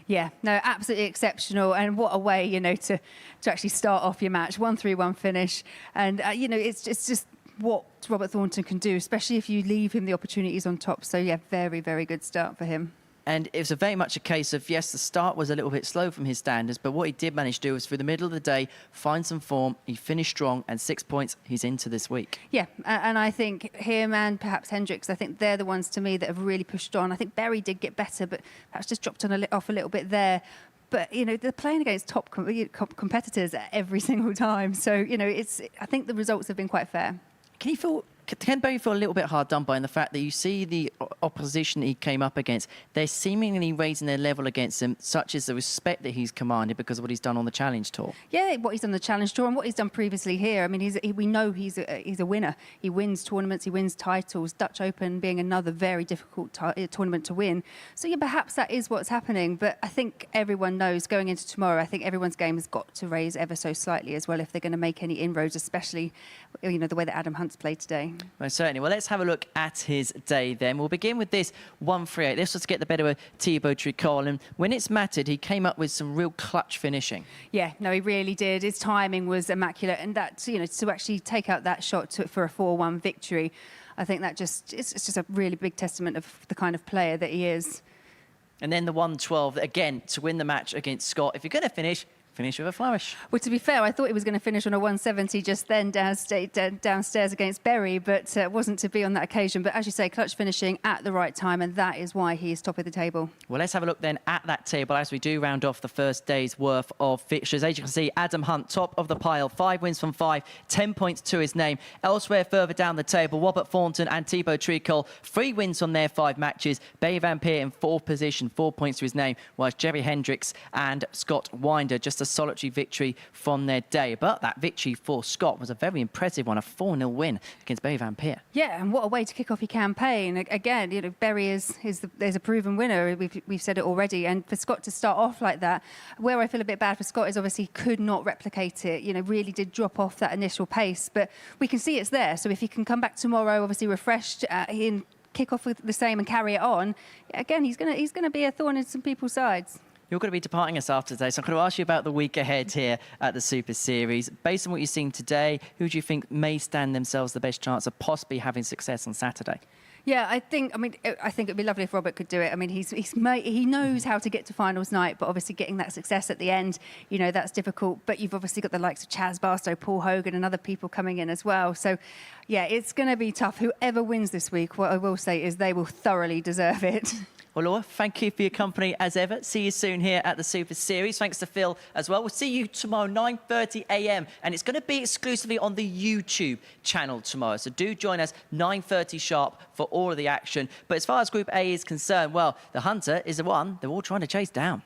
Yeah, no, absolutely exceptional. And what a way, you know, to actually start off your match. 1-3-1 finish. And, you know, it's just what Robert Thornton can do, especially if you leave him the opportunities on top. So, yeah, very, very good start for him. And it was very much a case of, yes, the start was a little bit slow from his standards, but what he did manage to do was through the middle of the day, find some form. He finished strong, and 6 points, he's into this week. Yeah, and I think him and perhaps Hendricks, I think they're the ones to me that have really pushed on. I think Berry did get better, but perhaps just dropped on off a little bit there. But, you know, they're playing against top competitors every single time. So, you know, I think the results have been quite fair. Can Berry feel a little bit hard done by in the fact that you see the opposition he came up against, they're seemingly raising their level against him, such as the respect that he's commanded because of what he's done on the Challenge Tour? Yeah, what he's done on the Challenge Tour and what he's done previously here. I mean, we know he's a winner. He wins tournaments, he wins titles, Dutch Open being another very difficult tournament to win. So, yeah, perhaps that is what's happening. But I think everyone knows going into tomorrow, I think everyone's game has got to raise ever so slightly as well if they're going to make any inroads, especially, you know, the way that Adam Hunt's played today. Most certainly. Well, let's have a look at his day then. We'll begin with this 1-3-8. This was to get the better of Thibaut Tricol. And when it's mattered, he came up with some real clutch finishing. Yeah, no, he really did. His timing was immaculate. And that, you know, to actually take out that shot for a 4-1 victory, I think that it's just a really big testament of the kind of player that he is. And then the 1-12, again, to win the match against Scott. If you're going to finish, finish with a flourish. Well, to be fair, I thought he was going to finish on a 170 just then downstairs against Berry, but it wasn't to be on that occasion. But as you say, clutch finishing at the right time, and that is why he is top of the table. Well, let's have a look then at that table as we do round off the first day's worth of fixtures. As you can see, Adam Hunt, top of the pile, 5 wins from 5, 10 points to his name. Elsewhere further down the table, Robert Thornton and Thibaut Tricol, 3 wins from their 5 matches. Barry Van Peer in 4th position, 4 points to his name, whilst Jerry Hendricks and Scott Winder just a solitary victory from their day. But that victory for Scott was a very impressive one, a 4-0 win against Barry Van Peer. Yeah, and what a way to kick off your campaign. Again, you know, Berry is a proven winner. We've said it already. And for Scott to start off like that, where I feel a bit bad for Scott is obviously could not replicate it. You know, really did drop off that initial pace. But we can see it's there. So if he can come back tomorrow, obviously refreshed, and kick off with the same and carry it on, again, he's gonna be a thorn in some people's sides. You're going to be departing us after today, so I'm going to ask you about the week ahead here at the Super Series. Based on what you've seen today, who do you think may stand themselves the best chance of possibly having success on Saturday? Yeah, I think it'd be lovely if Robert could do it. I mean, he knows how to get to finals night, but obviously getting that success at the end, you know, that's difficult. But you've obviously got the likes of Chaz Barstow, Paul Hogan, and other people coming in as well. So, yeah, it's going to be tough. Whoever wins this week, what I will say is they will thoroughly deserve it. Well, Laura, thank you for your company as ever. See you soon here at the Super Series. Thanks to Phil as well. We'll see you tomorrow, 9:30 a.m. And it's going to be exclusively on the YouTube channel tomorrow. So do join us 9:30 sharp for all of the action. But as far as Group A is concerned, well, the Hunter is the one they're all trying to chase down.